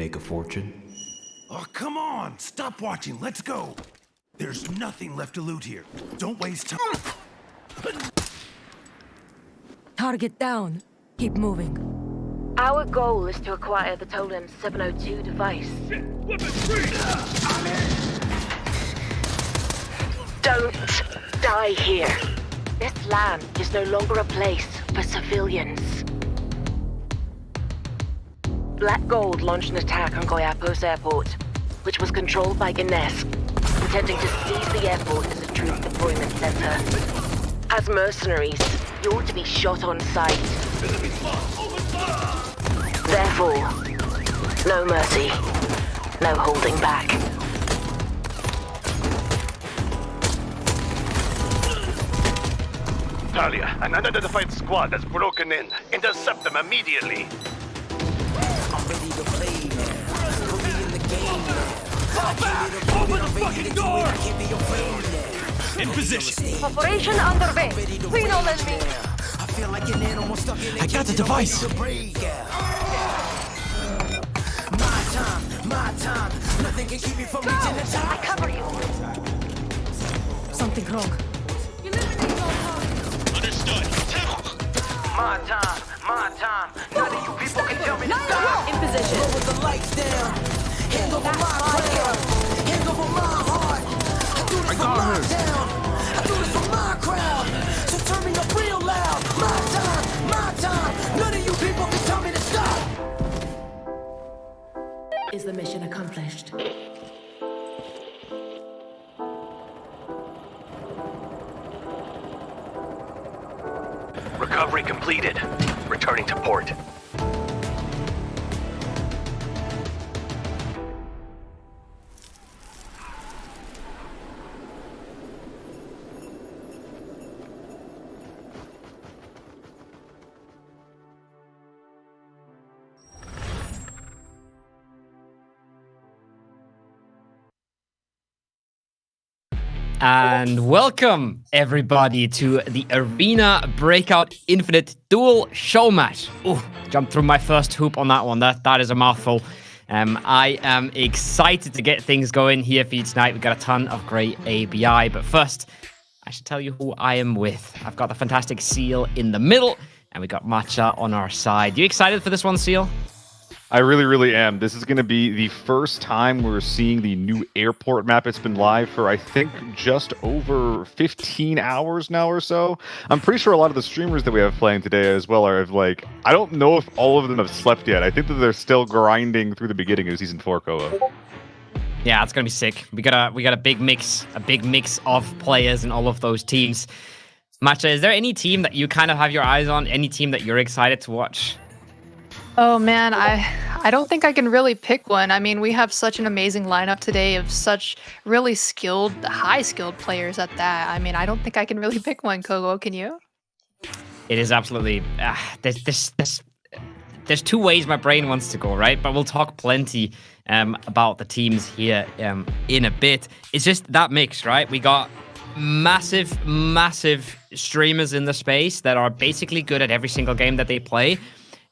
make a fortune? Oh, come on! Stop watching, let's go! There's nothing left to loot here. Don't waste time. Target down. Keep moving. Our goal is to acquire the Totem 702 device. Don't die here. This land is no longer a place for civilians. Black Gold launched an attack on Goiapos Airport, which was controlled by Ganesk, intending to seize the airport as a troop deployment center. As mercenaries, you're to be shot on sight. Therefore, no mercy, no holding back. Talia, an unidentified squad has broken in. Intercept them immediately. I'm ready to play now. Put me in the game now. Fall back! Open the fucking door! In position! Operation underway. We know that me. I feel like an animal stuck in a I got the device. My time. Nothing can keep me from reaching the top. I cover you. Something wrong. Understood. My time. None of you people can tell me to stop. In position. Lower the lights down. Hand over my crown. Hand over my heart. I do this for my town. I do this for my crowd. So turn me up real loud. My time. None of you people can tell me to stop. Is the mission accomplished? Recovery completed. Returning to port. And welcome, everybody, to the Arena Breakout Infinite Duel Show Match. Oh, jumped through my first hoop on that one. That is a mouthful. I am excited to get things going here for you tonight. We've got a ton of great ABI. But first, I should tell you who I am with. I've got the fantastic Seal in the middle, and we got Matcha on our side. You excited for this one, Seal? I really am. This is going to be the first time we're seeing the new airport map. It's been live for, I think, just over 15 hours now or so. I'm pretty sure a lot of the streamers that we have playing today as well are like, I don't know if all of them have slept yet. I think that they're still grinding through the beginning of Season 4 co-op. Yeah, it's going to be sick. We got a big mix of players in all of those teams. Matcha, is there any team that you kind of have your eyes on? Any team that you're excited to watch? Oh man, I don't think I can really pick one. I mean, we have such an amazing lineup today of such really skilled, high-skilled players at that. I mean, I don't think I can really pick one, Kogo. Can you? It is absolutely... there's two ways my brain wants to go, right? But we'll talk plenty about the teams here in a bit. It's just that mix, right? We got massive streamers in the space that are basically good at every single game that they play.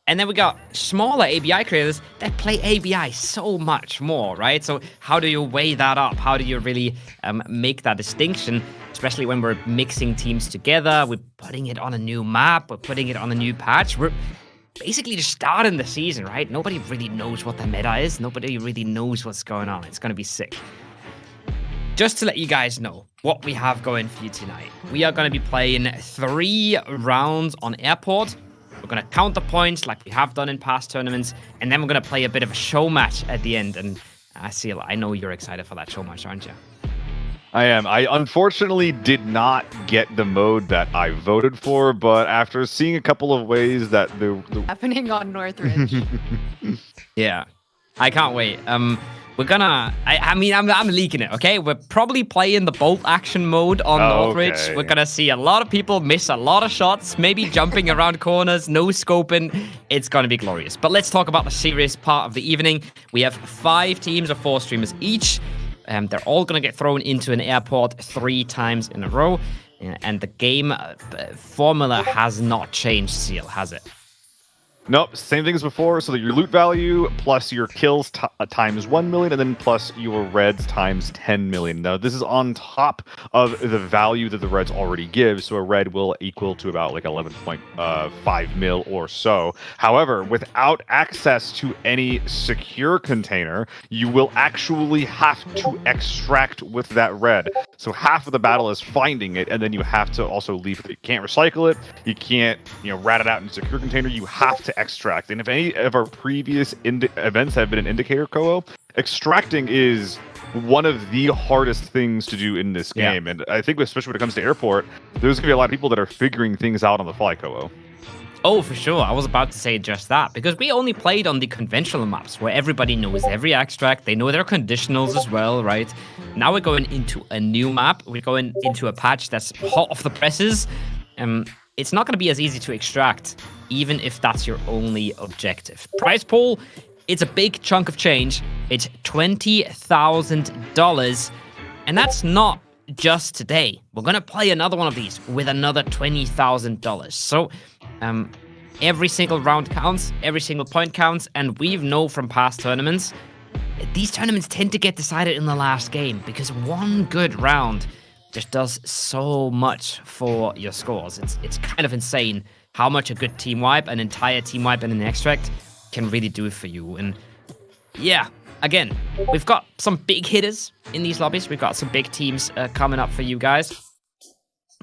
And then we got smaller ABI creators that play ABI so much more, right? So how do you weigh that up? How do you really make that distinction, especially when we're mixing teams together? We're putting it on a new map. We're putting it on a new patch. We're basically just starting the season, right? Nobody really knows what the meta is. Nobody really knows what's going on. It's going to be sick. Just to let you guys know what we have going for you tonight. We are going to be playing 3 rounds on Airport. We're going to count the points like we have done in past tournaments, and then we're going to play a bit of a show match at the end. And Seal, I know you're excited for that show match, aren't you? I am. I unfortunately did not get the mode that I voted for, but after seeing a couple of ways that the Happening on Northridge. Yeah, I can't wait. We're gonna... I'm leaking it, okay? We're probably playing the bolt action mode on Northridge. Okay. We're gonna see a lot of people miss a lot of shots, maybe jumping around corners, no scoping. It's gonna be glorious. But let's talk about the serious part of the evening. We have 5 teams of 4 streamers each. They're all gonna get thrown into an airport 3 times in a row. And the game formula has not changed, Seal, has it? Nope, same thing as before. So that your loot value plus your kills times 1 million, and then plus your reds times 10 million. Now, this is on top of the value that the reds already give. So a red will equal to about like 11.5 mil or so. However, without access to any secure container, you will actually have to extract with that red. So half of the battle is finding it, and then you have to also leave it. You can't recycle it. You can't, rat it out in a secure container. You have to extract. And if any of our previous events have been an indicator, Koho, extracting is one of the hardest things to do in this game. And I think especially when it comes to airport, there's going to be a lot of people that are figuring things out on the fly, Koho. Oh, for sure. I was about to say just that, because we only played on the conventional maps where everybody knows every extract. They know their conditionals as well, right? Now we're going into a new map. We're going into a patch that's hot off the presses. It's not going to be as easy to extract, even if that's your only objective. Prize pool, it's a big chunk of change. It's $20,000, and that's not just today. We're going to play another one of these with another $20,000. So every single round counts, every single point counts, and we know from past tournaments, these tournaments tend to get decided in the last game because one good round just does so much for your scores. It's kind of insane how much a good team wipe, an entire team wipe and an extract can really do for you. And yeah, again, we've got some big hitters in these lobbies. We've got some big teams coming up for you guys.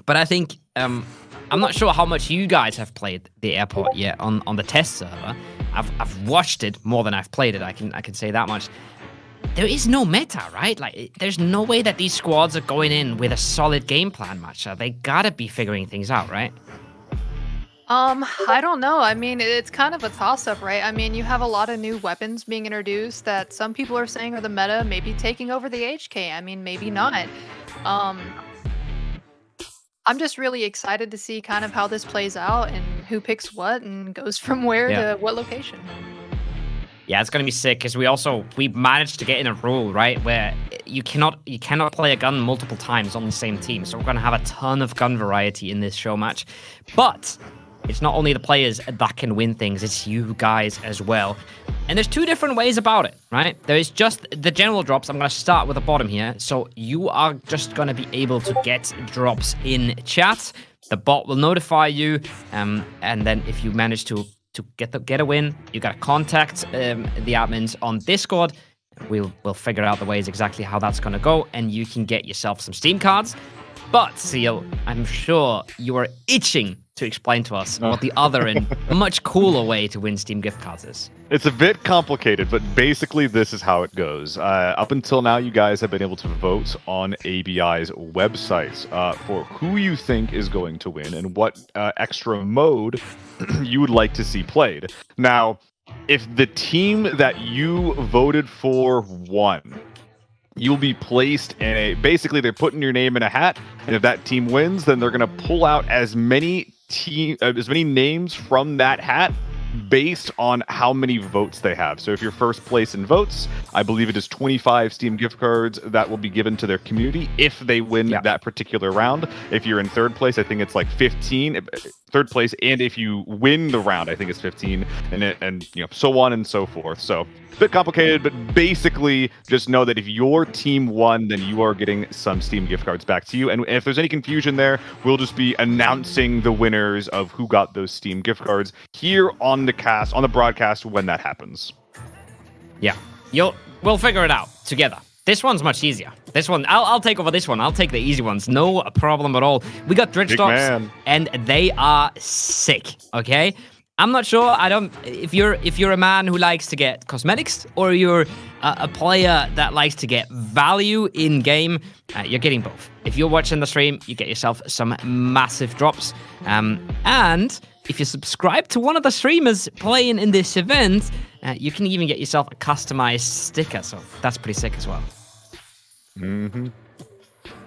But I think, I'm not sure how much you guys have played the airport yet on the test server. I've watched it more than I've played it, I can say that much. There is no meta, right? Like, there's no way that these squads are going in with a solid game plan match. They gotta be figuring things out, right? I don't know. I mean, it's kind of a toss-up, right? I mean, you have a lot of new weapons being introduced that some people are saying are the meta, maybe taking over the HK. I mean, maybe not. I'm just really excited to see kind of how this plays out and who picks what and goes from where to what location. Yeah, it's gonna be sick because we managed to get in a rule, right, where you cannot play a gun multiple times on the same team. So we're gonna have a ton of gun variety in this show match. But it's not only the players that can win things, it's you guys as well. And there's two different ways about it, right? There is just the general drops. I'm gonna start with the bottom here. So you are just gonna be able to get drops in chat. The bot will notify you, and then if you manage to get a win, you gotta contact the admins on Discord. We'll figure out the ways exactly how that's gonna go, and you can get yourself some Steam cards. But Seal, I'm sure you are itching to explain to us what the other and much cooler way to win Steam gift cards is. It's a bit complicated, but basically this is how it goes. Up until now, you guys have been able to vote on ABI's websites for who you think is going to win and what extra mode you would like to see played. Now, if the team that you voted for won, you'll be placed in basically they're putting your name in a hat, and if that team wins, then they're going to pull out as many names from that hat based on how many votes they have. So if you're first place in votes, I believe it is 25 Steam gift cards that will be given to their community if they win that particular round. If you're in third place, I think it's like 15. Third place, and if you win the round, I think it's 15, and so on and so forth. So a bit complicated, but basically just know that if your team won, then you are getting some Steam gift cards back to you. And if there's any confusion there, we'll just be announcing the winners of who got those Steam gift cards here on the broadcast when that happens. Yeah, we'll figure it out together. This one's much easier. This one, I'll take over this one. I'll take the easy ones. No problem at all. We got Dredge Stocks, and they are sick, okay? I'm not sure, if you're a man who likes to get cosmetics, or you're a player that likes to get value in-game, you're getting both. If you're watching the stream, you get yourself some massive drops. And if you subscribe to one of the streamers playing in this event, you can even get yourself a customized sticker, so that's pretty sick as well. Mm-hmm.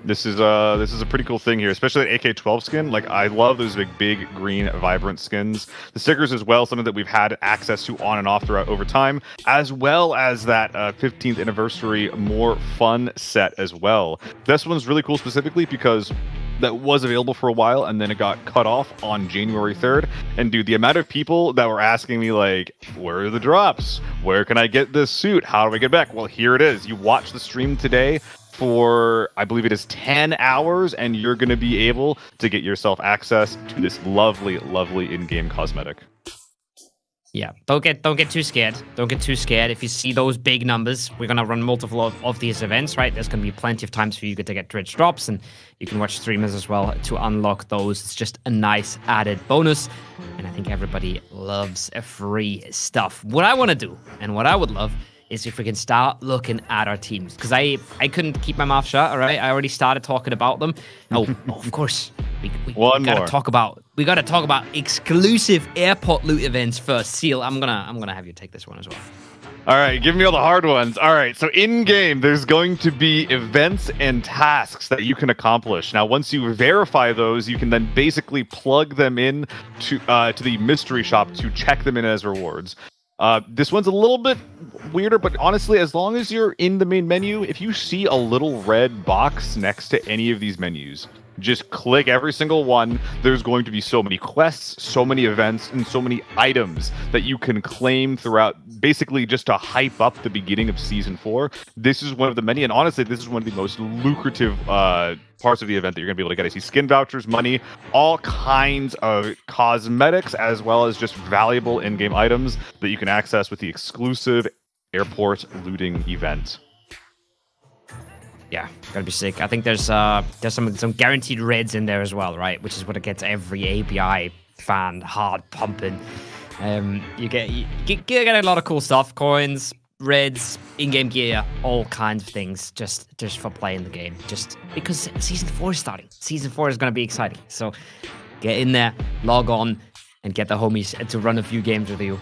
This is a pretty cool thing here, especially that AK-12 skin. Like, I love those big green vibrant skins. The stickers as well, something that we've had access to on and off throughout over time, as well as that 15th anniversary more fun set as well. This one's really cool specifically because that was available for a while, and then it got cut off on January 3rd. And dude, the amount of people that were asking me like, where are the drops? Where can I get this suit? How do I get back? Well, here it is. You watch the stream today for, I believe it is 10 hours, and you're going to be able to get yourself access to this lovely, lovely in-game cosmetic. Yeah, don't get too scared. Don't get too scared. If you see those big numbers, we're gonna run multiple of these events, right? There's gonna be plenty of times for you to get Dredge drops, and you can watch streamers as well to unlock those. It's just a nice added bonus, and I think everybody loves free stuff. What I want to do, and what I would love, is if we can start looking at our teams, because I couldn't keep my mouth shut. All right, I already started talking about them. Oh, of course. We gotta talk about exclusive airport loot events first. Seal, I'm gonna have you take this one as well. All right, give me all the hard ones. All right, so in game, there's going to be events and tasks that you can accomplish. Now, once you verify those, you can then basically plug them in to the mystery shop to check them in as rewards. This one's a little bit weirder, but honestly, as long as you're in the main menu, if you see a little red box next to any of these menus, just click every single one. There's going to be so many quests, so many events, and so many items that you can claim throughout, basically just to hype up the beginning of Season 4. This is one of the many, and honestly, this is one of the most lucrative parts of the event that you're going to be able to get. I see skin vouchers, money, all kinds of cosmetics, as well as just valuable in-game items that you can access with the exclusive airport looting event. Yeah, gotta be sick. I think there's some guaranteed reds in there as well, right? Which is what it gets every ABI fan hard pumping. You get a lot of cool stuff, coins, reds, in-game gear, all kinds of things, just for playing the game. Just because Season 4 is starting. Season 4 is gonna be exciting. So get in there, log on, and get the homies to run a few games with you.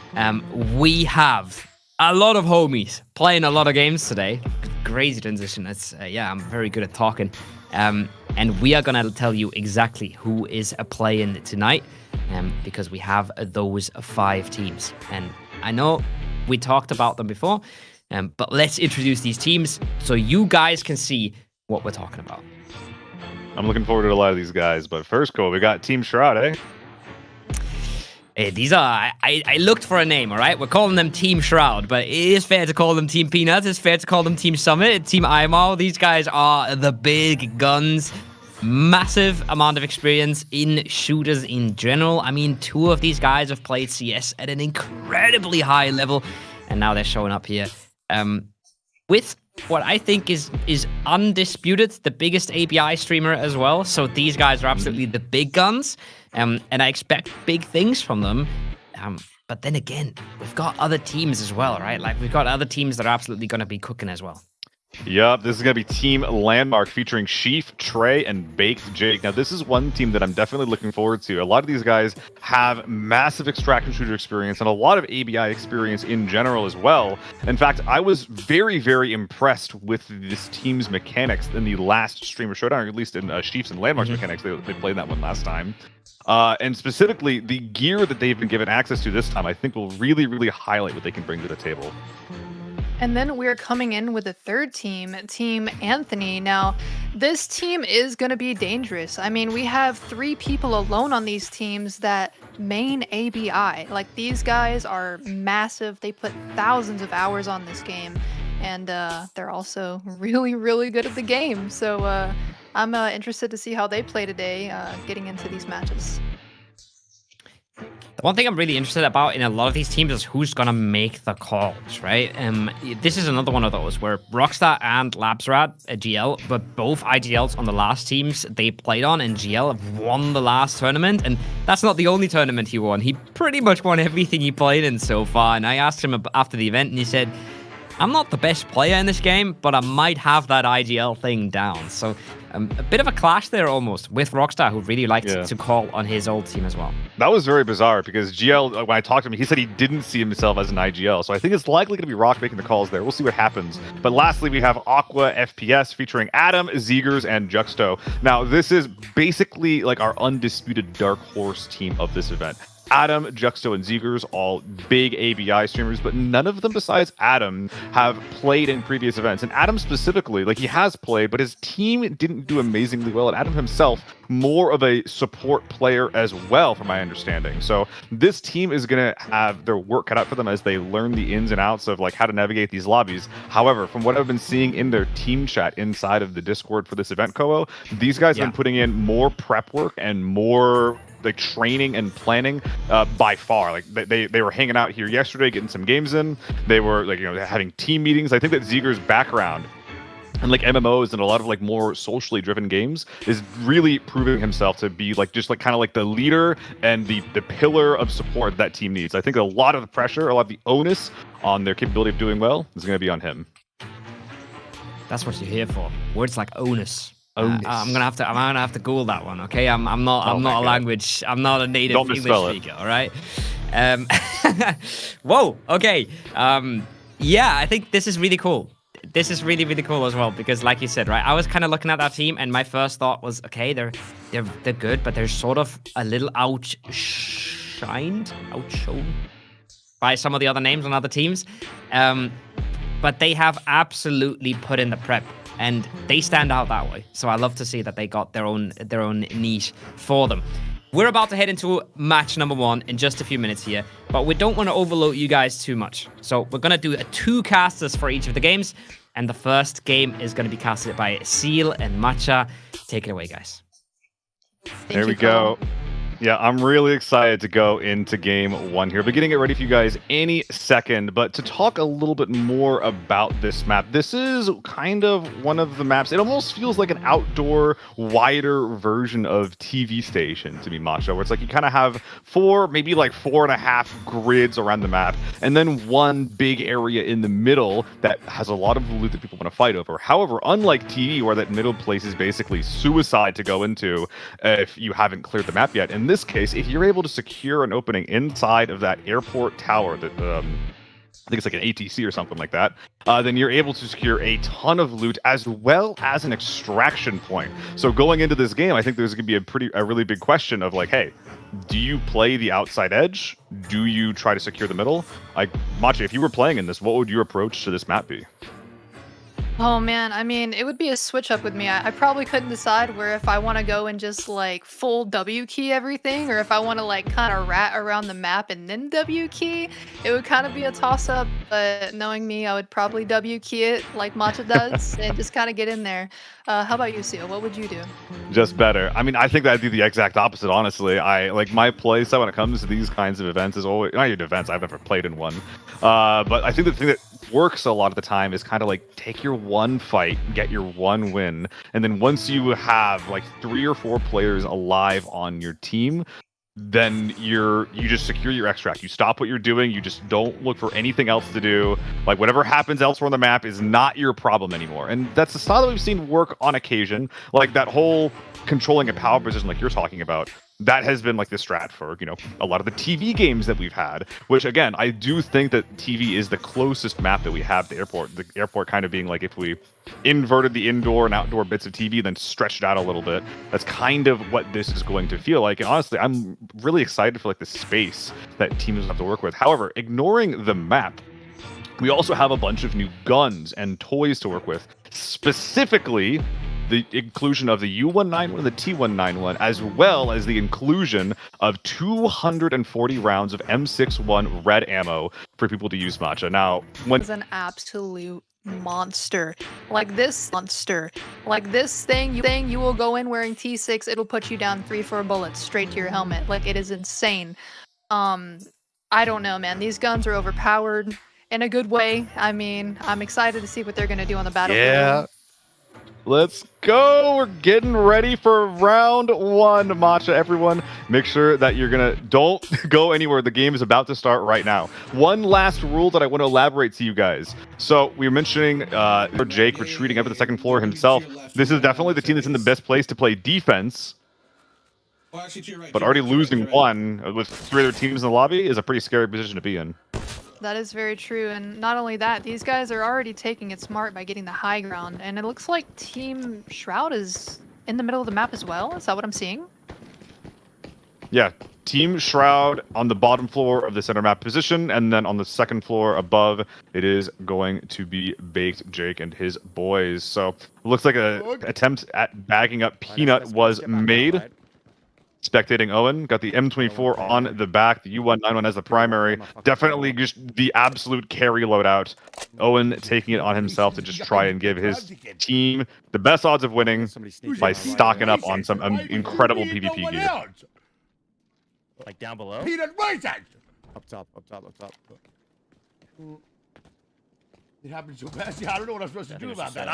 We have a lot of homies playing a lot of games today. Crazy transition. It's I'm very good at talking. And we are gonna tell you exactly who is playing tonight, because we have those 5 teams. And I know we talked about them before, but let's introduce these teams so you guys can see what we're talking about. I'm looking forward to a lot of these guys, but first, Cole, we got Team Shroud, eh? Hey, these are, I looked for a name, all right? We're calling them Team Shroud, but it is fair to call them Team Peanuts. It's fair to call them Team Summit, Team IMAL. These guys are the big guns. Massive amount of experience in shooters in general. I mean, 2 of these guys have played CS at an incredibly high level, and now they're showing up here with what I think is undisputed, the biggest ABI streamer as well. So these guys are absolutely the big guns. And I expect big things from them. But then again, we've got other teams as well, right? Like, we've got other teams that are absolutely going to be cooking as well. Yup, this is going to be Team Landmark featuring Sheaf, Trey, and Baked Jake. Now, this is one team that I'm definitely looking forward to. A lot of these guys have massive extraction shooter experience and a lot of ABI experience in general as well. In fact, I was very, very impressed with this team's mechanics in the last Streamer Showdown, or at least in Sheaf's and Landmark's mechanics. They played that one last time. And specifically, the gear that they've been given access to this time, I think will really, really highlight what they can bring to the table. And then we're coming in with a third team, Team Anthony. Now, this team is going to be dangerous. I mean, we have 3 people alone on these teams that main ABI. Like, these guys are massive. They put thousands of hours on this game. And they're also really, really good at the game. So I'm interested to see how they play today, getting into these matches. The one thing I'm really interested about in a lot of these teams is who's going to make the calls, right? This is another one of those where Rockstar and Labsrat, GL, but both IGLs on the last teams they played on, and GL have won the last tournament, and that's not the only tournament he won. He pretty much won everything he played in so far, and I asked him after the event, and he said, I'm not the best player in this game, but I might have that IGL thing down. So a bit of a clash there almost with Rockstar, who really liked to call on his old team as well. That was very bizarre because GL, when I talked to him, he said he didn't see himself as an IGL. So I think it's likely going to be Rock making the calls there. We'll see what happens. But lastly, we have Aqua FPS featuring Adam, Zegers, and Juxto. Now, this is basically like our undisputed dark horse team of this event. Adam, Juxto, and Zegers, all big ABI streamers, but none of them besides Adam have played in previous events. And Adam specifically, like he has played, but his team didn't do amazingly well. And Adam himself, more of a support player as well, from my understanding. So this team is going to have their work cut out for them as they learn the ins and outs of like how to navigate these lobbies. However, from what I've been seeing in their team chat inside of the Discord for this event, Koho, these guys have been putting in more prep work and more like training and planning by far. Like they were hanging out here yesterday, getting some games in. They were like, having team meetings. I think that Zegers' background and like MMOs and a lot of like more socially driven games is really proving himself to be like just like kind of like the leader and the pillar of support that team needs. I think a lot of the pressure, a lot of the onus on their capability of doing well is going to be on him. That's what you're here for. Words like onus. I'm gonna have to Google that one. Okay, I'm not a native English speaker. All right. Whoa. Okay. Yeah, I think this is really cool. This is really, really cool as well because, like you said, right, I was kind of looking at that team, and my first thought was, okay, they're good, but they're sort of a little outshone by some of the other names on other teams. But they have absolutely put in the prep. And they stand out that way. So I love to see that they got their own niche for them. We're about to head into match number 1 in just a few minutes here, but we don't want to overload you guys too much. So we're going to do 2 casters for each of the games, and the first game is going to be casted by Seal and Matcha. Take it away, guys. There we go. Yeah, I'm really excited to go into game 1 here. We're getting it ready for you guys any second, but to talk a little bit more about this map, this is kind of one of the maps, it almost feels like an outdoor, wider version of TV Station to me, Macho, where it's like you kind of have 4, maybe like 4.5 grids around the map, and then one big area in the middle that has a lot of loot that people want to fight over. However, unlike TV, where that middle place is basically suicide to go into if you haven't cleared the map yet, in this case, if you're able to secure an opening inside of that airport tower that I think it's like an ATC or something like that, then you're able to secure a ton of loot as well as an extraction point. So going into this game, I think there's going to be a really big question of like, hey, do you play the outside edge? Do you try to secure the middle? Like, Machi, if you were playing in this, what would your approach to this map be? Oh man, I mean, it would be a switch up with me. I probably couldn't decide where if I want to go and just like full W key everything, or if I want to like kind of rat around the map and then W key. It would kind of be a toss up, but knowing me, I would probably W key it like Matcha does and just kind of get in there. How about you, Seal? What would you do? Just better. I mean, I think that I'd do the exact opposite, honestly. I like my play style when it comes to these kinds of events is always, not even events, I've never played in one. But I think the thing that works a lot of the time is kind of like take your one fight, get your one win, and then once you have like 3 or 4 players alive on your team, then you just secure your extract. You stop what you're doing. You just don't look for anything else to do. Like whatever happens elsewhere on the map is not your problem anymore. And that's the style that we've seen work on occasion. Like that whole controlling a power position like you're talking about. That has been like the strat for, a lot of the TV games that we've had, which again, I do think that TV is the closest map that we have to airport. The airport kind of being like if we inverted the indoor and outdoor bits of TV, then stretched it out a little bit. That's kind of what this is going to feel like. And honestly, I'm really excited for like the space that teams have to work with. However, ignoring the map, we also have a bunch of new guns and toys to work with, specifically the inclusion of the U191 and the T191, as well as the inclusion of 240 rounds of M61 red ammo for people to use, Matcha. Now, when is an absolute monster. Like this thing, you will go in wearing T6, it'll put you down 3-4 bullets straight to your helmet. Like, it is insane. I don't know, man. These guns are overpowered in a good way. I mean, I'm excited to see what they're gonna do on the battlefield. Yeah. Let's go. We're getting ready for round 1, Matcha. Everyone, make sure that don't go anywhere. The game is about to start right now. One last rule that I want to elaborate to you guys. So we were mentioning Jake retreating up to the second floor himself. This is definitely the team that's in the best place to play defense. But already losing one with 3 other teams in the lobby is a pretty scary position to be in. That is very true, and not only that, these guys are already taking it smart by getting the high ground, and it looks like Team Shroud is in the middle of the map as well. Is that what I'm seeing? Yeah, Team Shroud on the bottom floor of the center map position, and then on the second floor above, it is going to be Baked Jake and his boys. So it looks like a attempt at bagging up Peanut was made. Spectating Owen, got the M24 on the back, the U191 as the primary. Definitely just the absolute carry loadout. Owen taking it on himself to just try and give his team the best odds of winning by stocking up on some incredible PvP gear. Like down below? Peanut, right there! Up top, up top, up top. It happened so fast. Yeah, I don't know what I'm supposed to do about that.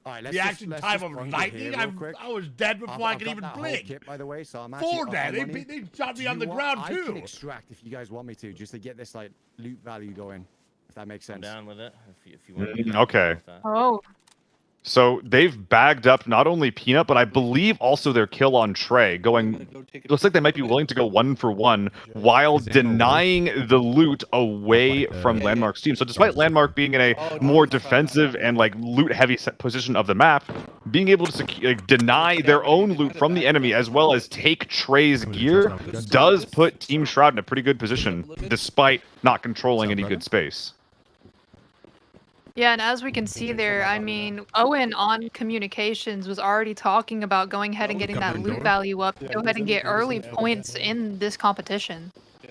Alright, The action time of lightning, I was dead before I could even blink. Kit, by the way, so I'm Four dead. They shot me on the ground I too. can extract if you guys want me to, just to get this like loot value going, if that makes sense. I'm down with it. If you want. Okay. Oh. So they've bagged up not only Peanut, but I believe also their kill on Trey. It looks like they might be willing to go 1-for-1 while denying the loot away from Landmark's team. So despite Landmark being in a more defensive and like loot-heavy position of the map, being able to deny their own loot from the enemy as well as take Trey's gear does put Team Shroud in a pretty good position, despite not controlling any good space. Yeah, and as we can see there, I mean, Owen on communications was already talking about going ahead and getting that loot value up. Go ahead and get early points in this competition. A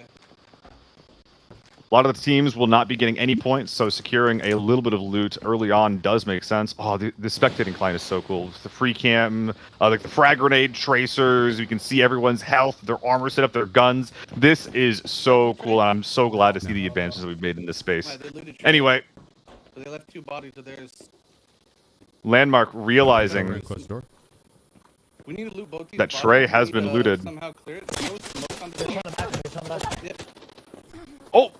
lot of the teams will not be getting any points, so securing a little bit of loot early on does make sense. Oh, the spectating client is so cool. The free cam, like the frag grenade tracers, you can see everyone's health, their armor set up, their guns. This is so cool, and I'm so glad to see the advances that we've made in this space. Anyway. They left 2 bodies of theirs. Landmark realizing we need to loot both that Trey has been looted. Oh!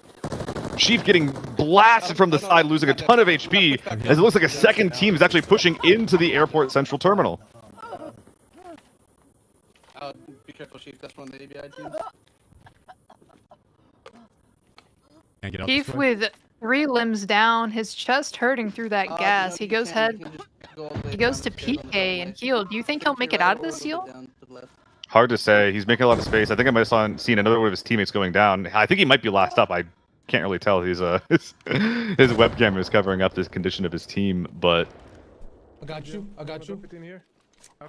Chief getting blasted from the side, losing a ton of HP, as it looks like a second team is actually pushing into the airport central terminal. Be careful, Chief. That's one of the ABI teams. Chief with 3 limbs down, his chest hurting through that gas. He goes to PK and heal. Do you think he'll make it out of this heal? Hard to say. He's making a lot of space. I think I might have seen another one of his teammates going down. I think he might be last up. I can't really tell. He's his webcam is covering up this condition of his team, but I got you.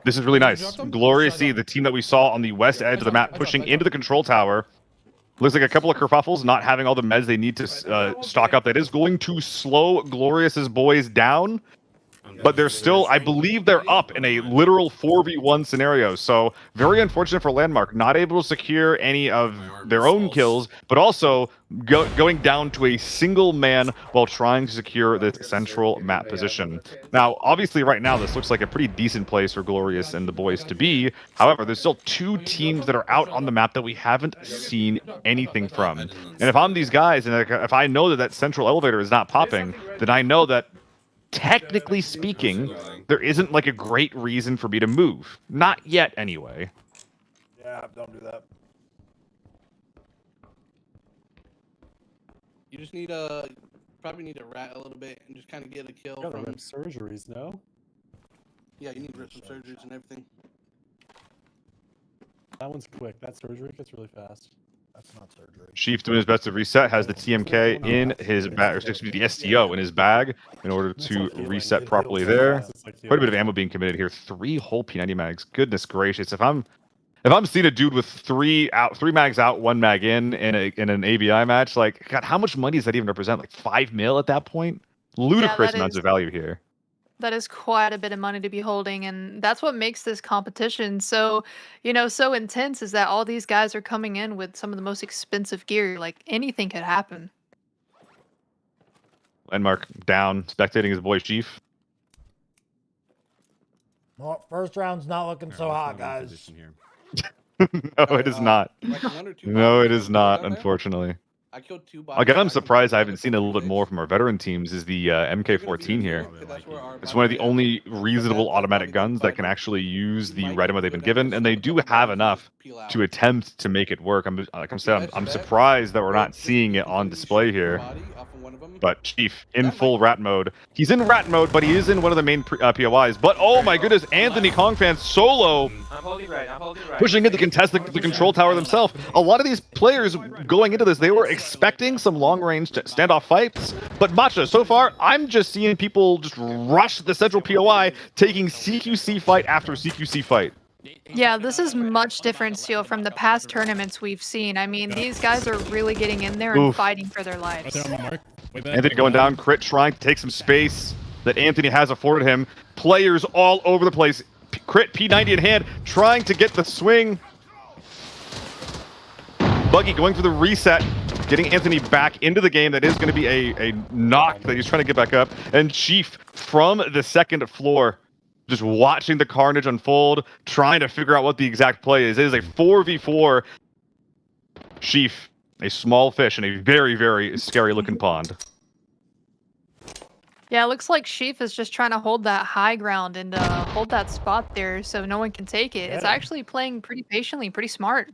this is really nice. Glorious to see the team that we saw on the west edge of the map pushing into the control tower. Looks like a couple of kerfuffles, not having all the meds they need to stock up. That is going to slow Glorious's boys down. But they're still, I believe they're up in a literal 4v1 scenario. So very unfortunate for Landmark, not able to secure any of their own kills, but also going down to a single man while trying to secure this central map position. Now, obviously right now, this looks like a pretty decent place for Glorious and the boys to be. However, there's still 2 teams that are out on the map that we haven't seen anything from. And if I'm these guys, and if I know that that central elevator is not popping, then I know that technically speaking, there isn't like a great reason for me to move. Not yet, anyway. Yeah, don't do that. You just need probably need to rat a little bit and just kind of get a kill from surgeries, no? Yeah, you need to rip some surgeries and everything. That one's quick. That surgery gets really fast. That's not surgery. Chief doing his best to reset, has the TMK in his bag, or excuse me, the STO in his bag in order to reset properly there. Quite a bit of ammo being committed here. 3 whole P90 mags. Goodness gracious. If I'm seeing a dude with 3 mags out, 1 mag in an ABI match, like, God, how much money does that even represent? Like 5 mil at that point? Ludicrous amounts of value here. That is quite a bit of money to be holding, and that's what makes this competition so, so intense, is that all these guys are coming in with some of the most expensive gear. Like, anything could happen. Landmark down, spectating his boy Chief. Well, first round's not looking so hot, guys. No, it is not. No, it is not, unfortunately. I killed 2 bodies. Again, I'm surprised I haven't seen a little bit more from our veteran teams, is the MK14 here. It's one of the only reasonable automatic guns that can actually use the red ammo they've been given, and they do have enough to attempt to make it work. I'm surprised that we're not seeing it on display here. one of them. But Chief in full rat mode. He's in rat mode, but he is in one of the main POIs. But oh my goodness, Anthony Kongfan solo pushing in to contest the control tower themselves. A lot of these players going into this, they were expecting some long-range standoff fights. But Matcha, so far, I'm just seeing people just rush the central POI, taking CQC fight after CQC fight. Yeah, this is much different, Steel, from the past tournaments we've seen. I mean, these guys are really getting in there and fighting for their lives. Anthony going down, Crit trying to take some space that Anthony has afforded him. Players all over the place. Crit P90 in hand, trying to get the swing. Buggy going for the reset, getting Anthony back into the game. That is going to be a knock that he's trying to get back up. And Chief from the second floor, just watching the carnage unfold, trying to figure out what the exact play is. It is a 4v4. Chief, a small fish in a very, very scary looking pond. Yeah, it looks like Sheaf is just trying to hold that high ground and hold that spot there so no one can take it. It's actually playing pretty patiently, pretty smart.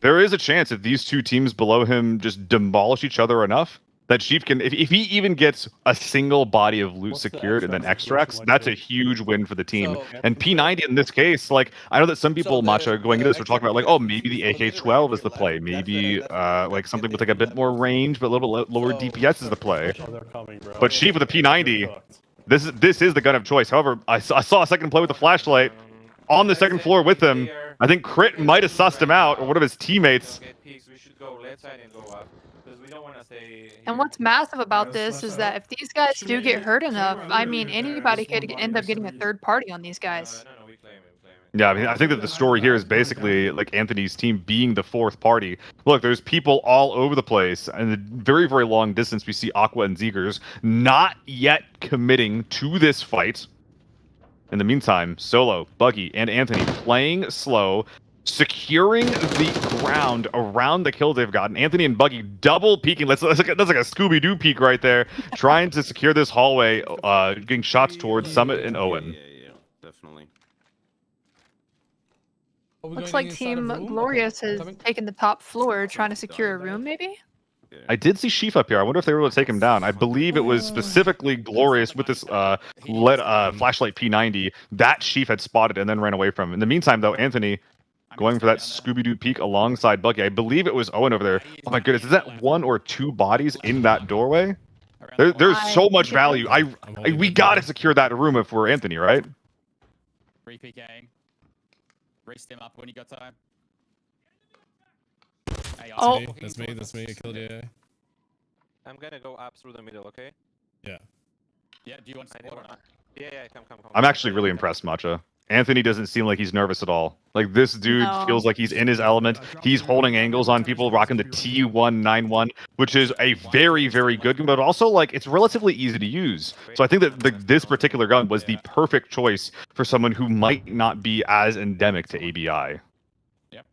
There is a chance that these two teams below him just demolish each other enough that Chief can, if he even gets a single body of loot secured and then extracts, that's a huge win for the team. And P90 in this case, like, I know that some people, Matcha, going into this, are talking about, like, oh, maybe the AK-12 is the play. Maybe, like, something with, like, a bit more range, but a little bit lower DPS is the play. But Chief with a P90, this is the gun of choice. However, I saw a second play with the flashlight on the second floor with him. I think Crit might have sussed him out, or one of his teammates. And what's massive about this is that if these guys do get hurt enough, I mean, anybody could end up getting a third party on these guys. Yeah, I mean, I think that the story here is basically like Anthony's team being the fourth party. Look, there's people all over the place, and a very, very long distance. We see Aqua and Zeekers not yet committing to this fight. In the meantime, Solo, Buggy, and Anthony playing slow, securing the ground around the kills they've gotten. Anthony and Buggy double peeking. That's like a Scooby-Doo peek right there, trying to secure this hallway, getting shots towards Summit and Owen. Yeah, definitely. Looks like Team Glorious has taken the top floor, trying to secure a room, maybe? I did see Sheaf up here. I wonder if they were able to take him down. I believe it was specifically Glorious with this flashlight P90 that Sheaf had spotted and then ran away from. In the meantime, though, Anthony going for that Scooby-Doo peek alongside Buggy. I believe it was Owen over there. Oh my goodness, is that one or two bodies in that doorway? There's so much value. We gotta secure that room if we're Anthony, right? Repeat game. Rest him up when you got time. Oh, that's me. I killed you. I'm gonna go up through the middle, okay? Yeah. Yeah, do you want support or not? Yeah, come. I'm actually really impressed, Matcha. Anthony doesn't seem like he's nervous at all. Like, this dude feels like he's in his element. He's holding angles on people, rocking the T191, which is a very, very good gun, but also, like, it's relatively easy to use. So I think that this particular gun was the perfect choice for someone who might not be as endemic to ABI.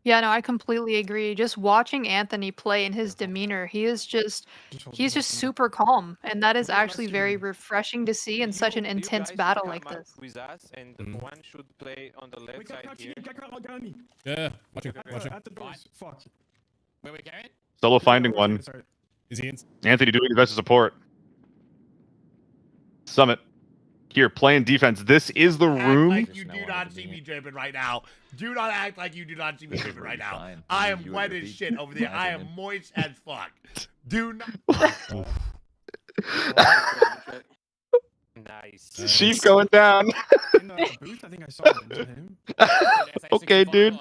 Yeah, no, I completely agree. Just watching Anthony play and his demeanor, he's just super calm, and that is actually very refreshing to see in such an intense battle like this. With us, and one should play on the left side here. Yeah, watching. Fuck. Where we going? Solo finding one. Is he in? Anthony doing his best to support. Summit. Here, playing defense. This is the room. Like you do not see me dripping right now. Do not act like you do not see me dripping right now. I am wet as shit over there. I am moist as fuck. Do not. Nice. Sheep going down. In the booth, I think I saw him. Okay, dude.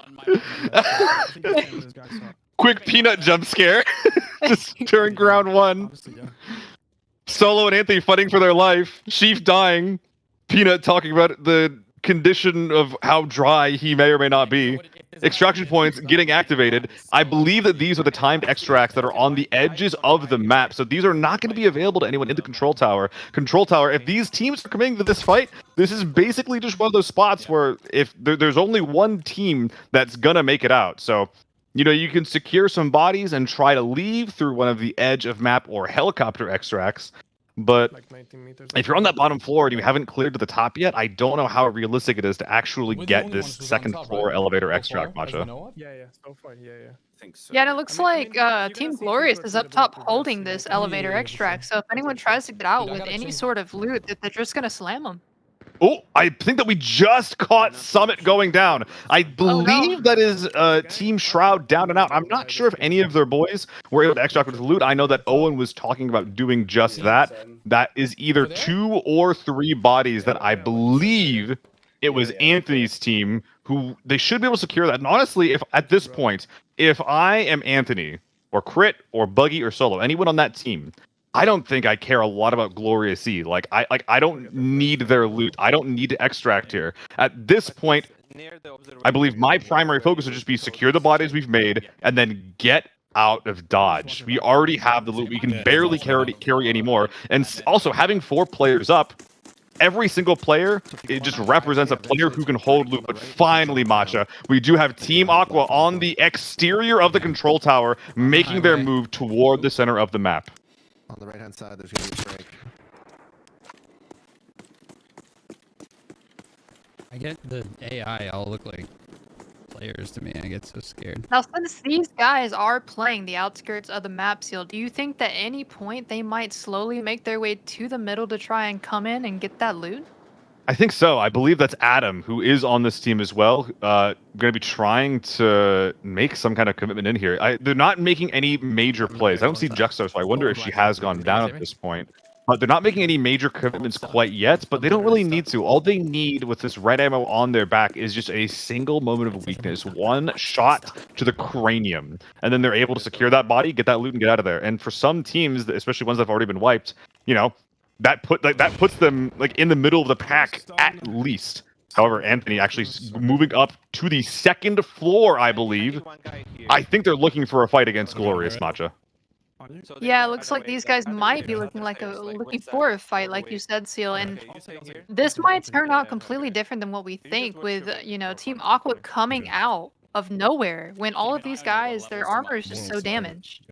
Quick peanut jump scare. Just during round one. Solo and Anthony fighting for their life. Sheaf dying. Peanut talking about the condition of how dry he may or may not be. Extraction points getting activated. I believe that these are the timed extracts that are on the edges of the map. So these are not going to be available to anyone in the control tower. Control tower, if these teams are committing to this fight, this is basically just one of those spots where if there's only one team that's going to make it out. So, you know, you can secure some bodies and try to leave through one of the edge of map or helicopter extracts. But Like 19 meters. if you're on that bottom floor and you haven't cleared to the top yet, I don't know how realistic it is to actually We're the get only this ones who's on second top, floor right? elevator So extract, far, as we Matcha. know of? Yeah, so far, yeah. Yeah, and it looks like Team Glorious is up top holding this elevator extract. So if anyone tries to get out Dude, I with gotta any change sort of loot, that they're just gonna slam them. Oh, I think that we just caught Summit going down. I believe that is Team Shroud down and out. I'm not sure if any of their boys were able to extract with loot. I know that Owen was talking about doing just that. That is either 2 or 3 bodies that I believe it was Anthony's team who they should be able to secure that. And honestly, if at this point, if I am Anthony or Crit or Buggy or Solo, anyone on that team, I don't think I care a lot about Glorious E. I don't need their loot. I don't need to extract here. At this point, I believe my primary focus would just be secure the bodies we've made and then get out of Dodge. We already have the loot. We can barely carry anymore. And also having 4 players up, every single player, it just represents a player who can hold loot. But finally, Matcha, we do have Team Aqua on the exterior of the control tower, making their move toward the center of the map. On the right-hand side, there's going to be a break. I get the AI all look like players to me. I get so scared. Now, since these guys are playing the outskirts of the map seal, do you think that at any point they might slowly make their way to the middle to try and come in and get that loot? I think so. I believe that's Adam, who is on this team as well. Going to be trying to make some kind of commitment in here. They're not making any major plays. I don't see Juxo, so I wonder if she has gone down at this point. But they're not making any major commitments quite yet, but they don't really need to. All they need with this red ammo on their back is just a single moment of weakness. One shot to the cranium. And then they're able to secure that body, get that loot, and get out of there. And for some teams, especially ones that have already been wiped, you know, that puts them in the middle of the pack at least. However, Anthony actually moving up to the second floor, I believe. I think they're looking for a fight against Glorious, Matcha. Yeah, it looks like these guys might be looking for a fight, like you said, Seal. And this might turn out completely different than what we think, with Team Aqua coming out of nowhere when all of these guys, their armor is just so damaged.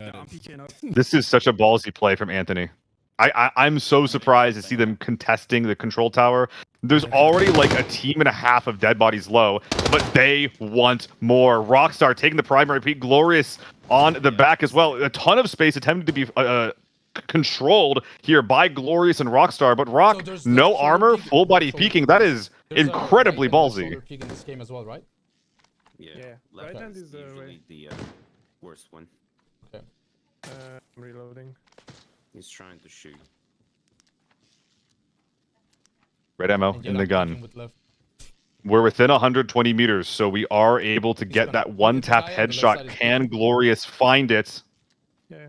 This is such a ballsy play from Anthony. I'm so surprised to see them contesting the control tower. There's already a team and a half of dead bodies low, but they want more. Rockstar taking the primary peak. Glorious on the back as well. A ton of space attempting to be controlled here by Glorious and Rockstar, but Rock, no armor, full body peeking. That is incredibly ballsy. Peek in this game as well, right? Yeah. Right hand is usually the worst one. Okay. I'm reloading. He's trying to shoot. Red ammo in the gun. We're within 120 meters, so we are able to get that one-tap headshot. Can Glorious find it? Yeah.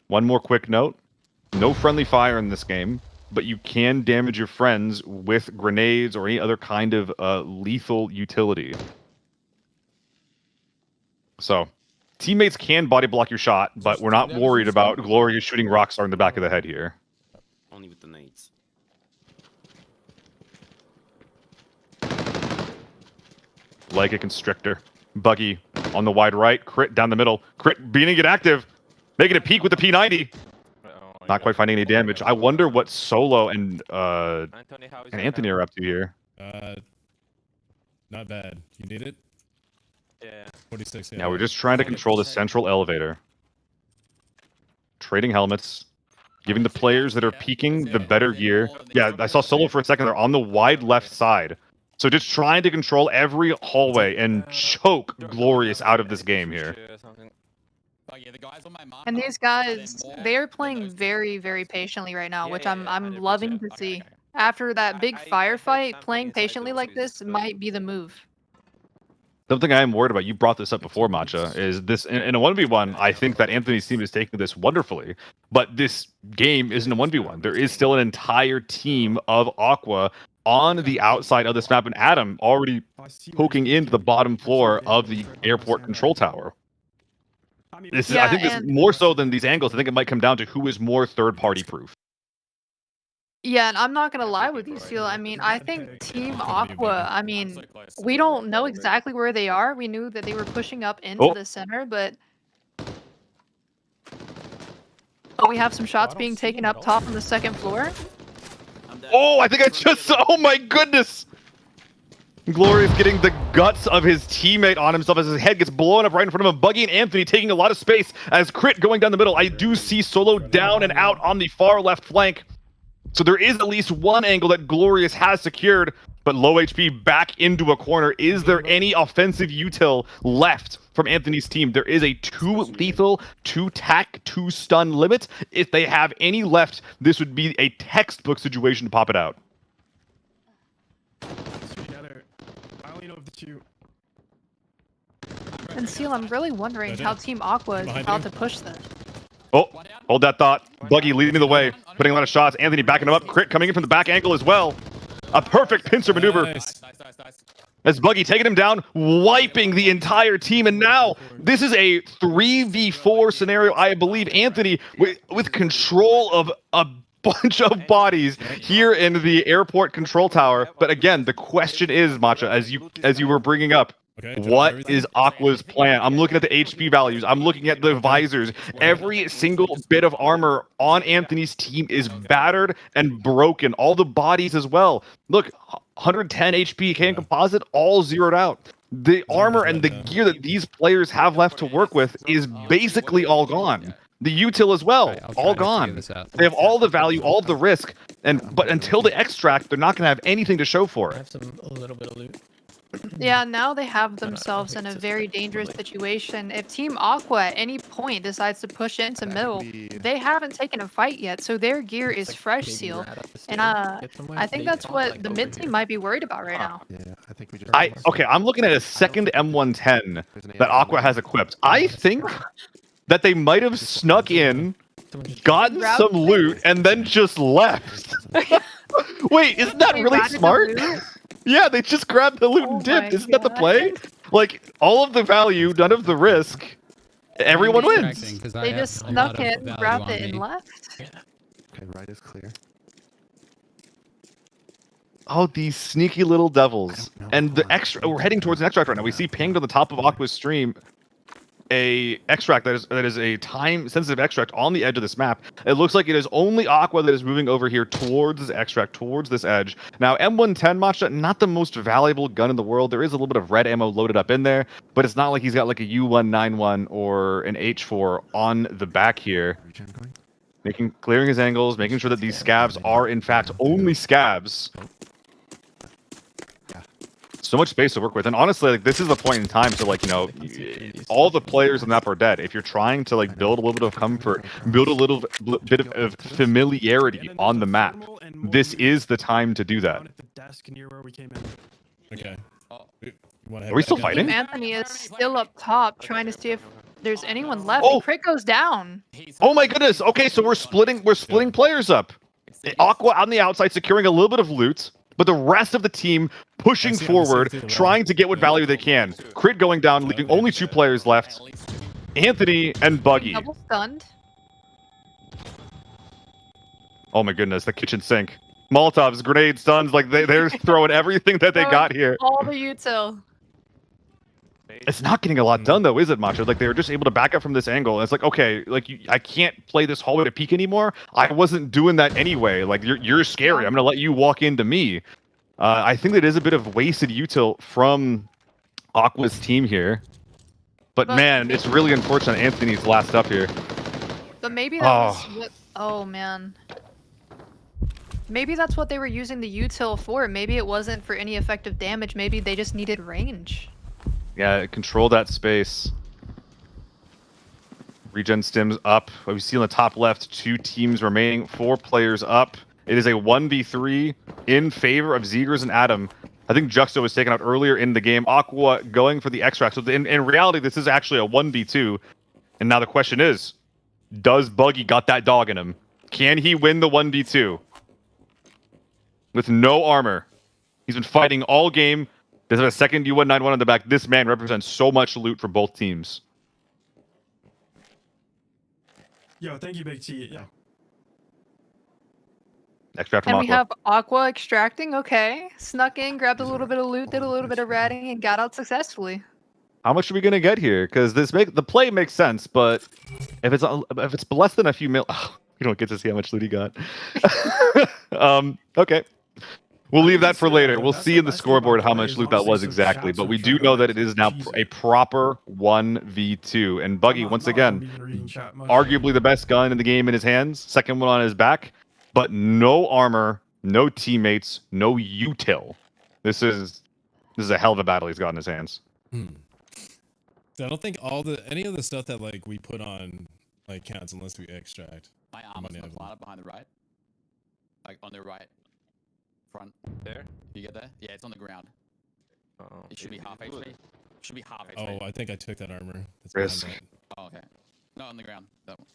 One more quick note. No friendly fire in this game, but you can damage your friends with grenades or any other kind of lethal utility. So, teammates can body block your shot, but we're not worried about Glorious shooting Rockstar in the back of the head here. Only with the nades. Like a constrictor. Buggy on the wide right. Crit down the middle. Crit being it active. Making a peek with the P90. Not quite finding any damage. I wonder what Solo and Anthony are up to here. Not bad. You need it? Yeah. 46. Now we're just trying to control the central elevator. Trading helmets. Giving the players that are peeking the better gear. Yeah, I saw Solo for a second. They're on the wide left side. So just trying to control every hallway and choke Glorious out of this game here. And these guys, they are playing very, very patiently right now, which I'm loving to see. After that big firefight, playing patiently like this might be the move. Something I am worried about, you brought this up before, Matcha, is this, in a 1v1, I think that Anthony's team is taking this wonderfully, but this game isn't a 1v1. There is still an entire team of Aqua on the outside of this map, and Adam already poking into the bottom floor of the airport control tower. I think this more so than these angles, I think it might come down to who is more third-party proof. Yeah, and I'm not gonna lie with you, Seal. I mean, I think Team Aqua, I mean, we don't know exactly where they are. We knew that they were pushing up into the center, but We have some shots being taken up top on the second floor. Oh, I think I just saw. Oh my goodness! Glorious getting the guts of his teammate on himself as his head gets blown up right in front of him. Buggy and Anthony taking a lot of space as Crit going down the middle. I do see Solo down and out on the far left flank. So there is at least one angle that Glorious has secured, but low HP back into a corner. Is there any offensive util left from Anthony's team? There is a 2 lethal, 2 tac, 2 stun limit. If they have any left, this would be a textbook situation to pop it out. And Seal, I'm really wondering how Team Aqua is about to push this. Oh, hold that thought. Buggy leading the way, putting a lot of shots. Anthony backing him up. Crit coming in from the back angle as well. A perfect pincer maneuver. As Buggy taking him down, wiping the entire team. And now, this is a 3v4 scenario. I believe Anthony, with control of a bunch of bodies here in the airport control tower. But again, the question is, Matcha, as you were bringing up, what is Aqua's plan? I'm looking at the HP values. I'm looking at the visors. Every single bit of armor on Anthony's team is battered and broken. All the bodies as well. Look, 110 HP can composite, all zeroed out. The armor and the gear that these players have left to work with is basically all gone. The util as well, all gone. They have all the value, all of the risk, but until they extract, they're not going to have anything to show for it. A little bit of loot. Yeah, now they have themselves in a very dangerous situation. If Team Aqua at any point decides to push into middle, they haven't taken a fight yet, so their gear is fresh, Seal. And I think that's what the mid team might be worried about right now. Yeah, I think we just. Okay, I'm looking at a second M110 that Aqua has equipped. I think that they might have snuck in, gotten some loot, and then just left. Wait, isn't that really smart? Yeah, they just grabbed the loot and dipped. Isn't that the play? Like, all of the value, none of the risk. Everyone wins. They just snuck in, grabbed it, and left. Okay, right is clear. Oh, these sneaky little devils. And the extra, we're heading towards an extract right now. We see pinged on the top of Aqua's stream a extract that is a time-sensitive extract on the edge of this map. It looks like it is only Aqua that is moving over here towards this extract, towards this edge. Now, M110 Matcha, not the most valuable gun in the world. There is a little bit of red ammo loaded up in there, but it's not like he's got like a U191 or an H4 on the back here. Clearing his angles, making sure that these scabs are in fact only scabs. So much space to work with, and honestly, like, this is the point in time to, like, you know, all the players in the map are dead. If you're trying to, like, build a little bit of comfort, build a little bit of familiarity on the map, this is the time to do that. Okay. Are we still fighting? Team Anthony is still up top, trying to see if there's anyone left. Oh! Crit goes down. Oh my goodness! Okay, so we're splitting players up. Aqua on the outside, securing a little bit of loot. But the rest of the team pushing forward, trying to get what value they can. Crit going down, leaving only 2 players left. Anthony and Buggy. Double stunned. Oh my goodness, the kitchen sink. Molotovs, grenades, stuns, like they're throwing everything that they got here. All the util. It's not getting a lot done though, is it, Macho? Like, they were just able to back up from this angle. And it's like, okay, like, I can't play this hallway to peek anymore. I wasn't doing that anyway. Like, you're scary. I'm gonna let you walk into me. I think that is a bit of wasted util from Aqua's team here. But man, it's really unfortunate Anthony's last up here. But maybe that was what... Oh, man. Maybe that's what they were using the util for. Maybe it wasn't for any effective damage. Maybe they just needed range. Yeah, control that space. Regen stims up. We see on the top left, 2 teams remaining, 4 players up. It is a 1v3 in favor of Zegers and Adam. I think Juxto was taken out earlier in the game. Aqua going for the extract. So in reality, this is actually a 1v2. And now the question is, does Buggy got that dog in him? Can he win the 1v2? With no armor. He's been fighting all game. Does have a second U191 on the back. This man represents so much loot for both teams. Yo, thank you, Big T. Yeah. Extract from And Aqua. we have Aqua extracting. Okay. Snuck in, grabbed a little bit of loot, did a little bit of ratting, and got out successfully. How much are we gonna get here? Because the play makes sense, but if it's less than a few mil, You don't get to see how much loot he got. Okay. We'll leave that for later. We'll see in the scoreboard how much loot that was exactly, but we do know that it is now a proper 1v2. And Buggy, once again, arguably the best gun in the game in his hands, second one on his back, but no armor, no teammates, no util. This is a hell of a battle he's got in his hands. So I don't think any of the stuff that like we put on like counts unless we extract. My arm is on the planet behind the right. Like on the right front. There? You get there? Yeah, it's on the ground. Oh, it should be half HP. Should be half HP. Oh, I think I took that armor. That's Risk. behind Oh, okay. No, on the ground. That one.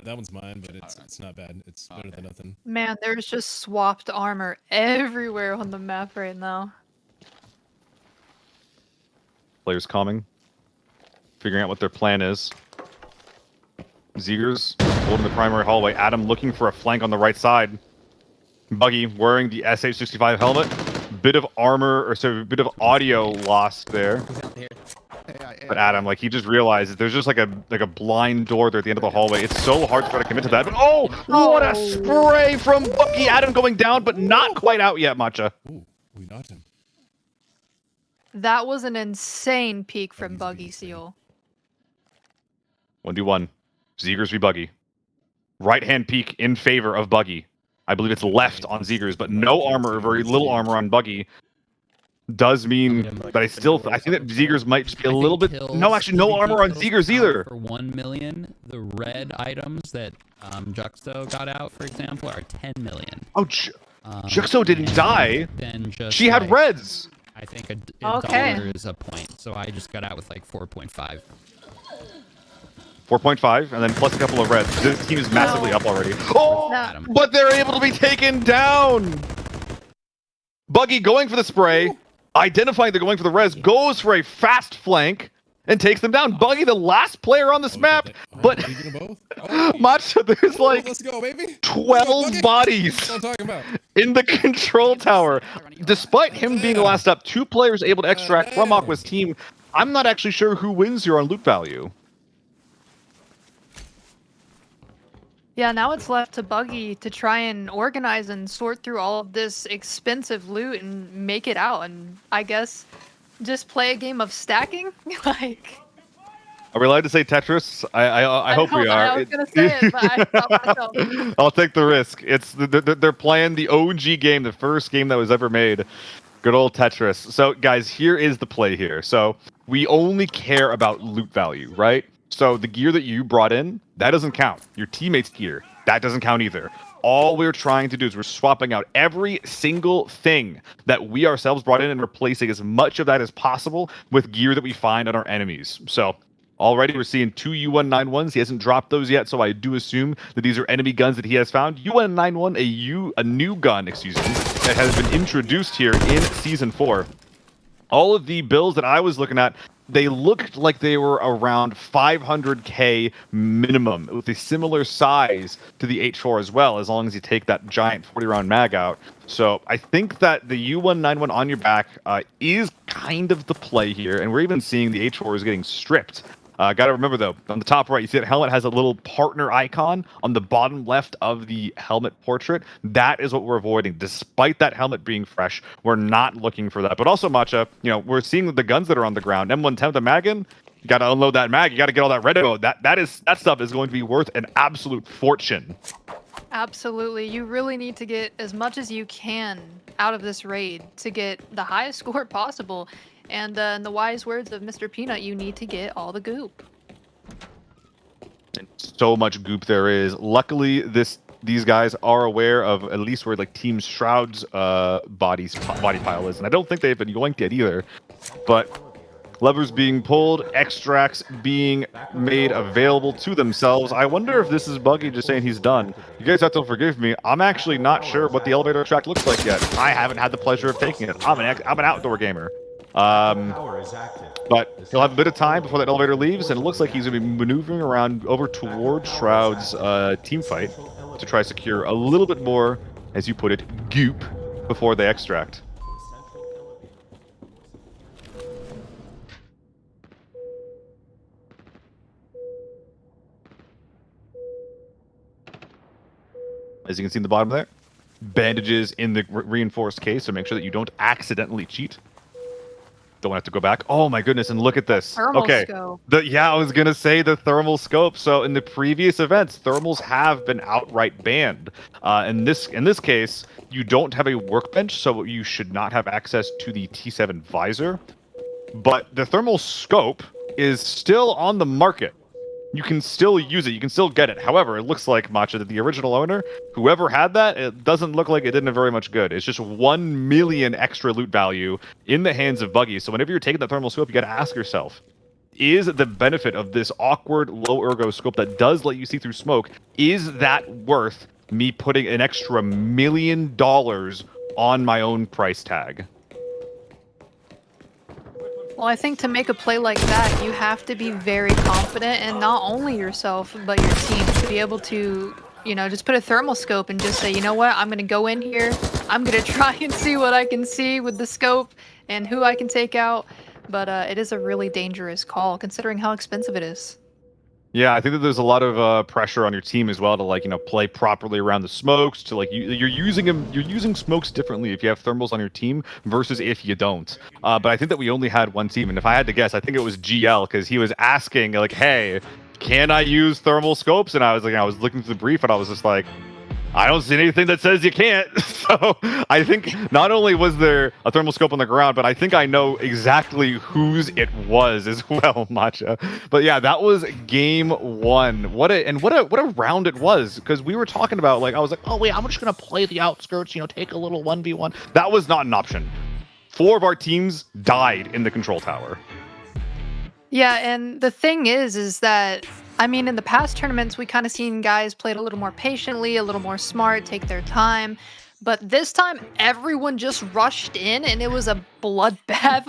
that one's mine, but it's not bad. It's better than nothing. Man, there's just swapped armor everywhere on the map right now. Players calming, figuring out what their plan is. Zegers holding the primary hallway. Adam looking for a flank on the right side. Buggy wearing the SH-65 helmet. Bit of armor, or sorry, bit of audio lost there. But Adam, like, he just realized there's just like a blind door there at the end of the hallway. It's so hard to try to commit to that. But oh, what a spray from Buggy! Adam going down, but not quite out yet, Matcha. Ooh, we knocked him. That was an insane peek from Buggy Seal. 1v1. Zegers v Buggy. Right hand peek in favor of Buggy. I believe it's left on Zegers, but no armor or very little armor on Buggy. Does mean that I think that Zegers might just be a little bit. No, actually, no armor on Zegers either. For 1 million, the red items that Juxto got out, for example, are 10 million. Oh, Juxto didn't die. Then just she had reds. I think a dollar is a point, so I just got out with like 4.5. 4.5, and then plus a couple of reds. This team is massively up already. Oh, but they're able to be taken down. Buggy going for the spray, identifying they're going for the res, goes for a fast flank, and takes them down. Buggy, the last player on this map, but Matcha, there's like let's go, baby. 12 bodies That's what I'm talking about. in the control tower. Despite him being the last up, 2 players able to extract from Aqua's team. I'm not actually sure who wins here on loot value. Yeah, now it's left to Buggy to try and organize and sort through all of this expensive loot and make it out. And I guess just play a game of stacking. Like, Are we allowed to say Tetris? I hope we are. I was gonna say it, but I stopped myself. I'll take the risk. It's they're playing the OG game, the first game that was ever made. Good old Tetris. So guys, here is the play here. So we only care about loot value, right? So the gear that you brought in, that doesn't count. Your teammates' gear, that doesn't count either. All we're trying to do is we're swapping out every single thing that we ourselves brought in and replacing as much of that as possible with gear that we find on our enemies. So already we're seeing 2 U191s. He hasn't dropped those yet, so I do assume that these are enemy guns that he has found. U191, a new gun, that has been introduced here in Season 4. All of the builds that I was looking at, they looked like they were around 500k minimum, with a similar size to the H4 as well, as long as you take that giant 40-round mag out. So I think that the U191 on your back is kind of the play here, and we're even seeing the H4 is getting stripped. Got to remember, though, on the top right, you see that helmet has a little partner icon on the bottom left of the helmet portrait. That is what we're avoiding. Despite that helmet being fresh, we're not looking for that. But also, Matcha, we're seeing the guns that are on the ground. M110 with the mag in, you got to unload that mag. You got to get all that red ammo. That stuff is going to be worth an absolute fortune. Absolutely. You really need to get as much as you can out of this raid to get the highest score possible. And in the wise words of Mr. Peanut, you need to get all the goop. And so much goop there is. Luckily, these guys are aware of at least where like Team Shroud's body pile is, and I don't think they've been yoinked yet either. But levers being pulled, extracts being made available to themselves. I wonder if this is Buggy just saying he's done. You guys have to forgive me. I'm actually not sure what the elevator track looks like yet. I haven't had the pleasure of taking it. I'm an outdoor gamer. But he'll have a bit of time before that elevator leaves, and it looks like he's going to be maneuvering around over towards Shroud's team fight to try to secure a little bit more, as you put it, goop before they extract. as you can see in the bottom there. Bandages in the reinforced case, so make sure that you don't accidentally cheat. Don't have to go back. Oh my goodness, and look at this. Thermal okay. scope. I was gonna say the thermal scope. So in the previous events, thermals have been outright banned. In this case, you don't have a workbench, so you should not have access to the T7 visor. But the thermal scope is still on the market. You can still use it. You can still get it. However, it looks like, Matcha, that the original owner, whoever had that, it doesn't look like it did very much good. It's just 1 million extra loot value in the hands of Buggy. So whenever you're taking that thermal scope, you got to ask yourself, is the benefit of this awkward low ergo scope that does let you see through smoke, is that worth me putting an extra $1 million on my own price tag? Well, I think to make a play like that, you have to be very confident in not only yourself, but your team. To be able to, just put a thermal scope and just say, you know what, I'm going to go in here, I'm going to try and see what I can see with the scope and who I can take out. But it is a really dangerous call, considering how expensive it is. Yeah, I think that there's a lot of pressure on your team as well to play properly around the smokes. To you're using smokes differently if you have thermals on your team versus if you don't. But I think that we only had one team, and if I had to guess, I think it was GL because he was asking hey, can I use thermal scopes? And I was looking through the brief, and I was just like, I don't see anything that says you can't. So I think not only was there a thermal scope on the ground, but I think I know exactly whose it was as well, Matcha. But yeah, that was game one. What a round it was, because we were talking about I was like, oh wait, I'm just gonna play the outskirts, take a little 1v1. That was not an option. 4 of our teams died in the control tower. Yeah, and the thing is that in the past tournaments, we kind of seen guys play it a little more patiently, a little more smart, take their time. But this time, everyone just rushed in, and it was a bloodbath.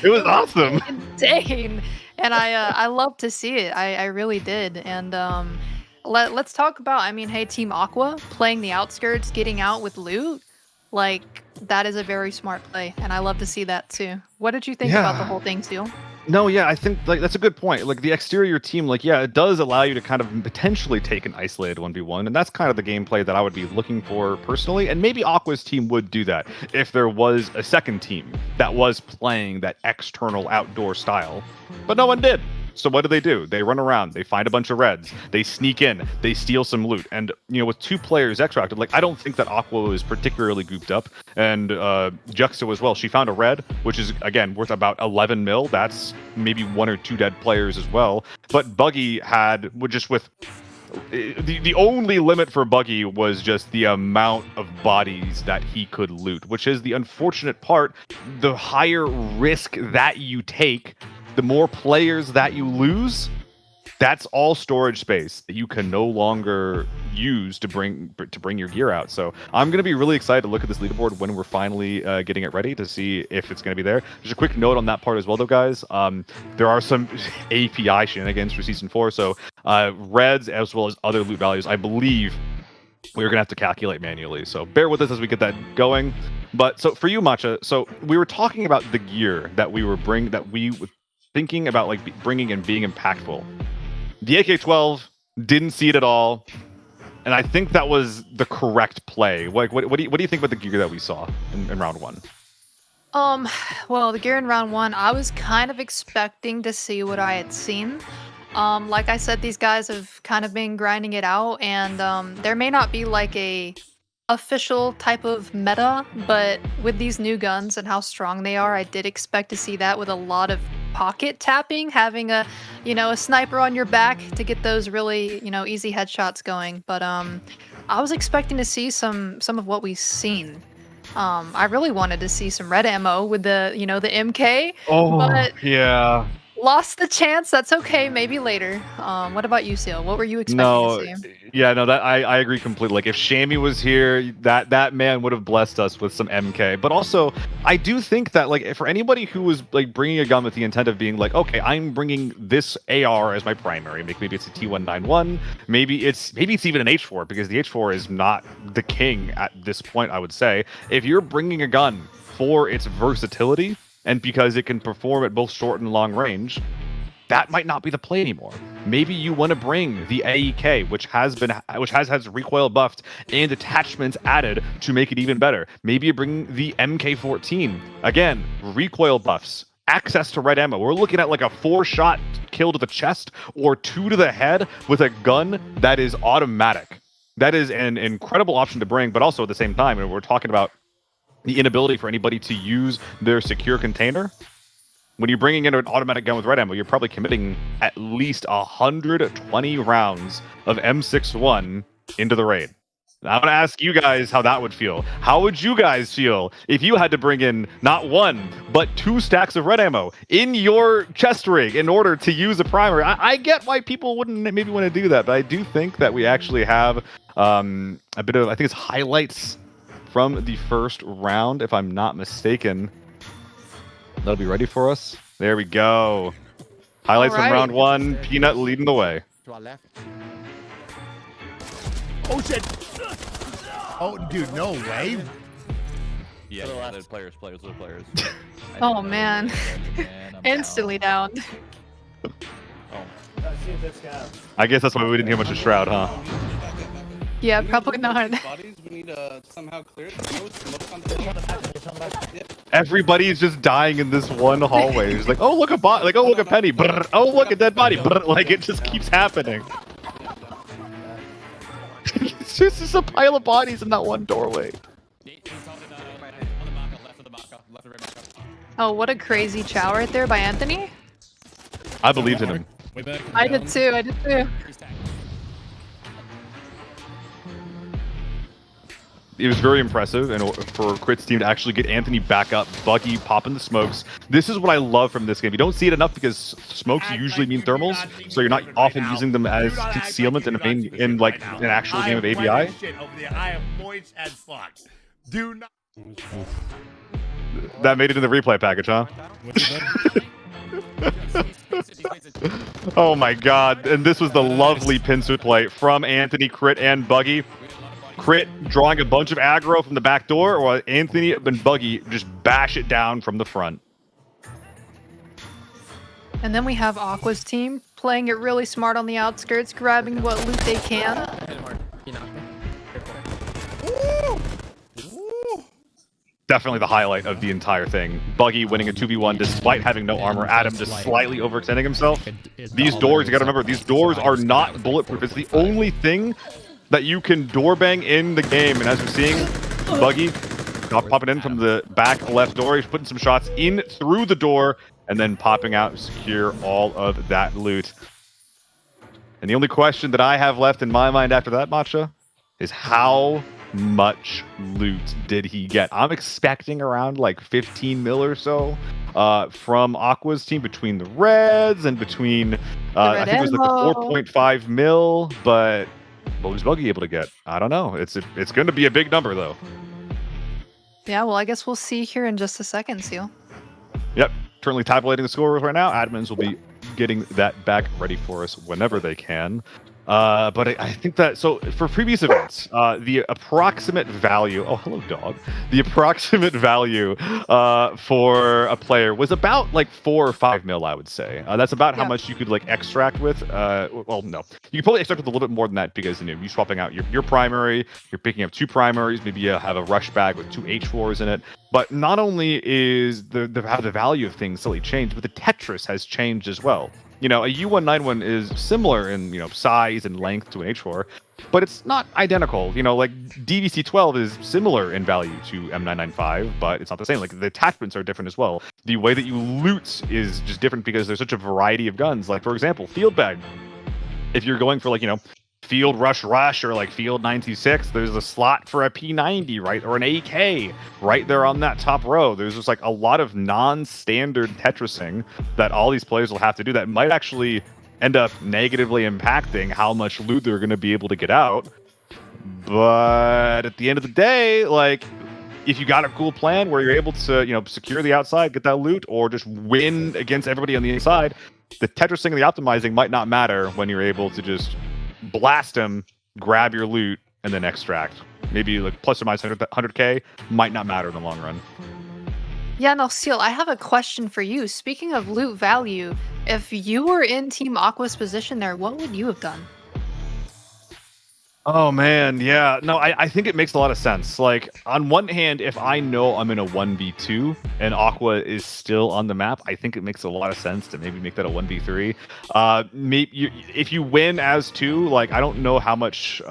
It was awesome. Insane. And I love to see it. I really did. And let's talk about, hey, Team Aqua playing the outskirts, getting out with loot. That is a very smart play, and I love to see that too. What did you think about the whole thing, Seal? No, yeah, I think that's a good point. The exterior team, it does allow you to kind of potentially take an isolated 1v1, and that's kind of the gameplay that I would be looking for personally. And maybe Aqua's team would do that if there was a second team that was playing that external outdoor style, but no one did. So what do? They run around, they find a bunch of reds, they sneak in, they steal some loot. And, with 2 players extracted, I don't think that Aqua is particularly gooped up. And Juxto as well. She found a red, which is, again, worth about 11 mil. That's maybe 1 or 2 dead players as well. But Buggy had, the only limit for Buggy was just the amount of bodies that he could loot, which is the unfortunate part. The higher risk that you take, the more players that you lose, that's all storage space that you can no longer use to bring your gear out. So I'm going to be really excited to look at this leaderboard when we're finally getting it ready to see if it's going to be there. Just a quick note on that part as well, though, guys. There are some API shenanigans for Season 4, so reds as well as other loot values, I believe we're going to have to calculate manually. So bear with us as we get that going. But so for you, Matcha, so we were talking about the gear that we were thinking about bringing and being impactful. The AK-12 didn't see it at all, and I think that was the correct play. What do you think about the gear that we saw in round 1? Well, the gear in round 1, I was kind of expecting to see what I had seen. Like I said, these guys have kind of been grinding it out, and there may not be a official type of meta, but with these new guns and how strong they are, I did expect to see that with a lot of pocket tapping, having a sniper on your back to get those really easy headshots going. But I was expecting to see some of what we've seen. I really wanted to see some red ammo with the the MK. Oh, but yeah. Lost the chance. That's okay. Maybe later. What about you, Seal? What were you expecting to see? Yeah, no, that I agree completely. If Shammy was here, that man would have blessed us with some MK. But also, I do think that for anybody who was bringing a gun with the intent of being okay, I'm bringing this AR as my primary. Maybe it's a T191. Maybe it's even an H4, because the H4 is not the king at this point, I would say. If you're bringing a gun for its versatility, and because it can perform at both short and long range, that might not be the play anymore. Maybe you want to bring the AEK, which has recoil buffed and attachments added to make it even better. Maybe you bring the MK14. Again, recoil buffs, access to red ammo. We're looking at like a 4-shot kill to the chest or 2 to the head with a gun that is automatic. That is an incredible option to bring, but also at the same time, and we're talking about the inability for anybody to use their secure container. When you're bringing in an automatic gun with red ammo, you're probably committing at least 120 rounds of M61 into the raid. I want to ask you guys how that would feel. How would you guys feel if you had to bring in not 1, but 2 stacks of red ammo in your chest rig in order to use a primary? I get why people wouldn't maybe want to do that, but I do think that we actually have a bit of, I think it's highlights from the first round, if I'm not mistaken. That'll be ready for us. There we go. Highlights from round 1. Peanut leading the way. To our left. Oh shit! Oh, dude, no way. Yeah, little players. Oh man. Instantly down. I guess that's why we didn't hear much of Shroud, huh? Yeah, probably not. Bodies, we need to somehow clear it. Everybody's just dying in this one hallway. It's like, oh look a bot, like oh look a penny, brr, oh look a dead body, brr, like it just keeps happening. It's just a pile of bodies in that one doorway. Oh, what a crazy chow right there by Anthony. I believed in him. I did too. It was very impressive, and for Crit's team to actually get Anthony back up, Buggy popping the smokes. This is what I love from this game. You don't see it enough because smokes usually mean thermals, so you're not often using them as concealment in an actual game of ABI. I am moist as fuck. Do not. That made it in the replay package, huh? Oh my god! And this was the lovely pincer play from Anthony, Crit, and Buggy. Crit drawing a bunch of aggro from the back door, while Anthony and Buggy just bash it down from the front. And then we have Aqua's team playing it really smart on the outskirts, grabbing what loot they can. Definitely the highlight of the entire thing. Buggy winning a 2v1 despite having no armor. Adam just slightly overextending himself. These doors, you gotta remember, these doors are not bulletproof. It's the only thing that you can door bang in the game. And as we're seeing, Buggy popping in from the back left door. He's putting some shots in through the door and then popping out to secure all of that loot. And the only question that I have left in my mind after that, Matcha, is how much loot did he get? I'm expecting around like 15 mil or so from Aqua's team between the Reds and between, I think it was like the 4.5 mil, but what was Buggy able to get? I don't know. It's going to be a big number, though. Yeah, well, I guess we'll see here in just a second, Seal. Yep. Currently tabulating the score right now. Admins will be getting that back ready for us whenever they can. But I think that, so for previous events, the approximate value, oh, hello, dog. The approximate value for a player was about like 4 or 5 mil, I would say. That's about how much you could like extract with. Well, no, you could probably extract with a little bit more than that because you're swapping out your primary, you're picking up 2 primaries, maybe you have a rush bag with 2 H4s in it. But not only is how the value of things slightly changed, but the Tetris has changed as well. You know, a U191 is similar in, size and length to an H4, but it's not identical. You know, like DVC-12 is similar in value to M995, but it's not the same. Like the attachments are different as well. The way that you loot is just different because there's such a variety of guns. Like, for example, field bag. If you're going for like, field rush or like field 926, there's a slot for a P90, right? Or an AK right there on that top row. There's just like a lot of non-standard Tetrising that all these players will have to do that might actually end up negatively impacting how much loot they're going to be able to get out. But at the end of the day, like, if you got a cool plan where you're able to, secure the outside, get that loot, or just win against everybody on the inside, the Tetrising and the optimizing might not matter when you're able to just blast him, grab your loot, and then extract. Maybe like plus or minus 100k might not matter in the long run. Yeah, no, Seal, I have a question for you. Speaking of loot value, If you were in Team Aqua's position there, what would you have done? Oh man, yeah. No, I think it makes a lot of sense. Like, on one hand, if I know I'm in a 1v2 and Aqua is still on the map, I think it makes a lot of sense to maybe make that a 1v3. Maybe if you win as 2, like, I don't know how much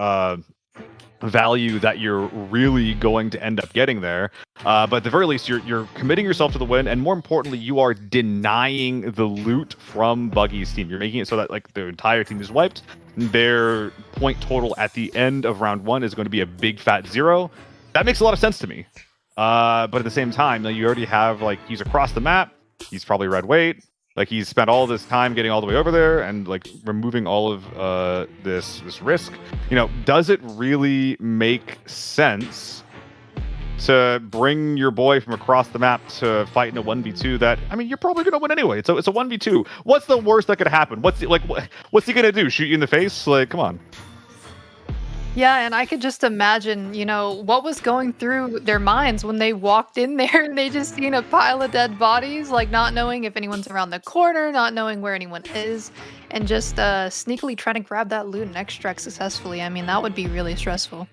value that you're really going to end up getting there. But at the very least, you're committing yourself to the win, and more importantly, you are denying the loot from Buggy's team. You're making it so that like the entire team is wiped. Their point total at the end of round 1 is going to be a big fat 0. That makes a lot of sense to me. But at the same time, you already have like he's across the map. He's probably red weight. Like he's spent all this time getting all the way over there and like removing all of this risk. You know, does it really make sense to bring your boy from across the map to fight in a 1v2 that, I mean, you're probably going to win anyway. It's a 1v2. What's the worst that could happen? What's he going to do? Shoot you in the face? Like, come on. Yeah, and I could just imagine, you know, what was going through their minds when they walked in there and they just seen a pile of dead bodies, like not knowing if anyone's around the corner, not knowing where anyone is, and just sneakily trying to grab that loot and extract successfully. I mean, that would be really stressful.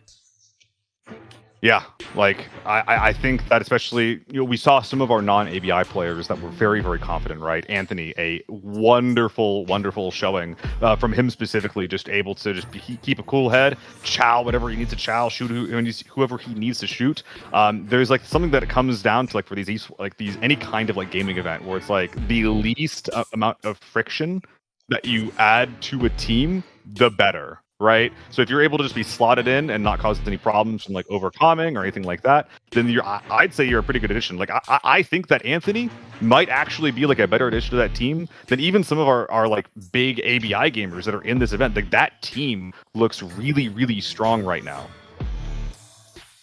Yeah, like I think that especially, you know, we saw some of our non-ABI players that were very, very confident, right? Anthony, a wonderful, wonderful showing from him specifically, just able to just keep a cool head, chow whatever he needs to chow, shoot whoever he needs to shoot. There's like something that it comes down to like for these any kind of like gaming event where it's like the least amount of friction that you add to a team, the better. Right, so if you're able to just be slotted in and not cause any problems from like overcoming or anything like that, then I'd say you're a pretty good addition. Like I think that Anthony might actually be like a better addition to that team than even some of our like big ABI gamers that are in this event. Like that team looks really, really strong right now.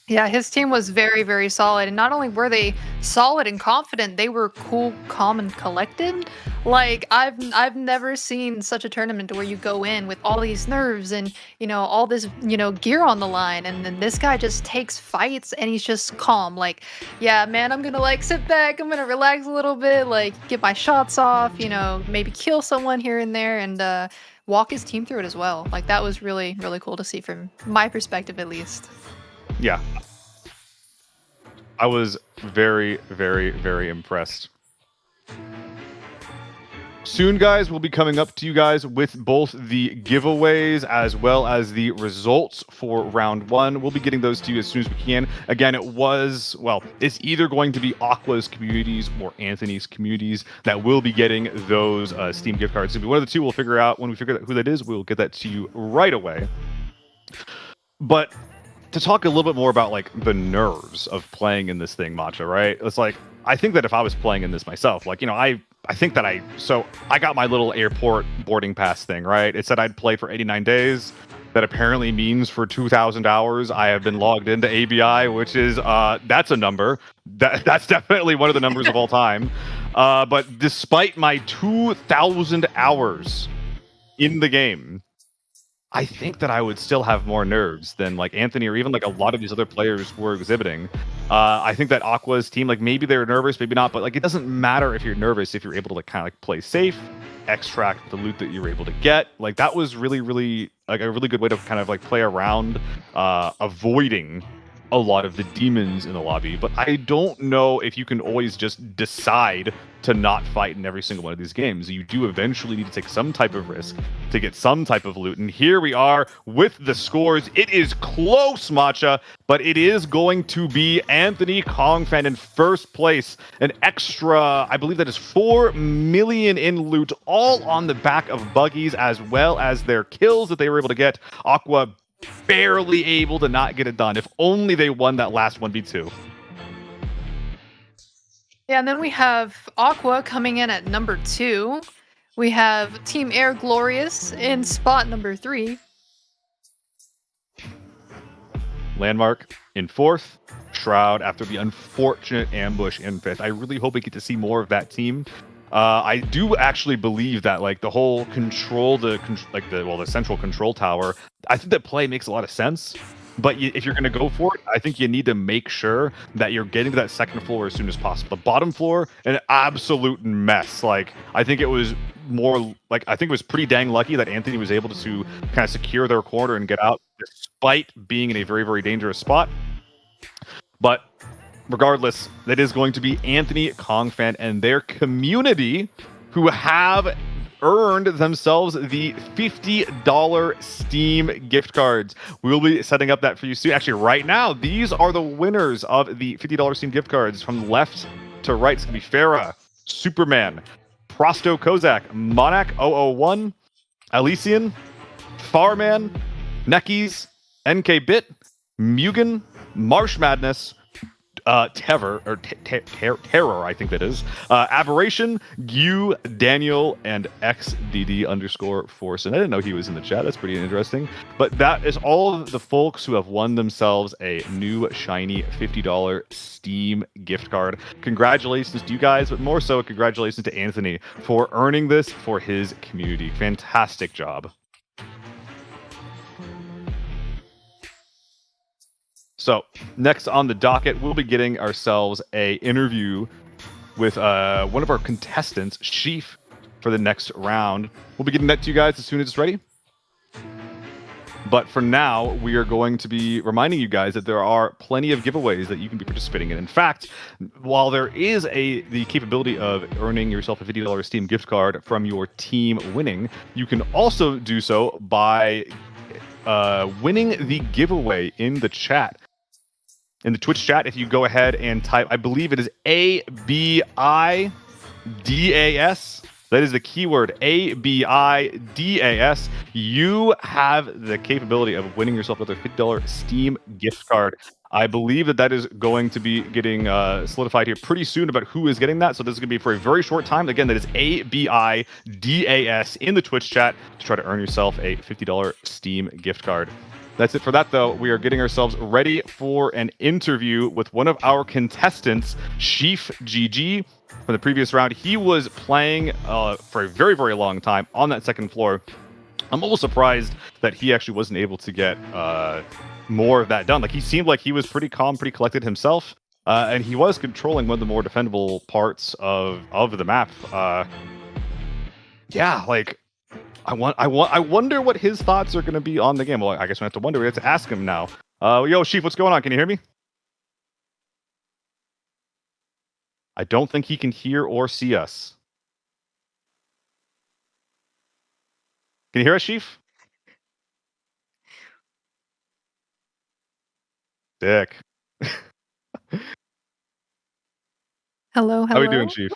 Yeah, his team was very, very solid. And not only were they solid and confident, they were cool, calm, and collected. Like, I've never seen such a tournament where you go in with all these nerves and, you know, all this, you know, gear on the line. And then this guy just takes fights and he's just calm. Like, yeah, man, I'm going to, like, sit back. I'm going to relax a little bit, like, get my shots off, you know, maybe kill someone here and there and walk his team through it as well. Like, that was really, really cool to see from my perspective, at least. Yeah. I was very, very, very impressed. Soon, guys, we'll be coming up to you guys with both the giveaways as well as the results for round 1. We'll be getting those to you as soon as we can. Again, it's either going to be Aqua's communities or Anthony's communities that will be getting those Steam gift cards. It'll be one of the two. We'll figure out when we figure out who that is. We'll get that to you right away. But to talk a little bit more about like the nerves of playing in this thing, Matcha, right? It's like, I think that if I was playing in this myself, like, you know, I think that I got my little airport boarding pass thing, right? It said I'd play for 89 days. That apparently means for 2,000 hours, I have been logged into ABI, which is, that's a number. That's definitely one of the numbers of all time. But despite my 2,000 hours in the game, I think that I would still have more nerves than like Anthony or even like a lot of these other players were exhibiting. I think that Aqua's team, like maybe they're nervous, maybe not, but like it doesn't matter if you're nervous if you're able to like kind of like play safe, extract the loot that you're able to get. Like that was really, really like a really good way to kind of like play around avoiding a lot of the demons in the lobby. But I don't know if you can always just decide to not fight in every single one of these games. You do eventually need to take some type of risk to get some type of loot. And here we are with the scores. It is close, Matcha, but it is going to be Anthony Kongfan in first place. An extra, I believe that is 4 million in loot, all on the back of buggies as well as their kills that they were able to get. Aqua barely able to not get it done. If only they won that last 1v2. Yeah, and then we have Aqua coming in at number 2. We have Team Air Glorious in spot number 3. Landmark in 4th. Shroud after the unfortunate ambush in 5th. I really hope we get to see more of that team. I do actually believe that like the whole the central control tower, I think that play makes a lot of sense. But if you're going to go for it, I think you need to make sure that you're getting to that second floor as soon as possible. The bottom floor, an absolute mess. Like, I think it was pretty dang lucky that Anthony was able to kind of secure their corner and get out, despite being in a very, very dangerous spot. But regardless, that is going to be Anthony, Kongfan, and their community who have earned themselves the $50 Steam gift cards. We'll be setting up that for you soon. Actually, right now, these are the winners of the $50 Steam gift cards. From left to right, it's going to be Farah, Superman, Prosto Kozak, Monarch 001, Elysian, Farman, Nekis, NK Bit, Mugen, Marsh Madness, Terror, I think that is. Aberration, Gu, Daniel, and XDD_Force. And I didn't know he was in the chat. That's pretty interesting. But that is all of the folks who have won themselves a new shiny $50 Steam gift card. Congratulations to you guys, but more so, congratulations to Anthony for earning this for his community. Fantastic job. So next on the docket, we'll be getting ourselves a interview with one of our contestants, Sheaf, for the next round. We'll be getting that to you guys as soon as it's ready. But for now, we are going to be reminding you guys that there are plenty of giveaways that you can be participating in. In fact, while there is the capability of earning yourself a $50 Steam gift card from your team winning, you can also do so by winning the giveaway in the chat. In the Twitch chat, if you go ahead and type, I believe it is ABIDAS. That is the keyword ABIDAS. You have the capability of winning yourself another $50 Steam gift card. I believe that is going to be getting solidified here pretty soon about who is getting that. So this is going to be for a very short time. Again, that is ABIDAS in the Twitch chat to try to earn yourself a $50 Steam gift card. That's it for that, though. We are getting ourselves ready for an interview with one of our contestants, Sheaf GG, from the previous round. He was playing for a very, very long time on that second floor. I'm a little surprised that he actually wasn't able to get more of that done. Like, he seemed like he was pretty calm, pretty collected himself, and he was controlling one of the more defendable parts of the map. Yeah, like, I wonder what his thoughts are going to be on the game. Well, I guess we have to wonder. We have to ask him now. Yo, Sheaf, what's going on? Can you hear me? I don't think he can hear or see us. Can you hear us, Sheaf? Dick. Hello. How are we doing, Chief?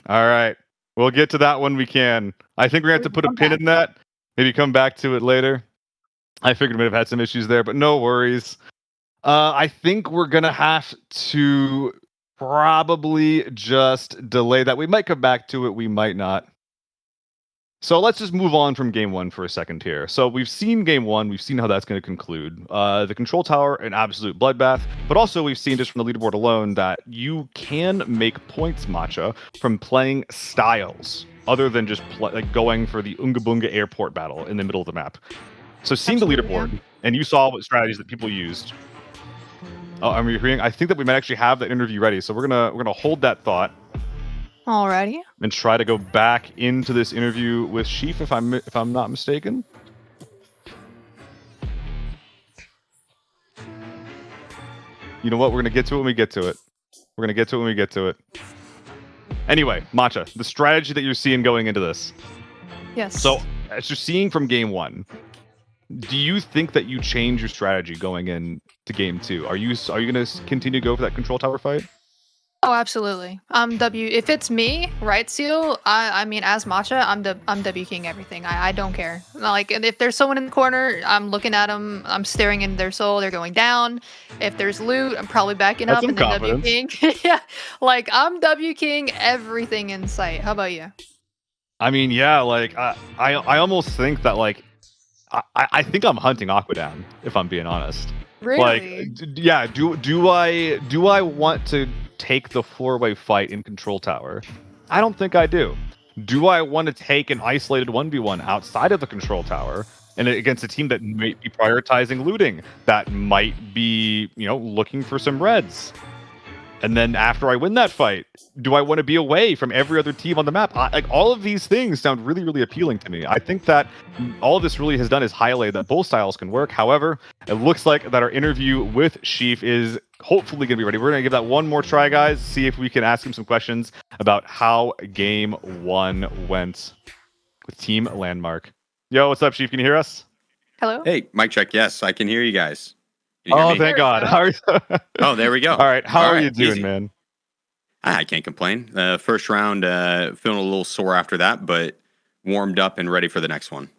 All right. We'll get to that when we can. I think we're going to have to put a pin in that. Maybe come back to it later. I figured we might have had some issues there, but no worries. I think we're going to have to probably just delay that. We might come back to it. We might not. So let's just move on from game one for a second here. So we've seen game one. We've seen how that's going to conclude. The control tower, an absolute bloodbath. But also we've seen just from the leaderboard alone that you can make points, Matcha, from playing styles other than just like going for the Unga Bunga airport battle in the middle of the map. So seeing the leaderboard, and you saw what strategies that people used. Oh, I'm hearing. I think that we might actually have that interview ready. So we're gonna hold that thought. Alrighty. And try to go back into this interview with Sheaf, if I'm not mistaken. You know what? We're gonna get to it when we get to it. We're gonna get to it when we get to it. Anyway, Matcha, the strategy that you're seeing going into this. Yes. So, as you're seeing from game one, do you think that you change your strategy going into game two? Are you gonna continue to go for that control tower fight? Oh, absolutely. If it's me, right, Seal? I mean, as Matcha, I'm W king everything. I don't care. Like, if there's someone in the corner, I'm looking at them. I'm staring into their soul. They're going down. If there's loot, I'm probably backing up and then W king. Yeah, like I'm W king everything in sight. How about you? I mean, yeah, like I almost think that like I think I'm hunting Aqua down, if I'm being honest. Really? Like, yeah. Do I want to take the 4-way fight in control tower? I don't think I do. Do I want to take an isolated 1v1 outside of the control tower? and against a team that might be prioritizing looting, that might be, looking for some reds. And then after I win that fight, do I want to be away from every other team on the map? All of these things sound really, really appealing to me. I think that all this really has done is highlight that both styles can work. However, it looks like that our interview with Sheaf is hopefully going to be ready. We're going to give that one more try, guys, see if we can ask him some questions about how Game 1 went with Team Landmark. Yo, what's up, Sheaf? Can you hear us? Hello? Hey, mic check. Yes, I can hear you guys. Can you hear me? Thank God. How are you? Oh, there we go. All right. How are you doing, easy. man? I can't complain. First round, feeling a little sore after that, but warmed up and ready for the next one.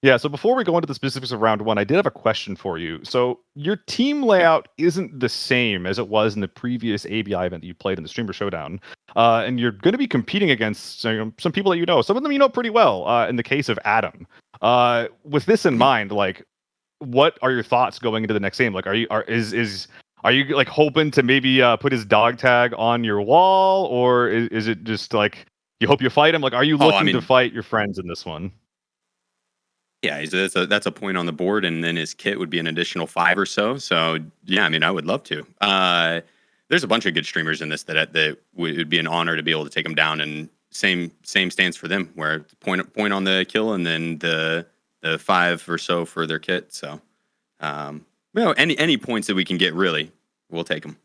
Yeah, so before we go into the specifics of round 1, I did have a question for you. So your team layout isn't the same as it was in the previous ABI event that you played in the Streamer Showdown. And you're going to be competing against some people that you know. Some of them you know pretty well, in the case of Adam. With this in mind, what are your thoughts going into the next game? Are you like hoping to maybe put his dog tag on your wall, or is it just you hope you fight him? Are you looking to fight your friends in this one? Yeah, that's a point on the board, and then his kit would be an additional 5 or so. So yeah, I would love to. There's a bunch of good streamers in this that would be an honor to be able to take them down, and same stance for them, where point on the kill, and then the 5 or so for their kit. So any points that we can get, really, we'll take them.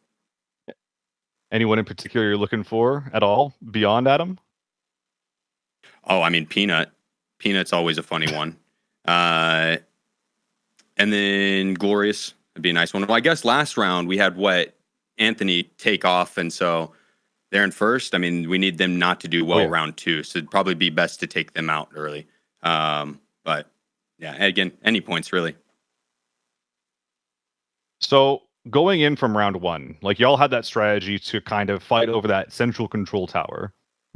Anyone in particular you're looking for at all beyond Adam? Oh, Peanut. Peanut's always a funny one. And then Glorious would be a nice one. Well, I guess last round we had Anthony take off, and so they're in first. We need them not to do well round 2, so it'd probably be best to take them out early. But yeah, again, any points really. So going in from round 1, y'all had that strategy to kind of fight over that central control tower.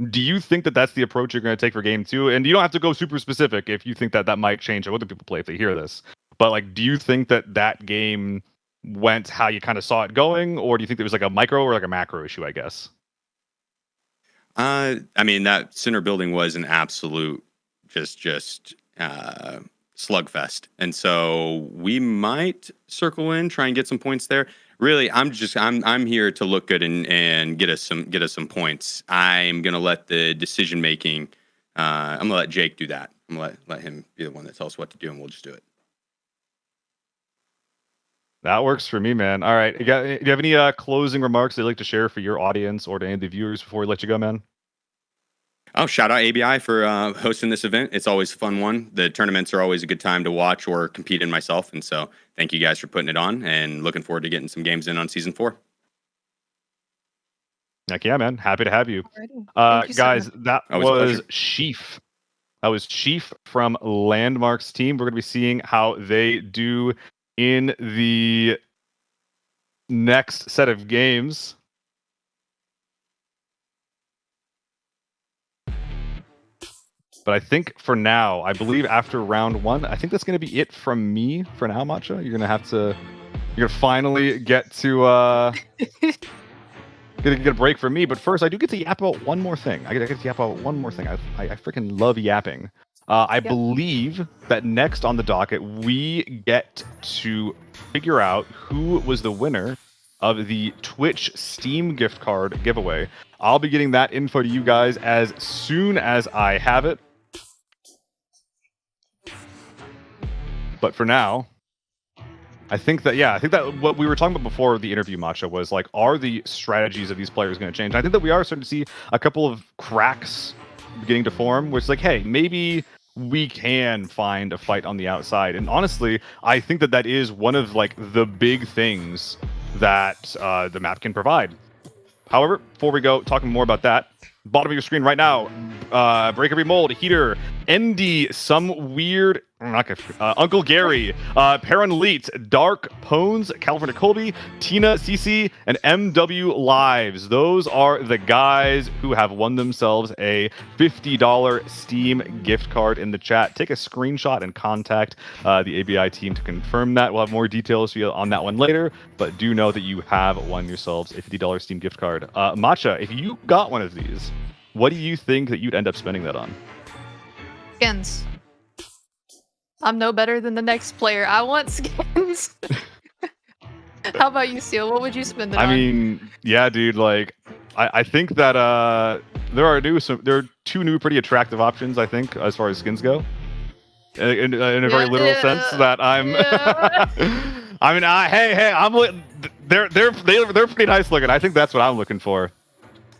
Do you think that that's the approach you're going to take for game 2? And you don't have to go super specific if you think that might change how other people play if they hear this. But do you think that game went how you kind of saw it going, or do you think there was a micro or a macro issue, I guess? That center building was an absolute just slugfest, and so we might circle in, try and get some points there. Really, I'm here to look good and get us some points. I'm gonna let the decision making. I'm gonna let Jake do that. I'm gonna let him be the one that tells us what to do, and we'll just do it. That works for me, man. All right, do you have any closing remarks that you'd like to share for your audience or to any of the viewers before we let you go, man? Oh, shout out ABI for hosting this event. It's always a fun one. The tournaments are always a good time to watch or compete in myself. And so thank you guys for putting it on, and looking forward to getting some games in on season 4. Heck yeah, man. Happy to have you. Guys, that was Sheaf. That was Sheaf from Landmark's team. We're going to be seeing how they do in the next set of games. But I think for now, I believe after round 1, I think that's going to be it from me for now, Matcha. You're going to finally get to get a break from me. But first, I do get to yap about one more thing. I get to yap about one more thing. I freaking love yapping. I believe that next on the docket, we get to figure out who was the winner of the Twitch Steam gift card giveaway. I'll be getting that info to you guys as soon as I have it. But for now, I think that what we were talking about before the interview, Matcha, was are the strategies of these players going to change? I think that we are starting to see a couple of cracks beginning to form, where it's hey, maybe we can find a fight on the outside. And honestly, I think that is one of the big things that the map can provide. However, before we go talking more about that, bottom of your screen right now, Break Every Mold, Heater, ND, some weird, Uncle Gary, Paranelite, Dark Pones, California Colby, Tina CC, and MW Lives. Those are the guys who have won themselves a $50 Steam gift card in the chat. Take a screenshot and contact the ABI team to confirm that. We'll have more details for you on that one later, but do know that you have won yourselves a $50 Steam gift card. Matcha, if you got one of these, what do you think that you'd end up spending that on? Skins. I'm no better than the next player. I want skins. How about you, Seal? What would you spend it on? I mean, yeah, dude. Like, I think that there are two new pretty attractive options. I think as far as skins go, in a very literal sense. That I'm. I mean, hey, they're pretty nice looking. I think that's what I'm looking for.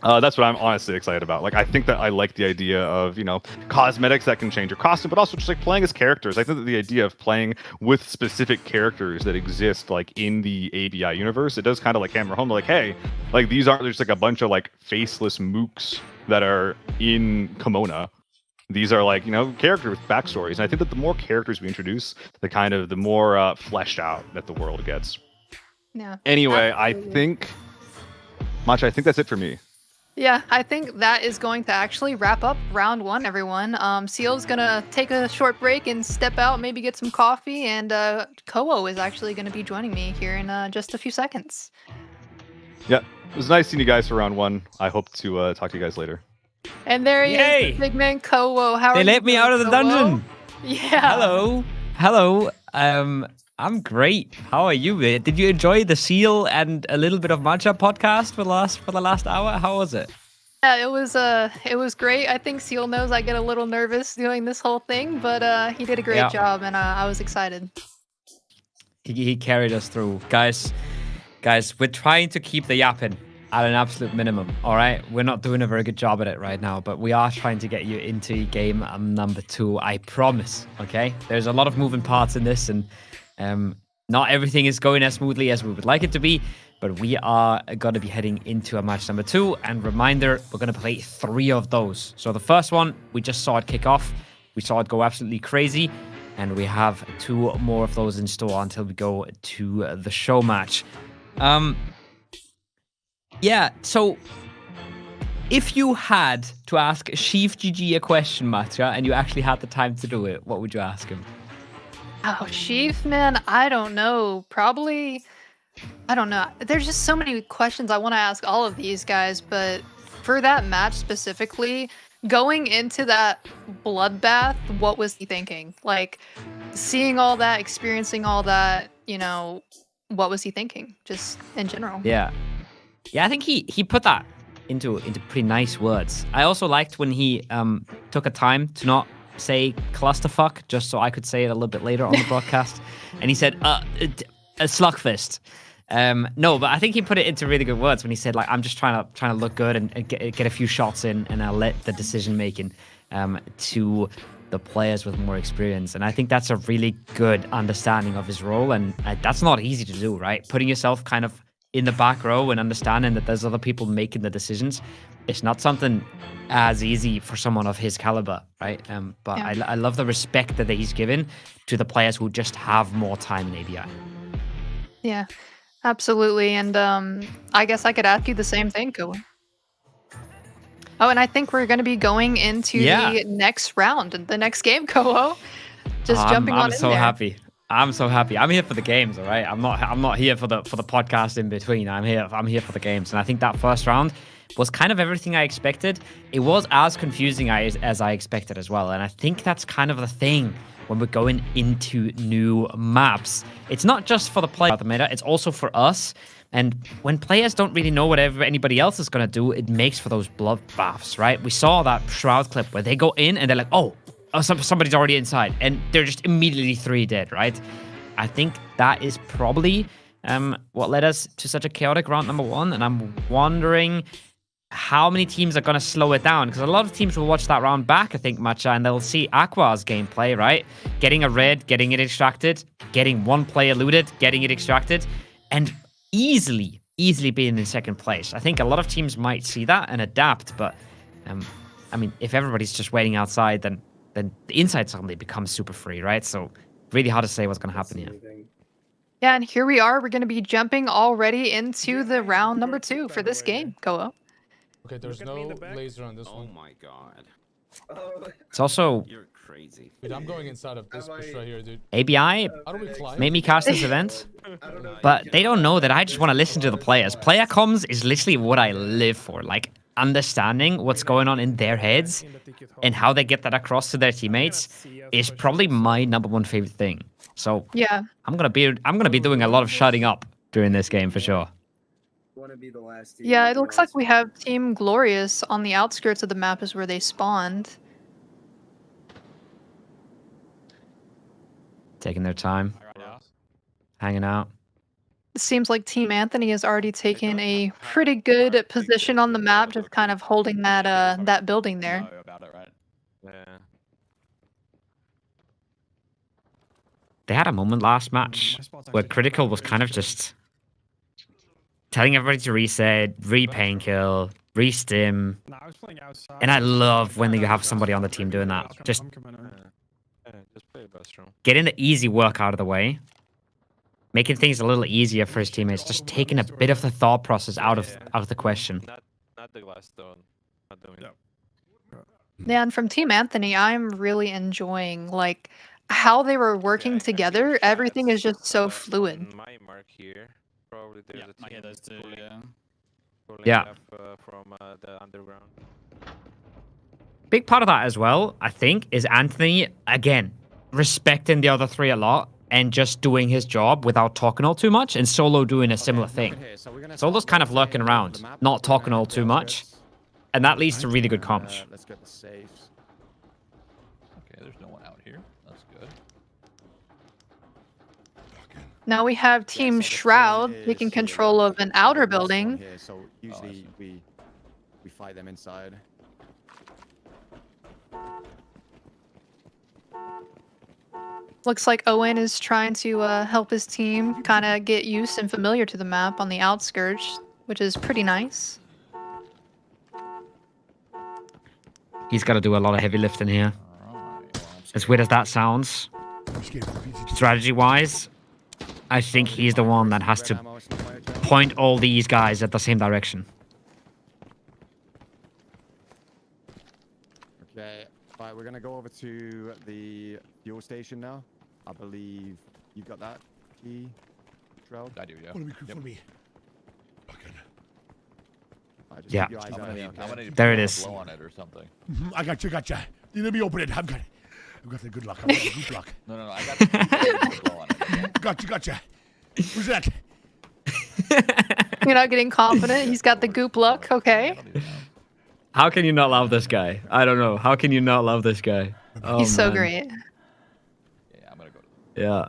That's what I'm honestly excited about. Like, I think that I like the idea of, you know, cosmetics that can change your costume, but also just like playing as characters. I think that the idea of playing with specific characters that exist like in the ABI universe, it does kind of like hammer home like, hey, like these aren't just like a bunch of like faceless mooks that are in Kimona. These are like, you know, characters with backstories. And I think that the more characters we introduce, the more fleshed out that the world gets. Yeah. Anyway, absolutely. I think that's it for me. Yeah, I think that is going to actually wrap up round 1, everyone. Seal's gonna take a short break and step out, maybe get some coffee, and Kowo is actually gonna be joining me here in just a few seconds. Yeah, it was nice seeing you guys for round 1. I hope to talk to you guys later. And there he is, the big man Kowo. How are you? They let me out of the dungeon. Yeah. Hello. I'm great. How are you? Did you enjoy the Seal and a little bit of Matcha podcast for the last hour? How was it? Yeah, it was great. I think Seal knows I get a little nervous doing this whole thing, but he did a great job, and I was excited. He carried us through, guys. We're trying to keep the yapping at an absolute minimum. All right, we're not doing a very good job at it right now, but we are trying to get you into game number 2. I promise. Okay, there's a lot of moving parts in this, and not everything is going as smoothly as we would like it to be, but we are going to be heading into a match number 2. And reminder, we're going to play 3 of those. So the first one, we just saw it kick off. We saw it go absolutely crazy. And we have 2 more of those in store until we go to the show match. Yeah, so if you had to ask Sheaf GG a question, Matcha, and you actually had the time to do it, what would you ask him? Oh, Sheaf, man, I don't know. Probably, I don't know. There's just so many questions I want to ask all of these guys, but for that match specifically, going into that bloodbath, what was he thinking? Like, seeing all that, experiencing all that, you know, what was he thinking? Just in general. Yeah, I think he put that into pretty nice words. I also liked when he took a time to not say clusterfuck, just so I could say it a little bit later on the broadcast. And he said, a slugfist. No, but I think he put it into really good words when he said, like, I'm just trying to look good and get a few shots in, and I'll let the decision making to the players with more experience. And I think that's a really good understanding of his role, and that's not easy to do, right? Putting yourself kind of in the back row and understanding that there's other people making the decisions. It's not something as easy for someone of his caliber, right? But yeah. I love the respect that he's given to the players who just have more time in ABI. Yeah, absolutely. And I guess I could ask you the same thing, Kowo. Oh, and I think we're going to be going into the next round, the next game, Kowo. Just jumping on in there. I'm so happy. I'm here for the games, all right? I'm not here for the podcast in between. I'm here for the games. And I think that first round was kind of everything I expected. It was as confusing as I expected as well. And I think that's kind of the thing when we're going into new maps. It's not just for the player, it's also for us. And when players don't really know whatever anybody else is going to do, it makes for those bloodbaths, right? We saw that Shroud clip where they go in and they're like, oh, somebody's already inside, and they're just immediately 3 dead, right? I think that is probably what led us to such a chaotic round number 1, and I'm wondering how many teams are going to slow it down, because a lot of teams will watch that round back, I think, Matcha, and they'll see Aqua's gameplay, right? Getting a red, getting it extracted, getting 1 player looted, getting it extracted, and easily being in second place. I think a lot of teams might see that and adapt, but I mean, if everybody's just waiting outside, then the inside suddenly becomes super free, right? So really hard to say what's going to happen here. Yeah, and here we are. We're going to be jumping already into the round number 2 for this game. Kowo. Okay, there's no laser on this one. Oh my god. It's also... You're crazy. Dude, I'm going inside of this bush right here, dude. ABI made me cast this event, but they don't know that I just want to listen to the players. Player comms is literally what I live for. Like, understanding what's going on in their heads and how they get that across to their teammates is probably my #1 favorite thing. So Yeah. I'm gonna be doing a lot of shutting up during this game for sure. Yeah, it looks like we have Team Glorious on the outskirts of the map is where they spawned. Taking their time, hanging out. It seems like Team Anthony has already taken a pretty good position on the map, just kind of holding that that building there. About it, right? Yeah. They had a moment last match where Critical was kind of just telling everybody to reset, re-pain kill, re-stim. And I love when you have somebody on the team doing that. Just play Bastron. getting the easy work out of the way, making things a little easier for his teammates, just taking a bit of the thought process out of the question. Not the glass stone. Not doing it. Yeah, and from Team Anthony, I'm really enjoying like how they were working together. Everything is just so fluid. My mark here. Probably there's a team those two, pulling Yeah. up, from the underground. Big part of that as well, I think, is Anthony, again, respecting the other three a lot and just doing his job without talking all too much, and Solo doing a similar thing. Solo's kind of lurking around, not talking all too much, and that leads to really good comms. Let's get the safes. Okay, there's no one out here. That's good. Now we have Team Shroud taking control of an outer building. Here, so usually we fight them inside. Looks like Owen is trying to help his team kind of get used and familiar to the map on the outskirts, which is pretty nice. He's got to do a lot of heavy lifting here. As weird as that sounds, strategy-wise, I think he's the one that has to point all these guys at the same direction. Okay, right, we're gonna go over to the fuel station now. I believe you've got that key, Shroud? I do, yeah. Follow me, crew, follow me. Right, just Yeah. keep your eyes out here, okay? There it is. Blow on it or something. I got you, gotcha. Let me open it. I've got the good luck. I've got the good luck. No, I got the blow on it. Okay? Gotcha. Who's that? You're not getting confident. He's got the goop luck. Okay. How can you not love this guy? I don't know. How can you not love this guy? Oh, He's so man. great. Yeah, I'm gonna go. Yeah.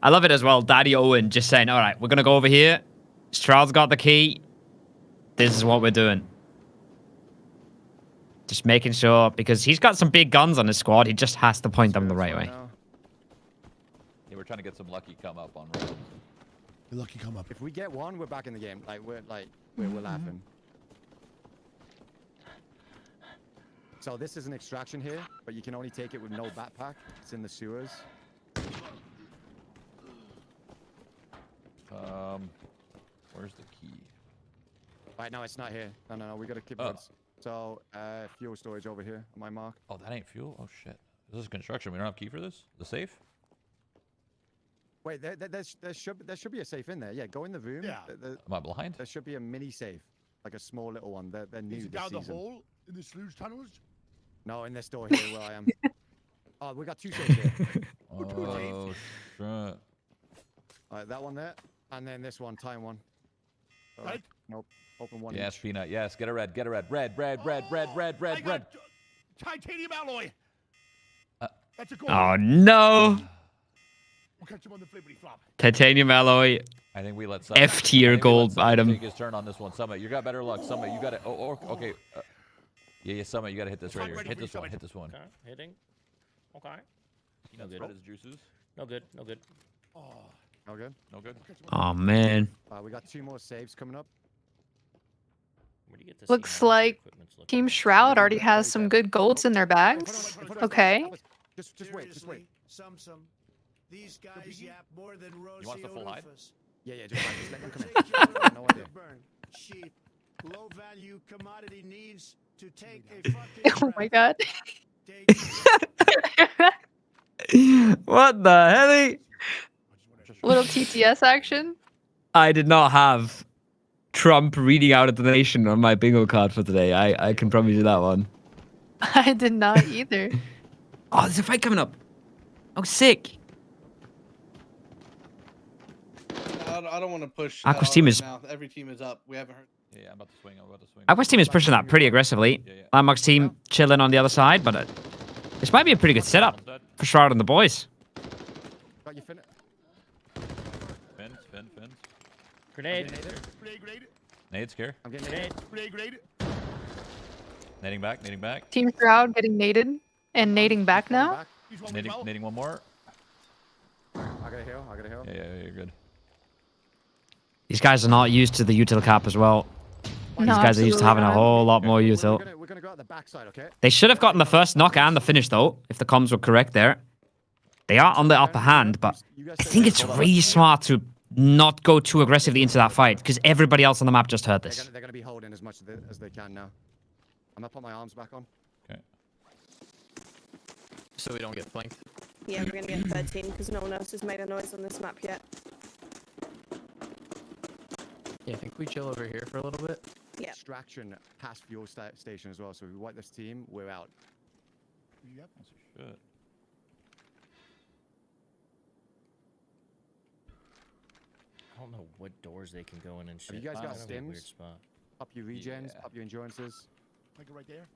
I love it as well. Daddy Owen just saying, all right, we're going to go over here. Stroud's got the key. This is what we're doing. Just making sure, because he's got some big guns on his squad. He just has to point them the right way. Yeah, we're trying to get some lucky come up on roads. Lucky come up. If we get one, we're back in the game. Like we're laughing. So this is an extraction here, but you can only take it with no backpack. It's in the sewers. Where's the key? Right, no, it's not here. No, we gotta keep it. So, fuel storage over here on my mark. Oh, that ain't fuel? Oh, shit. This is construction. We don't have a key for this? The safe? Wait, there should be a safe in there. Yeah, go in the room. Yeah. Am I blind? There should be a mini safe, like a small little one. They're new Is it this down the season. hole in the sluice tunnels? No, in this store here where I am. Oh, we got two safes here. Oh, shit. All right, that one there, and then this one, time one. Right? Nope. Open one. Yes, each. Peanut. Yes, get a red. Get a red. Red. I got titanium alloy. That's a gold. Oh, no. We'll catch him on the flippity flop. Titanium alloy. I think we let F tier gold item. Take his turn on this one. Summit, you got better luck. Summit, you got it. Okay. Yeah, Summit, you got to hit this right here. Hit this one. Hit this one. Okay, hitting. Okay. No good. His juices. No good. No good. Oh. No good. No good. Oh, man. We got two more saves coming up. Looks like Team Shroud already has some good golds in their bags. Okay. Just wait. Some. These guys yap more than Rosie. You want the full hide? Yeah, just let them come in. No idea. Cheap, low value commodity needs to take a fucking Oh my god. What the hell? Little TTS action. I did not have Trump reading out a donation on my bingo card for today. I can promise you that one. I did not either. Oh, there's a fight coming up. Oh, sick. I don't want to push. Aqua's team is. Now. Every team is up. We haven't heard. Yeah, I'm about to swing. I'm about to swing. Aqua's team is pushing that pretty aggressively. Landmark's team chilling on the other side, but this might be a pretty good setup for Shroud and the boys. Got your fin. Fins. Grenade. Nade scare. I'm getting grenade. Nading back. Team Shroud getting naded and nading back now. Nading one more. I gotta heal. Yeah, you're good. These guys are not used to the util cap as well. These guys are used to having a whole lot more util. We're gonna go out the backside, okay? They should have gotten the first knock and the finish though, if the comms were correct there. They are on the upper hand, but I think it's really smart to not go too aggressively into that fight because everybody else on the map just heard this. They're gonna be holding as much as they can now. I'm gonna put my arms back on. Okay. So we don't get flanked. Yeah, we're gonna get 13 because no one else has made a noise on this map yet. Yeah, I think we chill over here for a little bit. Yeah. Extraction past fuel station as well. So if we wipe this team, we're out. Yep. Shit. I don't know what doors they can go in and shit. Have you guys got That's a weird stims? spot. Up your regens, up your endurances. Like right there.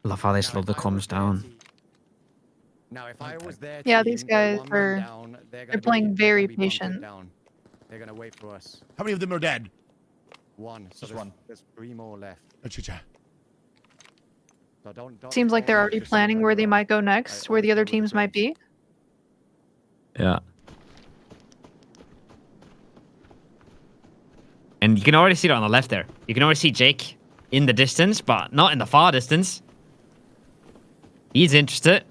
Love how they slowed the comms down. Now, if I was there, Yeah, these guys are they're playing very patient. They're gonna wait for us. How many of them are dead? One. So Just one. There's 3 more left. Acha. So don't Seems like they're already planning where they might go next, where the other teams might be. Yeah. And you can already see it on the left there. You can already see Jake in the distance, but not in the far distance. He's interested.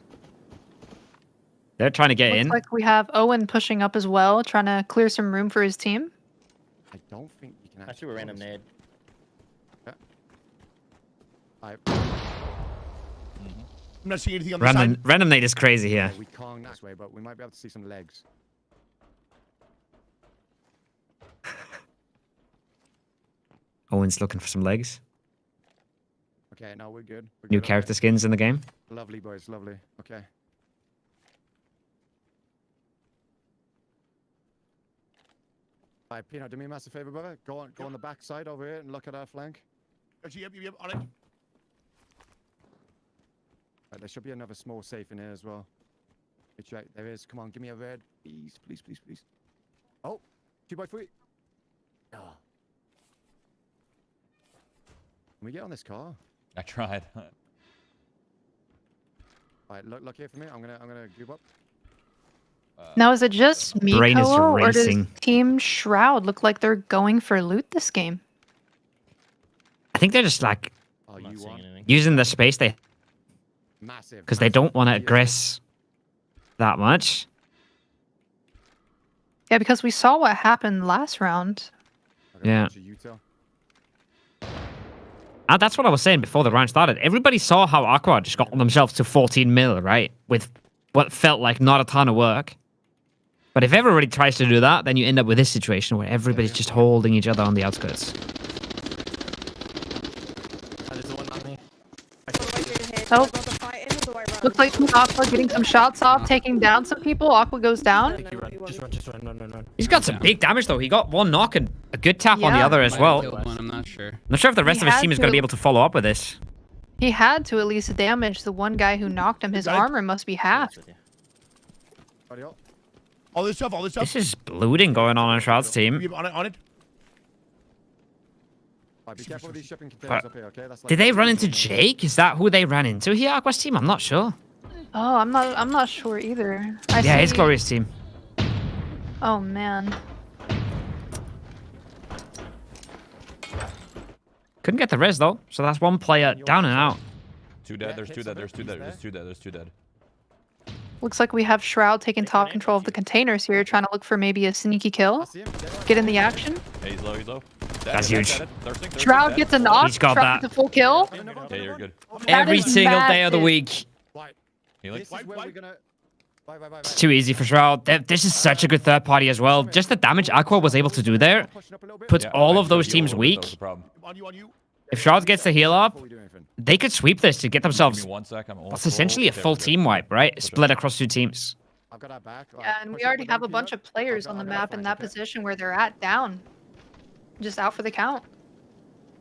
They're trying to get Looks in. like we have Owen pushing up as well, trying to clear some room for his team. I don't think you can Actually, a random nade. I I'm not seeing anything on the side. Random nade is crazy here. We can't this way, but we might be able to see some legs. Owen's looking for some legs. Okay, no, we're good. New character skins in the game. Lovely, boys, lovely. Okay. Alright, Pino, do me a massive favor, brother. Go on the back side over here and look at our flank. Yep, on it. Right, there should be another small safe in here as well. It's right, there is. Come on, give me a red. Please, please, please, please. Oh, 2x3. Oh. Can we get on this car? I tried. Alright, look here for me. I'm gonna give up. Now, is it just me, Brain is Koa, or does racing. Team Shroud look like they're going for loot this game? I think they're just like Oh, you won. using the space they Massive. because they don't want to aggress that much. Yeah, because we saw what happened last round. Yeah. And that's what I was saying before the round started. Everybody saw how Aqua just got themselves to 14 mil, right? With what felt like not a ton of work. But if everybody tries to do that, then you end up with this situation where everybody's just holding each other on the outskirts. Oh, looks like Team Aqua getting some shots off, taking down some people. Aqua goes down. Just run. He's got some big damage though. He got one knock and a good tap on the other as well. I'm not sure. I'm not sure if the rest of his team is going to be able to follow up with this. He had to at least damage the one guy who knocked him. His armor must be half. All this stuff. This is looting going on Shroud's team. On it. Right, be careful with these shipping containers up here, okay? That's like Did they run into Jake? Is that who they ran into here, Aqua's team? I'm not sure. Oh, I'm not sure either. Yeah, it's Glorious team. Oh man. Couldn't get the res though, so that's one player down and out. 2 dead. There's 2 dead. There's 2 dead. There's 2 dead. There's 2 dead. Looks like we have Shroud taking top control of the containers here, trying to look for maybe a sneaky kill. Get in the action. Hey, he's low. That's huge. Shroud gets a knock. He's got Shroud that. gets a full kill. Yeah, you're good. Every is single day of the massive. week. Healing. This is where we're gonna. It's too easy for Shroud. This is such a good third party as well. Just the damage Aqua was able to do there puts all of those teams weak. If Shroud gets the heal up, they could sweep this to get themselves. Give me 1 sec. I'm almost That's essentially a full team wipe, right? Split across 2 teams. I've got our back. Yeah, and we already have a bunch of players on the map in that position where they're at down. Just out for the count.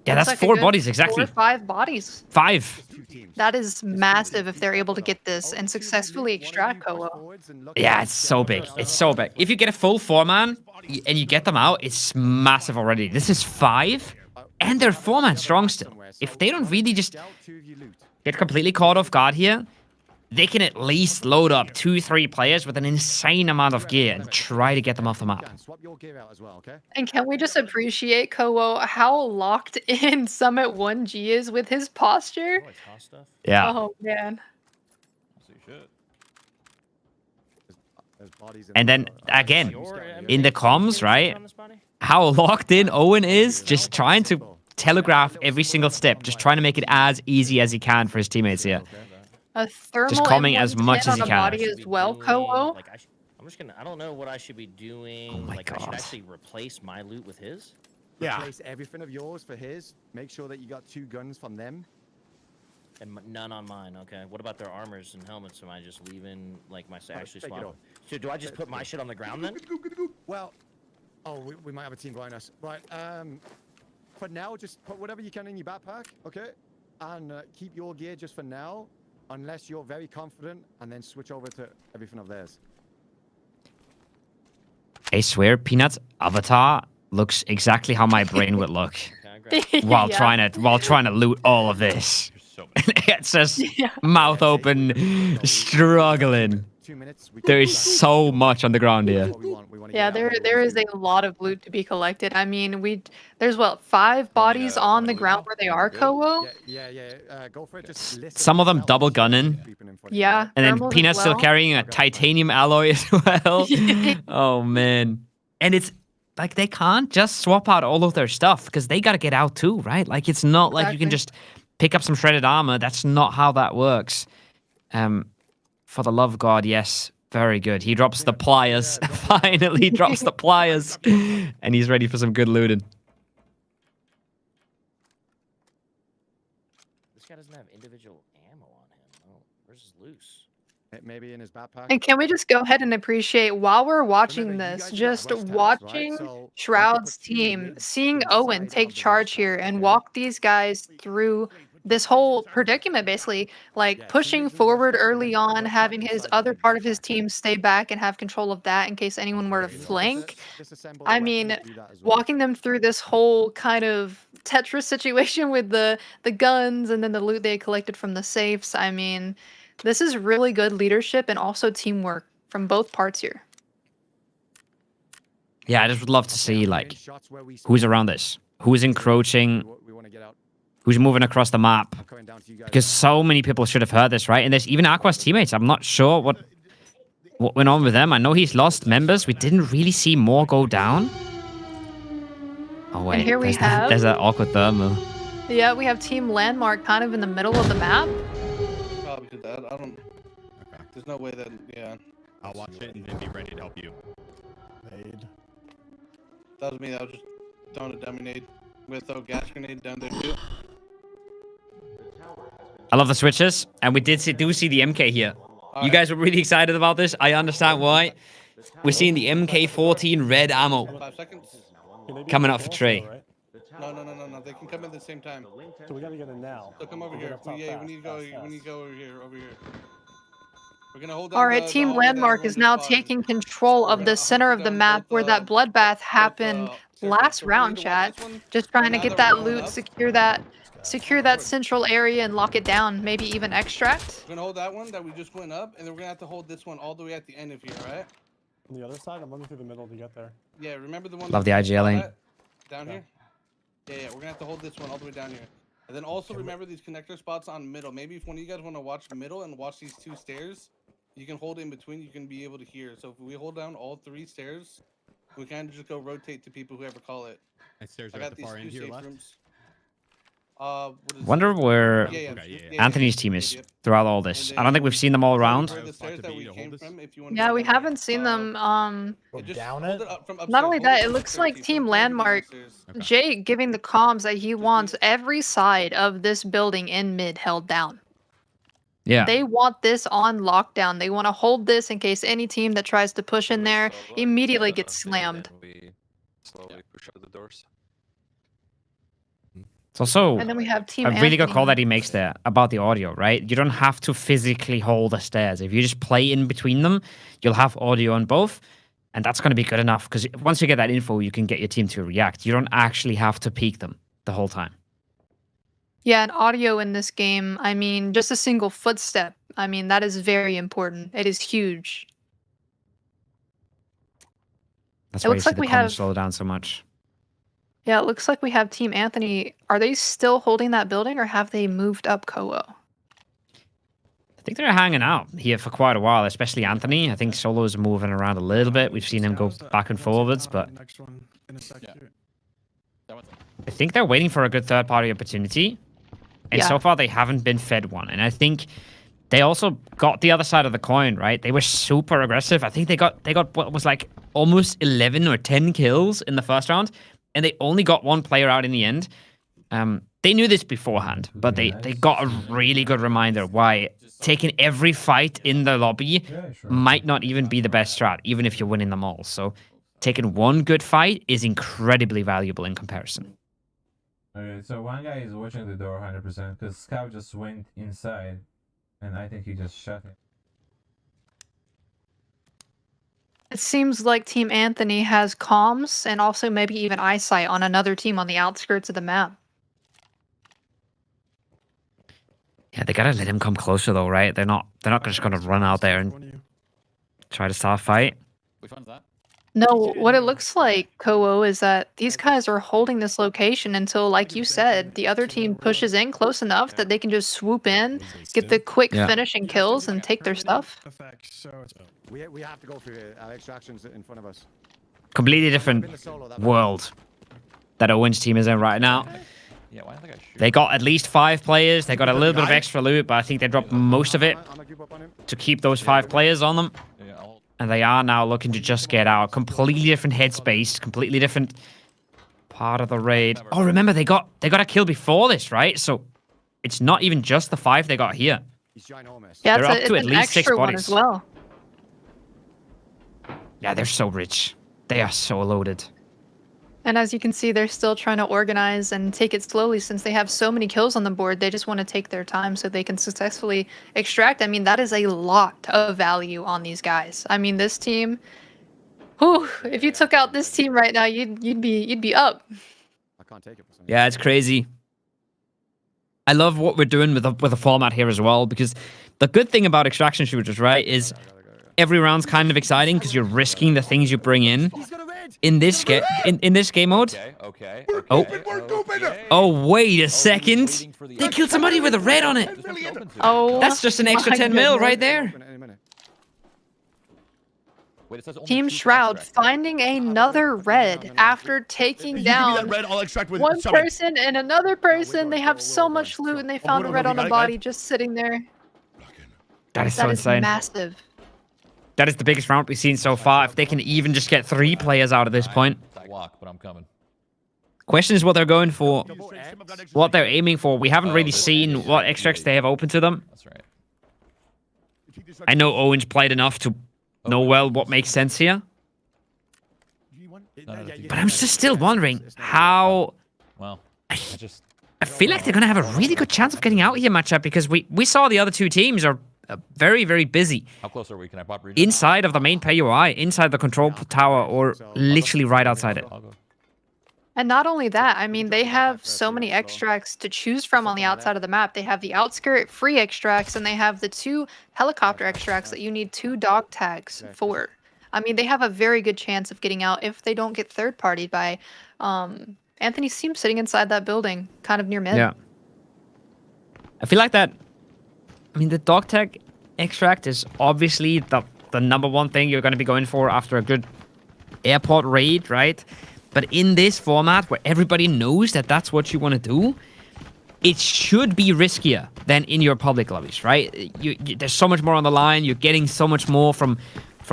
Yeah, Looks that's like a 4 good bodies exactly. 4 or 5 bodies. 5. That is massive if they're able to get this and successfully extract Koa. Yeah, it's so big. It's so big. If you get a full 4-man and you get them out, it's massive already. This is 5, and they're 4-man strong still. If they don't really just get completely caught off guard here, they can at least load up 2-3 players with an insane amount of gear and try to get them off the map. And can we just appreciate Koa how locked in Summit 1G is with his posture? Yeah. Oh man. And then again, in the comms, right? How locked in Owen is, just trying to telegraph every single step, just trying to make it as easy as he can for his teammates here. A thermal Just coming M1 as much as on he a can. body as well, Koa. Like I'm just gonna. I don't know what I should be doing. Oh my like I should God. actually replace my loot with his. Yeah. Replace everything of yours for his. Make sure that you got 2 guns from them. And none on mine. Okay. What about their armors and helmets? Am I just leaving like my actually take it swap? off. So do I just put my shit on the ground then? Well, we might have a team behind us. Right. For now, just put whatever you can in your backpack, okay? And keep your gear just for now, unless you're very confident, and then switch over to everything of theirs. I swear, Peanut's avatar looks exactly how my brain would look while Yeah. trying to loot all of this. It's just mouth open, struggling. There is so much on the ground here. Yeah, there is a lot of loot to be collected. I mean, there's what 5 bodies on the ground where they are, Koa. Yeah. Go for it. Just listen. Some of them double gunning. Yeah. And then thermals as Peanut's still well. carrying a titanium alloy as well. Oh man. And it's like they can't just swap out all of their stuff because they gotta get out too, right? Like it's not like you can just pick up some shredded armor. That's not how that works. For the love of God, yes. Very good. He drops the pliers. Finally drops the pliers. And he's ready for some good looting. This guy doesn't have individual ammo on him. Oh, where's his loose? Maybe in his backpack. And can we just go ahead and appreciate while we're watching this, just watching Shroud's team, seeing Owen take charge here and walk these guys through this whole predicament, basically, like pushing forward early on, having his other part of his team stay back and have control of that in case anyone were to flank. I mean, walking them through this whole kind of Tetris situation with the guns and then the loot they collected from the safes. I mean, this is really good leadership and also teamwork from both parts here. Yeah, I just would love to see like who's around this, who's encroaching, who's moving across the map, because so many people should have heard this, right? And there's even Aqua's teammates. I'm not sure what went on with them. I know he's lost members. We didn't really see more go down. Oh wait, And here we have- there's that awkward thermal. Yeah, we have Team Landmark kind of in the middle of the map. Probably do that. I don't. There's no way that. Yeah. I'll watch it and then be ready to help you. That was me. I was just throwing a dummy nade. I'm gonna throw a gas grenade down there too. I love the switches, and we do see the MK here. You guys were really excited about this. I understand why. We're seeing the MK14 red ammo 5 seconds. coming up for Trey. No. They can come in at the same time. So we gotta get in now. So come over here. Yeah, we need to go. We need to go over here. We're gonna hold. All right, Team Landmark is now taking control of the center of the map where that bloodbath happened last round, chat. Just trying to get that loot, secure that central area and lock it down, maybe even extract. We're gonna hold that one that we just went up, and then we're gonna have to hold this one all the way at the end of here, right? On the other side, I'm running through the middle to get there. Yeah, remember the one. Love the IGL lane. Down here. Yeah, we're gonna have to hold this one all the way down here. And then also remember these connector spots on middle. Maybe if one of you guys want to watch middle and watch these 2 stairs, you can hold in between. You can be able to hear. So if we hold down all 3 stairs, we kind of just go rotate to people who ever call it. Stairs I are got at the these far end two here safe left. rooms. What is Wonder it? where Yeah, Anthony's team is throughout all this. I don't think we've seen them all around. The stairs that we came from, if you want Yeah, we haven't seen them. just down hold it? up from Not upstairs, only hold that, it it from looks upstairs, like Chief. Team Don't go anything Landmark, downstairs. Jake giving the comms that he wants every side of this building in mid held down. Yeah. They want this on lockdown. They want to hold this in case any team that tries to push in there immediately gets slammed. We slowly push out the doors. It's also And then we have Team a really good Anthony. call that he makes there about the audio, right? You don't have to physically hold the stairs. If you just play in between them, you'll have audio on both. And that's going to be good enough because once you get that info, you can get your team to react. You don't actually have to peek them the whole time. Yeah, and audio in this game, I mean, just a single footstep. I mean, that is very important. It is huge. That's It why you looks see like the we comms have- slow down so much. Yeah, it looks like we have Team Anthony. Are they still holding that building or have they moved up Kowo? I think they're hanging out here for quite a while, especially Anthony. I think Solo's moving around a little bit. We've seen him go back and forwards, but I think they're waiting for a good third-party opportunity. And Yeah. so far, they haven't been fed one. And I think they also got the other side of the coin, right? They were super aggressive. I think they got what was like almost 11 or 10 kills in the first round, and they only got one player out in the end. They knew this beforehand, but they got a really good reminder why taking every fight in the lobby might not even be the best strat, even if you're winning them all. So taking one good fight is incredibly valuable in comparison. Okay, so one guy is watching the door 100% because Scout just went inside, and I think he just shot him. It seems like Team Anthony has comms and also maybe even eyesight on another team on the outskirts of the map. Yeah, they gotta let him come closer though, right? They're not just gonna run out there and try to start a fight. Which one's that? No, what it looks like, Kowo, is that these guys are holding this location until, like you said, the other team pushes in close enough that they can just swoop in, get the quick Yeah. finishing kills, and take their stuff. We have to go through our extractions in front of us. Completely different world that Owen's team is in right now. Yeah, why don't I shoot? They got at least 5 players. They got a little bit of extra loot, but I think they dropped most of it to keep those 5 players on them. And they are now looking to just get out. Completely different headspace, completely different part of the raid. Oh, remember, they got a kill before this, right? So it's not even just the 5 they got here. Yeah, They're up it's to at an least 6 extra one bodies. as well. Yeah, they're so rich. They are so loaded. And as you can see, they're still trying to organize and take it slowly since they have so many kills on the board. They just want to take their time so they can successfully extract. I mean, that is a lot of value on these guys. I mean, this team, whew, if you took out this team right now, you'd be up. I can't take it. Yeah, it's crazy. I love what we're doing with the format here as well, because the good thing about extraction shooters, right, is every round's kind of exciting because you're risking the things you bring in. In this game mode. Okay. Oh, wait a second. They killed somebody with a red on it. Oh, that's just an extra my 10 mil goodness. right there. Wait, it says only Team 2 Shroud extract. finding another red after taking You give me that down red, I'll extract with one Summit. person and another person. They have so much loot and they found a red on a body just sitting there. That is so That is insane. massive. That is the biggest round we've seen so far. If they can even just get 3 players out at this point. Walk, but I'm coming. Question is what they're going for. What they're aiming for. We haven't really seen what extracts they have open to them. That's right. I know Owen's played enough to know well what makes sense here. But I'm just still wondering how... Well, I feel like they're going to have a really good chance of getting out here, matchup, because we saw the other 2 teams are very, very busy. How close are we? Can I pop region? Inside of the main PUI, inside the control tower, or literally right outside it. And not only that, I mean, they have so many extracts to choose from on the outside of the map. They have the outskirt free extracts, and they have the 2 helicopter extracts that you need 2 dog tags for. I mean, they have a very good chance of getting out if they don't get third-partied by Anthony's team sitting inside that building, kind of near mid. Yeah. I feel like that... I mean, the dog tag extract is obviously the number one thing you're going to be going for after a good airport raid, right? But in this format where everybody knows that that's what you want to do, it should be riskier than in your public lobbies, right? There's so much more on the line. You're getting so much more from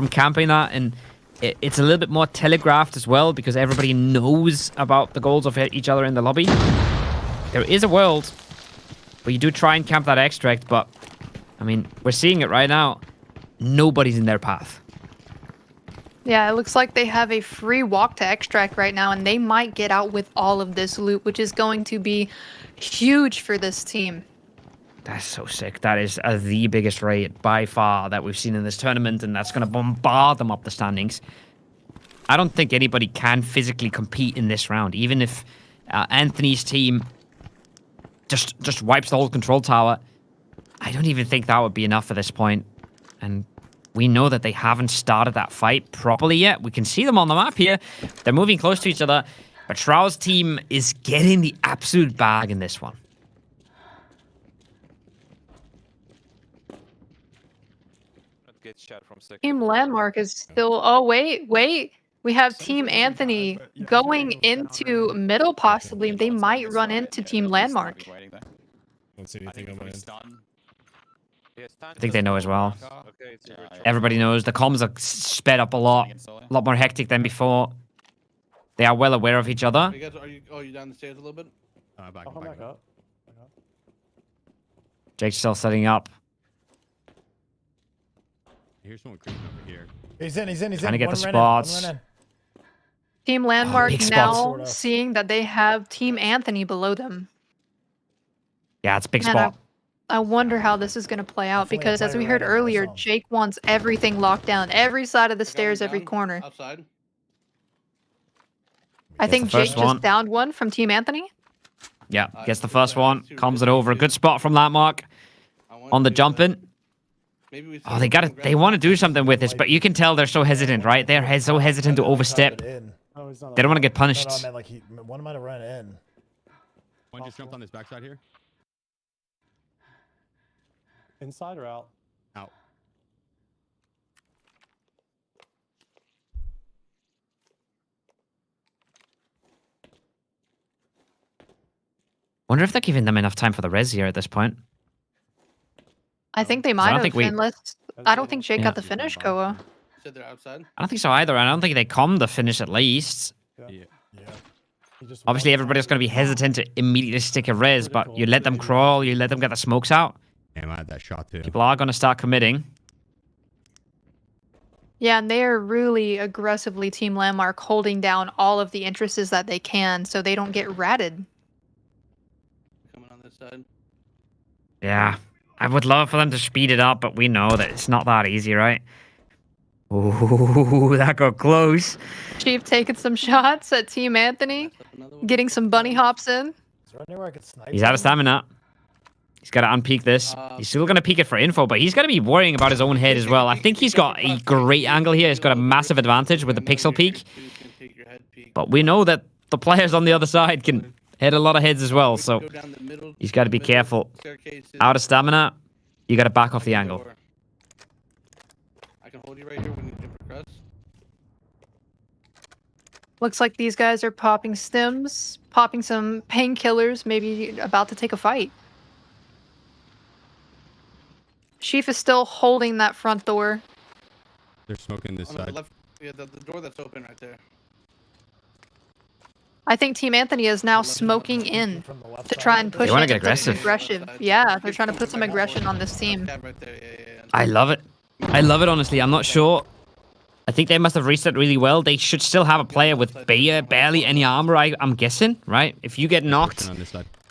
camping that, and it's a little bit more telegraphed as well because everybody knows about the goals of each other in the lobby. There is a world where you do try and camp that extract, but I mean, we're seeing it right now. Nobody's in their path. Yeah, it looks like they have a free walk to extract right now, and they might get out with all of this loot, which is going to be huge for this team. That's so sick. That is the biggest raid by far that we've seen in this tournament, and that's going to bombard them up the standings. I don't think anybody can physically compete in this round, even if Anthony's team just wipes the whole control tower. I don't even think that would be enough at this point. And we know that they haven't started that fight properly yet. We can see them on the map here. They're moving close to each other. But Shroud's team is getting the absolute bag in this one. Team Landmark is still... Oh, wait. We have Team Anthony going into middle, possibly. They might run into Team Landmark. Don't see anything on my end. I think they know as well. Everybody knows. The comms are sped up a lot more hectic than before. They are well aware of each other. You guys, are you down the stairs a little bit? Back up. Jake's still setting up. Here's someone creeping over here. He's in. Trying to get the spots. Team Landmark big now spots. seeing that they have Team Anthony below them. Yeah, it's a big Man, spot. I wonder how this is going to play out because, as we heard earlier, Jake wants everything locked down. Every side of the stairs, every corner. Outside. I think the first Jake one. just downed one from Team Anthony. Yeah, gets the first one. Comes it over. A good spot from Landmark. On the jump in. Oh, they want to do something with this, but you can tell they're so hesitant, right? They're so hesitant to overstep. They don't want to get punished. No, man, like one might have run in. One just jumped on this backside here. Inside or out? Out. Wonder if they're giving them enough time for the res here at this point. I think they might have, unless... I don't think Jake got the finish, Koa. Said they're outside. I don't think so either. I don't think they come the finish at least. Yeah. Obviously, everybody's going to be hesitant to immediately stick a res, but you let them crawl, you let them get the smokes out. Damn, I had that shot too. People are going to start committing. Yeah, and they are really aggressively, Team Landmark, holding down all of the entrances that they can so they don't get ratted. Coming on this side. Yeah. I would love for them to speed it up, but we know that it's not that easy, right? Ooh, that got close. Chief taking some shots at Team Anthony, getting some bunny hops in. Is there anywhere I could snipe? He's out of stamina. He's got to unpeak this. He's still going to peek it for info, but he's going to be worrying about his own head as well. I think he's got a great angle here. He's got a massive advantage with the pixel peek. But we know that the players on the other side can hit a lot of heads as well, so he's got to be careful. Out of stamina, you got to back off the angle. I can hold you right here when you can progress. Looks like these guys are popping stims, popping some painkillers, maybe about to take a fight. Chief is still holding that front door. They're smoking this On side. the left, yeah, the door that's open right there. I think Team Anthony is now smoking in to try and push They wanna into get aggressive. aggression. Yeah, they're trying to put some aggression on this team. I love it. I love it, honestly. I'm not sure. I think they must have reset really well. They should still have a player with barely any armor, I'm guessing, right? If you get knocked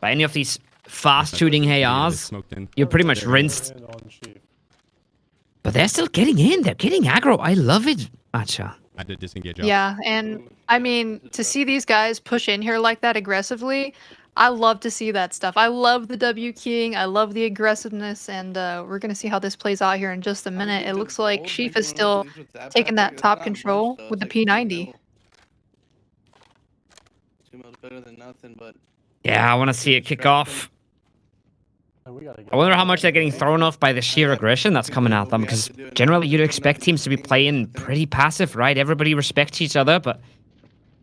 by any of these fast-shooting ARs, you're pretty much rinsed. But they're still getting in. They're getting aggro. I love it, Matcha. I did disengage. Yeah, and I mean, to see these guys push in here like that aggressively, I love to see that stuff. I love the W keying. I love the aggressiveness, and we're going to see how this plays out here in just a minute. It looks like Sheaf is still taking that top control with the P90. 2 mils better than nothing, but Yeah, I want to see it kick off. I wonder how much they're getting thrown off by the sheer aggression that's coming at them, because generally you'd expect teams to be playing pretty passive, right? Everybody respects each other, but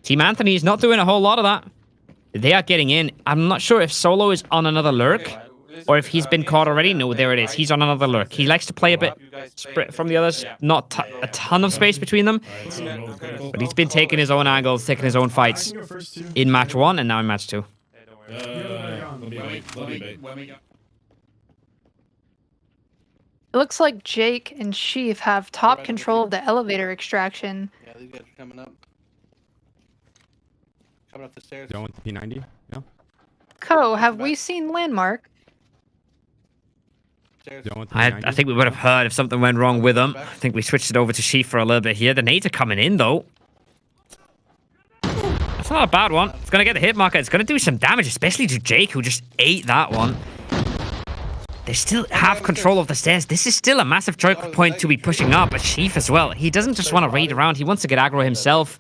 Team Anthony is not doing a whole lot of that. They are getting in. I'm not sure if Solo is on another lurk or if he's been caught already. No, there it is. He's on another lurk. He likes to play a bit from the others. Not a ton of space between them. But he's been taking his own angles, taking his own fights in match 1 and now in match 2. It looks like Jake and Sheaf have top control of the elevator extraction. Yeah, these guys are coming up. Coming up the stairs. Going with the P90? Yeah. Co, have we seen Landmark? I think we would have heard if something went wrong with them. I think we switched it over to Sheaf for a little bit here. The nades are coming in, though. That's not a bad one. It's going to get the hit marker. It's going to do some damage, especially to Jake, who just ate that one. They still have control of the stairs. This is still a massive choke point to be pushing up. But Sheaf as well. He doesn't just want to raid around. He wants to get aggro himself.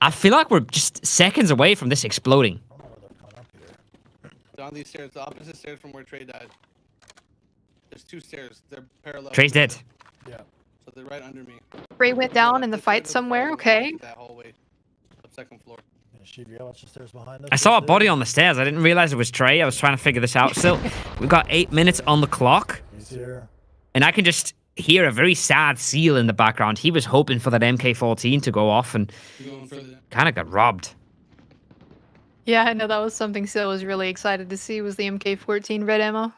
I feel like we're just seconds away from this exploding. Down these stairs, the opposite stairs from where Trey died. There's 2 stairs. They're parallel. Trey's dead. Yeah. So they're right under me. Ray went down in the fight somewhere, okay. That hallway. Up 2nd floor. Watch the stairs behind us. I saw a body on the stairs. I didn't realize it was Trey. I was trying to figure this out still. We've got 8 minutes on the clock. He's here. And I can just hear a very sad Seal in the background. He was hoping for that MK14 to go off and kind of got robbed. Yeah, I know that was something Seal was really excited to see was the MK14 red ammo.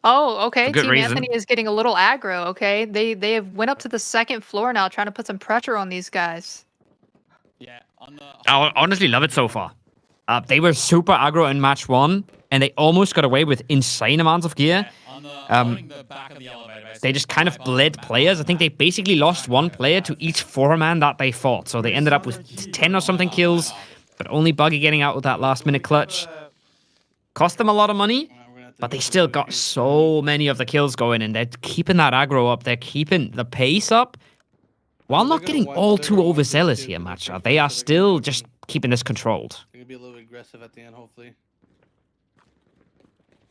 Oh, okay. good Team reason. Anthony is getting a little aggro, okay? They have went up to the 2nd floor now trying to put some pressure on these guys. Yeah, on the... I honestly love it so far. They were super aggro in match 1, and they almost got away with insane amounts of gear. They just kind of bled players. I think they basically lost 1 player to each 4-man that they fought. So they ended up with 10 or something kills, but only Buggy getting out with that last-minute clutch. Cost them a lot of money, but they still got so many of the kills going, and they're keeping that aggro up. They're keeping the pace up while not getting all too overzealous here, Matcha. They are still just keeping this controlled. They're gonna be a little aggressive at the end, hopefully.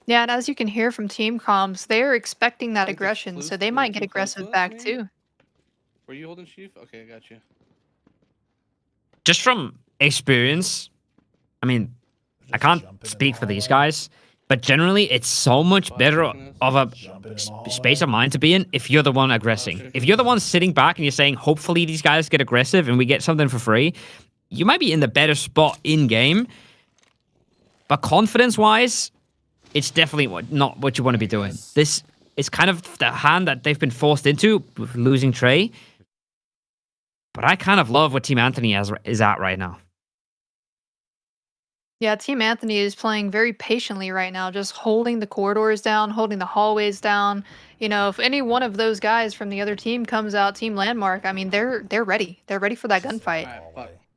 Yeah, and as you can hear from team comms, they're expecting that aggression, so they might get aggressive back too. Were you holding Chief? Okay, I got you. Just from experience, I mean, I can't speak for these guys, but generally it's so much better of a space of mind to be in if you're the one aggressing. If you're the one sitting back and you're saying, hopefully these guys get aggressive and we get something for free, you might be in the better spot in-game. But confidence-wise, it's definitely not what you want to be doing. This is kind of the hand that they've been forced into with losing Trey. But I kind of love what Team Anthony is at right now. Yeah, Team Anthony is playing very patiently right now, just holding the corridors down, holding the hallways down. You know, if any one of those guys from the other team comes out, Team Landmark, I mean, they're ready. They're ready for that gunfight.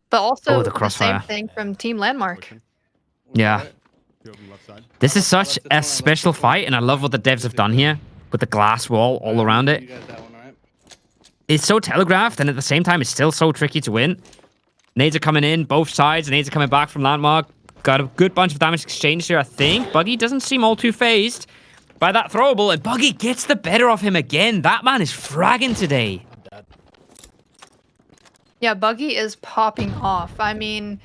But also the same thing from Team Landmark. Yeah. This is such a special fight, and I love what the devs have done here with the glass wall all around it. It's so telegraphed, and at the same time, it's still so tricky to win. Nades are coming in, both sides. Nades are coming back from Landmark. Got a good bunch of damage exchanged here, I think. Buggy doesn't seem all too phased by that throwable, and Buggy gets the better of him again. That man is fragging today. Yeah, Buggy is popping off. I mean,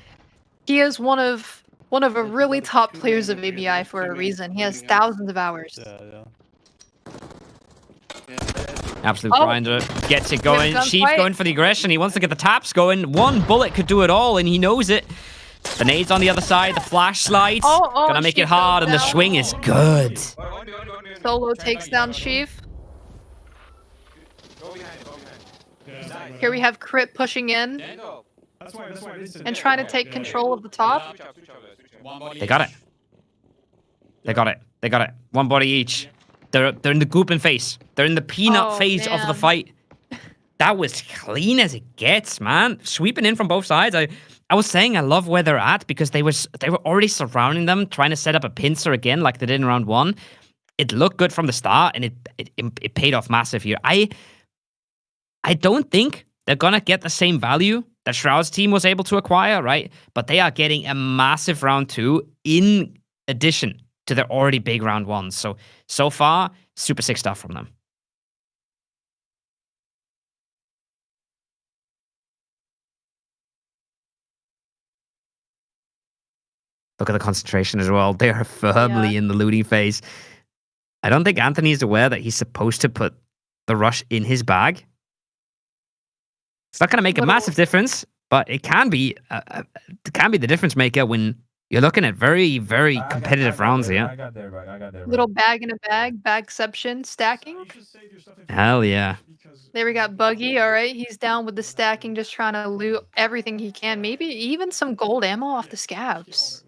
he is one of a really top players of ABI for a reason. He has thousands of hours. Absolute grinder. Gets it going. Chief going for the aggression. He wants to get the taps going. One bullet could do it all, and he knows it. The nades on the other side. The flashlight. Gonna make it hard, and the swing is good. Solo takes down Chief. Here we have Crit pushing in and trying to take control of the top. They got it. They got it. They got it. One body each. They're in the gooping phase. They're in the peanut phase of the fight. That was clean as it gets, man. Sweeping in from both sides. I was saying I love where they're at because they were already surrounding them, trying to set up a pincer again like they did in round 1. It looked good from the start, and it paid off massive here. I don't think they're gonna get the same value that Shroud's team was able to acquire, right? But they are getting a massive round 2 in addition to their already big round 1s. So far, super sick stuff from them. Look at the concentration as well. They are firmly in the looting phase. I don't think Anthony's aware that he's supposed to put the rush in his bag. It's not going to make a massive difference, but it can be the difference maker when you're looking at very, very competitive rounds here. I got there, bro. I got there, bro. Little bag in a bag, bagception, stacking. Hell yeah. There we got Buggy. All right, he's down with the stacking, just trying to loot everything he can. Maybe even some gold ammo off the scabs.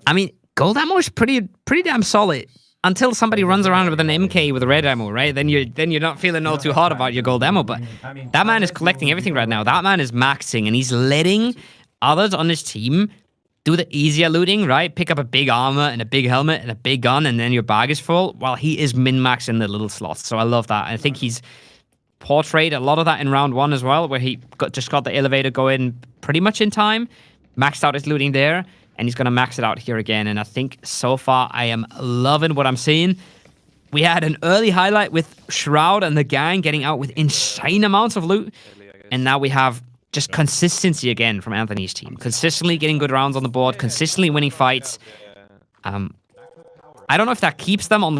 I mean, gold ammo is pretty damn solid until somebody runs around with an MK with red ammo, right? Then you're not feeling all too hot about your gold ammo. But that man is collecting everything right now. That man is maxing, and he's letting others on his team do the easier looting, right? Pick up a big armor and a big helmet and a big gun, and then your bag is full, while he is min-maxing the little slots. So I love that. I think he's portrayed a lot of that in round 1 as well, where he just got the elevator going pretty much in time, maxed out his looting there, and he's going to max it out here again. And I think so far I am loving what I'm seeing. We had an early highlight with Shroud and the gang getting out with insane amounts of loot, and now we have just consistency again from Anthony's team. Consistently getting good rounds on the board, consistently winning fights. I don't know if that keeps them on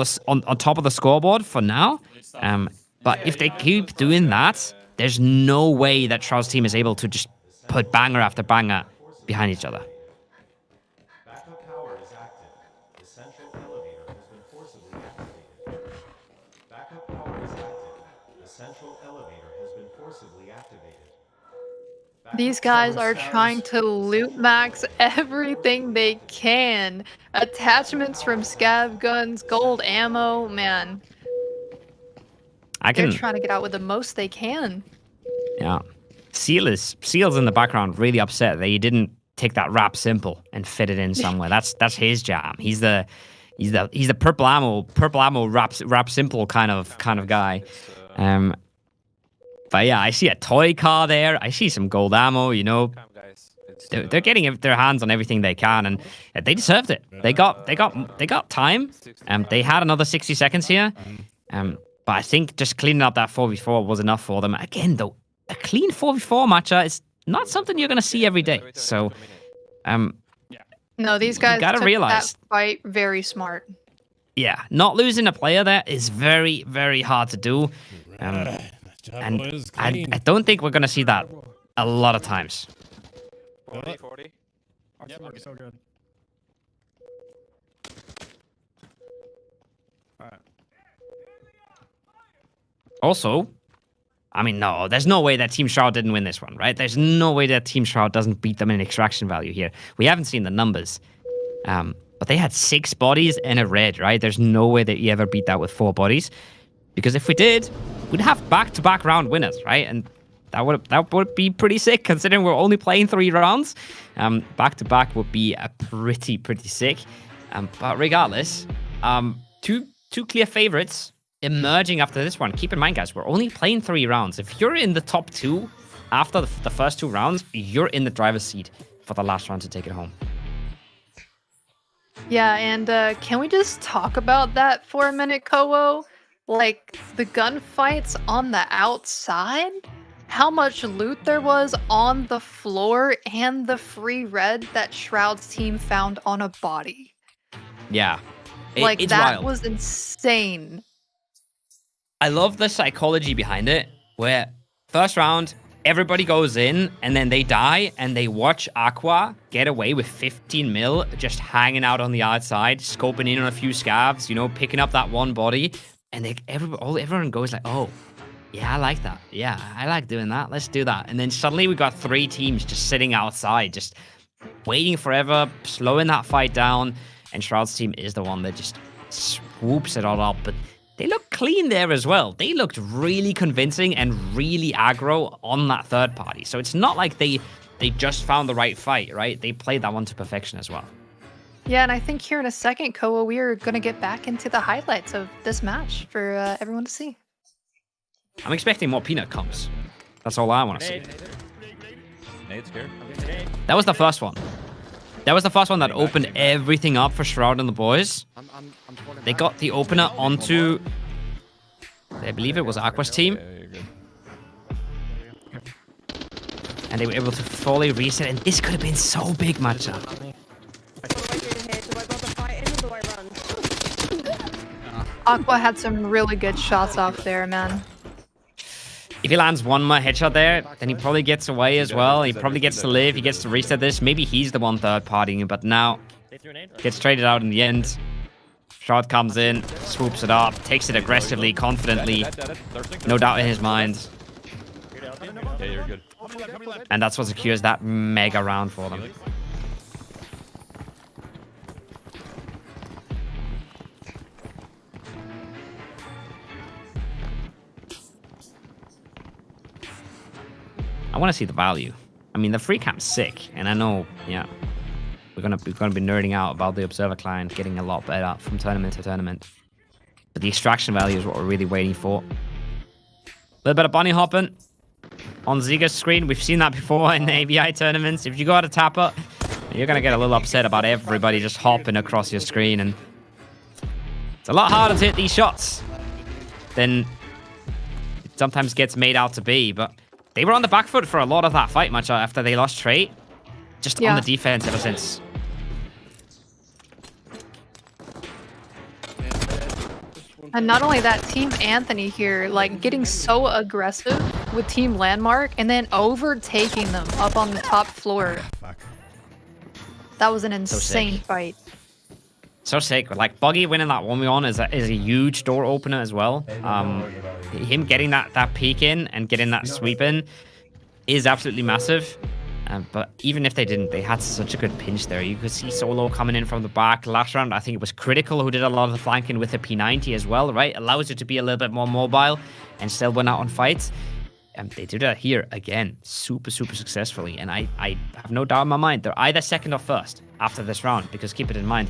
top of the scoreboard for now. But if they keep doing that, there's no way that Shroud's team is able to just put banger after banger behind each other. Backup power is active. The central elevator has been forcibly activated. Backup power is active. The central elevator has been forcibly activated. These guys are trying to loot max everything they can. Attachments from scav guns, gold ammo, man. They're trying to get out with the most they can. Yeah. Seal's in the background really upset that he didn't take that wrap simple and fit it in somewhere. That's his jam. He's the purple ammo wrap simple kind of guy. But yeah, I see a toy car there. I see some gold ammo, you know. They're getting their hands on everything they can, and they deserved it. They got time. They had another 60 seconds here. But I think just cleaning up that 4v4 was enough for them. Again, though, a clean 4v4 matchup is not something you're going to see every day. So, no, these guys gotta took realize, that fight very smart. Yeah, not losing a player there is very, very hard to do. And I don't think we're going to see that a lot of times. 40. Yep, okay. So good. Alright. Also, I mean, no, there's no way that Team Shroud didn't win this one, right? There's no way that Team Shroud doesn't beat them in extraction value here. We haven't seen the numbers. But they had 6 bodies and a red, right? There's no way that you ever beat that with 4 bodies. Because if we did, we'd have back-to-back round winners, right? And that would be pretty sick, considering we're only playing 3 rounds. Back-to-back would be a pretty sick. But regardless, two clear favorites emerging after this one. Keep in mind, guys, we're only playing 3 rounds. If you're in the top 2 after the first 2 rounds, you're in the driver's seat for the last round to take it home. Yeah, and can we just talk about that for a minute, Kowo? Like, the gunfights on the outside? How much loot there was on the floor and the free red that Shroud's team found on a body. Yeah. Like, it's that wild. was insane. I love the psychology behind it, where first round, everybody goes in, and then they die, and they watch Aqua get away with 15 mil, just hanging out on the outside, scoping in on a few scavs, you know, picking up that one body, and everyone goes like, oh, yeah, I like that. Yeah, I like doing that. Let's do that. And then suddenly we got 3 teams just sitting outside, just waiting forever, slowing that fight down, and Shroud's team is the one that just swoops it all up. But they looked clean there as well. They looked really convincing and really aggro on that third party. So it's not like they just found the right fight, right? They played that one to perfection as well. Yeah, and I think here in a second, Koa, we are going to get back into the highlights of this match for everyone to see. I'm expecting more peanut comps. That's all I want to see. Nate's here. That was the first one. That was the first one that opened everything up for Shroud and the boys. They got the opener onto, I believe it was Aqua's team. And they were able to fully reset, and this could have been so big, matchup. Aqua had some really good shots off there, man. If he lands one more headshot there, then he probably gets away as well. He probably gets to live. He gets to reset this. Maybe he's the one third partying, but now gets traded out in the end. Shard comes in, swoops it up, takes it aggressively, confidently. No doubt in his mind. Yeah, you're good. And that's what secures that mega round for them. I want to see the value. I mean, the free camp's sick, and I know, yeah, we're gonna be nerding out about the observer client getting a lot better from tournament to tournament. But the extraction value is what we're really waiting for. A little bit of bunny hopping on Ziga's screen. We've seen that before in the ABI tournaments. If you go out a tapper, you're gonna get a little upset about everybody just hopping across your screen, and it's a lot harder to hit these shots than it sometimes gets made out to be. But they were on the back foot for a lot of that fight match after they lost trait. Just on the defense ever since. And not only that, Team Anthony here, like, getting so aggressive with Team Landmark and then overtaking them up on the top floor. That was an insane fight. So sick. Like, Buggy winning that 1v1 is a huge door opener as well. Him getting that peek in and getting that sweep in is absolutely massive. But even if they didn't, they had such a good pinch there. You could see Solo coming in from the back. Last round, I think it was Critical who did a lot of the flanking with the P90 as well, right? Allows you to be a little bit more mobile and still win out on fights. And they do that here again, super, super successfully. And I have no doubt in my mind, they're either second or first after this round, because keep it in mind,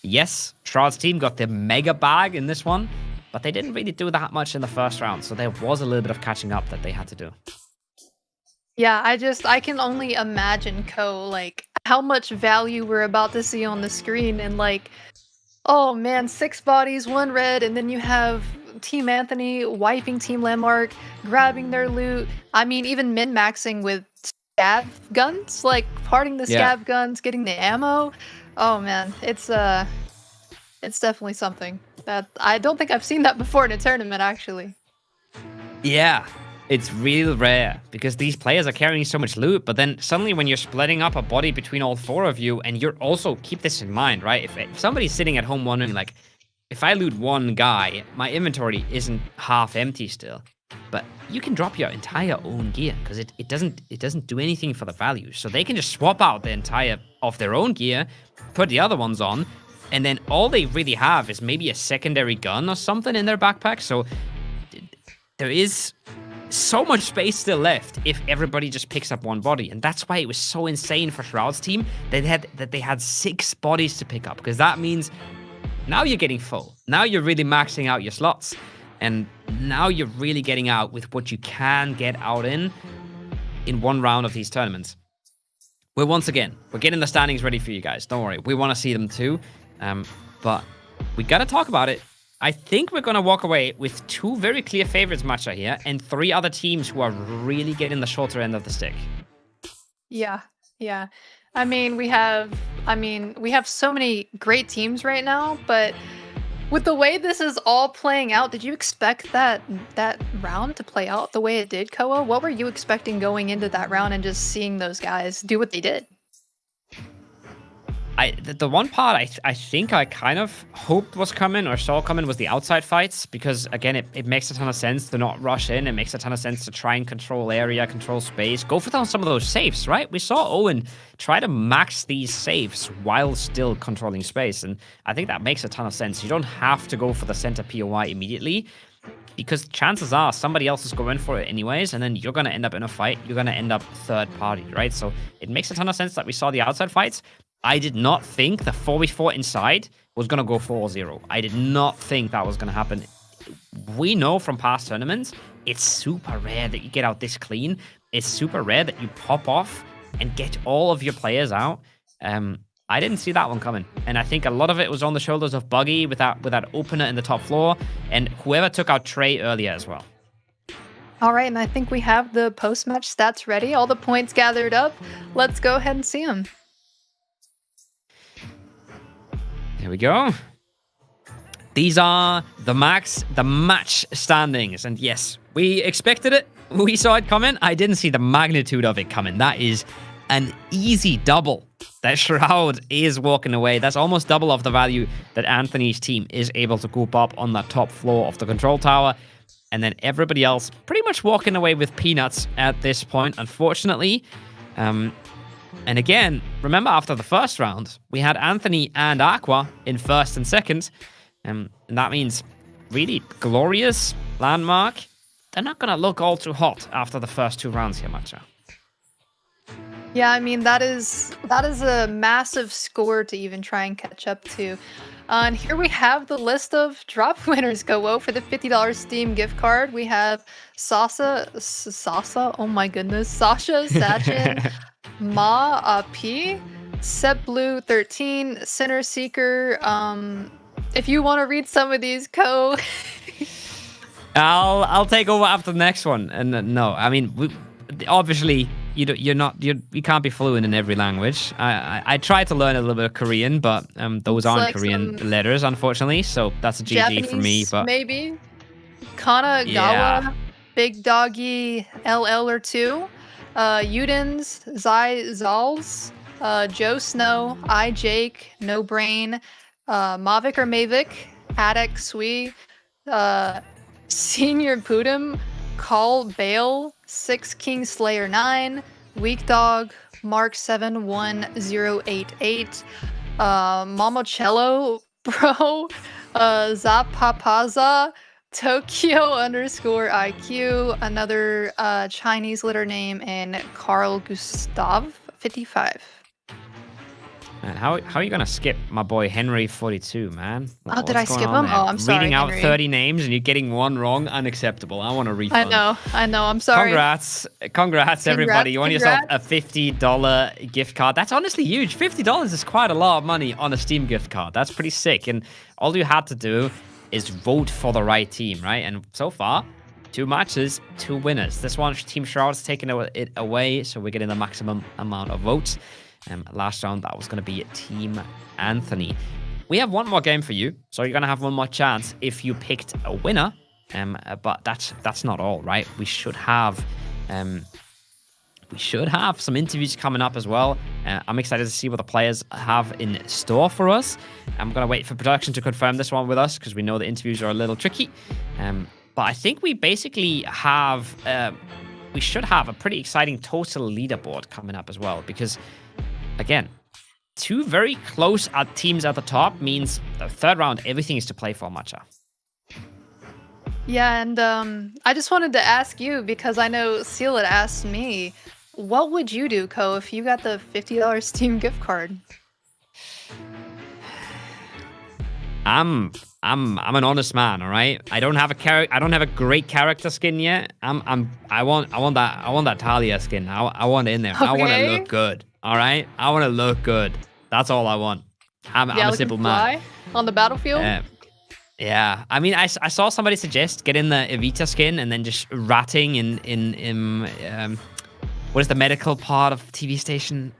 yes, Shroud's team got the mega bag in this one, but they didn't really do that much in the first round. So there was a little bit of catching up that they had to do. Yeah, I can only imagine, like, how much value we're about to see on the screen, and like, oh man, 6 bodies, 1 red, and then you have Team Anthony wiping Team Landmark, grabbing their loot. I mean, even min-maxing with scav guns, like parting the scav guns, getting the ammo. Oh man, it's definitely something that I don't think I've seen that before in a tournament, actually. Yeah. It's real rare because these players are carrying so much loot, but then suddenly when you're splitting up a body between all 4 of you, and you're also, keep this in mind, right? If somebody's sitting at home wondering, like, if I loot one guy, my inventory isn't half empty still, but you can drop your entire own gear because it doesn't do anything for the value. So they can just swap out the entire of their own gear, put the other ones on, and then all they really have is maybe a secondary gun or something in their backpack. So there is so much space still left if everybody just picks up one body, and that's why it was so insane for Shroud's team that they had 6 bodies to pick up, because that means now you're getting full. Now you're really maxing out your slots, and now you're really getting out with what you can get out in one round of these tournaments. We're getting the standings ready for you guys. Don't worry, we want to see them too, but we gotta talk about it. I think we're going to walk away with 2 very clear favorites matcha here and 3 other teams who are really getting the shorter end of the stick. Yeah. I mean, we have so many great teams right now, but with the way this is all playing out, did you expect that round to play out the way it did, Koa? What were you expecting going into that round and just seeing those guys do what they did? The one part I think I kind of hoped was coming or saw coming was the outside fights, because again it makes a ton of sense to not rush in. It makes a ton of sense to try and control area, control space, go for some of those safes, right? We saw Owen try to max these safes while still controlling space, and I think that makes a ton of sense. You don't have to go for the center POI immediately, because chances are somebody else is going for it anyways, and then you're going to end up in a fight. You're going to end up third party, right? So it makes a ton of sense that we saw the outside fights. I did not think the 4v4 inside was going to go 4-0. I did not think that was going to happen. We know from past tournaments, it's super rare that you get out this clean. It's super rare that you pop off and get all of your players out. I didn't see that one coming. And I think a lot of it was on the shoulders of Buggy with that opener in the top floor, and whoever took out Trey earlier as well. All right, and I think we have the post-match stats ready. All the points gathered up. Let's go ahead and see them. Here we go. These are the match standings. And yes, we expected it. We saw it coming. I didn't see the magnitude of it coming. That is an easy double. That Shroud is walking away. That's almost double of the value that Anthony's team is able to coop up on that top floor of the control tower. And then everybody else pretty much walking away with peanuts at this point, unfortunately. And again, remember after the first round, we had Anthony and Aqua in first and second. And that means really glorious landmark. They're not going to look all too hot after the first 2 rounds here, Matcha. Yeah, I mean, that is a massive score to even try and catch up to. And here we have the list of drop winners go for the $50 Steam gift card. We have Sasa, oh my goodness, Sasha, Sachin, Ma, P, Sep Blue 13, Sinner Seeker. If you want to read some of these, Ko. I'll take over after the next one. And no, I mean, obviously you can't be fluent in every language. I tried to learn a little bit of Korean, but those aren't like Korean letters, unfortunately. So that's a GG Japanese, for me. But maybe Kanagawa, yeah. Big Doggy, LL or 2, Udens, Zai Zals, Joe Snow, I Jake, No Brain, Mavic or Mavic, Attic Sui, Senior Pudim, Call Bale, 6 King Slayer 9, Weak Dog, Mark 71088, Momocello Bro, Zapapaza, Tokyo _IQ, another Chinese letter name, and Carl Gustav 55. Man, how are you gonna skip my boy Henry 42, man? Oh, did I skip him? Oh, I'm sorry, Reading out Henry. 30 names and you're getting one wrong, unacceptable. I want a refund. I know. I'm sorry. Congrats, everybody. You won yourself a $50 gift card. That's honestly huge. $50 is quite a lot of money on a Steam gift card. That's pretty sick. And all you had to do is vote for the right team, right? And so far, 2 matches, 2 winners. This one, Team Shroud's taking it away, so we're getting the maximum amount of votes. Last round, that was going to be Team Anthony. We have one more game for you, so you're going to have one more chance if you picked a winner. But that's not all, right? We should have some interviews coming up as well. I'm excited to see what the players have in store for us. I'm going to wait for production to confirm this one with us because we know the interviews are a little tricky. But I think we basically have... we should have a pretty exciting total leaderboard coming up as well because... Again, 2 very close teams at the top means the 3rd round, everything is to play for, Matcha. Yeah, and I just wanted to ask you, because I know Seal had asked me, what would you do, Ko, if you got the $50 Steam gift card? I'm an honest man, all right? I don't have a great character skin yet. I want that Talia skin. I want it in there. Okay. I want to look good. All right, I want to look good. That's all I want. I'm a simple man. On the battlefield? Yeah. I mean, I saw somebody suggest getting the Evita skin and then just ratting in what is the medical part of TV station?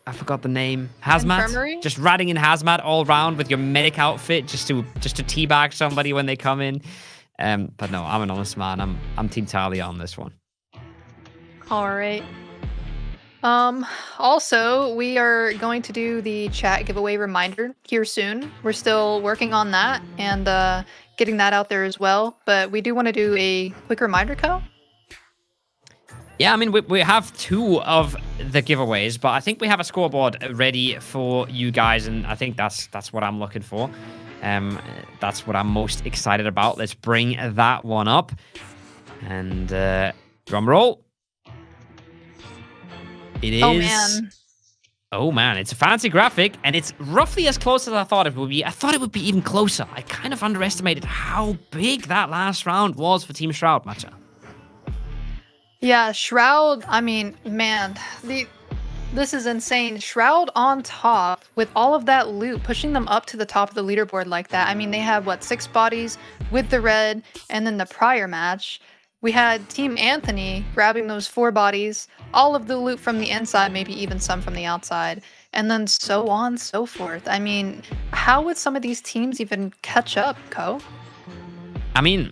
I forgot the name. Hazmat. Infirmary? Just ratting in hazmat all around with your medic outfit just to teabag somebody when they come in. But no, I'm an honest man. I'm Team Talia on this one. All right. Also, we are going to do the chat giveaway reminder here soon. We're still working on that and getting that out there as well. But we do want to do a quick reminder, Ko. Yeah, I mean, we have 2 of the giveaways, but I think we have a scoreboard ready for you guys, and I think that's what I'm looking for. That's what I'm most excited about. Let's bring that one up. And drum roll. It is... Oh, man. It's a fancy graphic, and it's roughly as close as I thought it would be. I thought it would be even closer. I kind of underestimated how big that last round was for Team Shroud, Matcha. Yeah, Shroud, I mean, man, this is insane. Shroud on top with all of that loot, pushing them up to the top of the leaderboard like that. I mean, they have, 6 bodies with the red, and then the prior match. We had Team Anthony grabbing those 4 bodies, all of the loot from the inside, maybe even some from the outside. and then so on, so forth. I mean, how would some of these teams even catch up, Ko? I mean,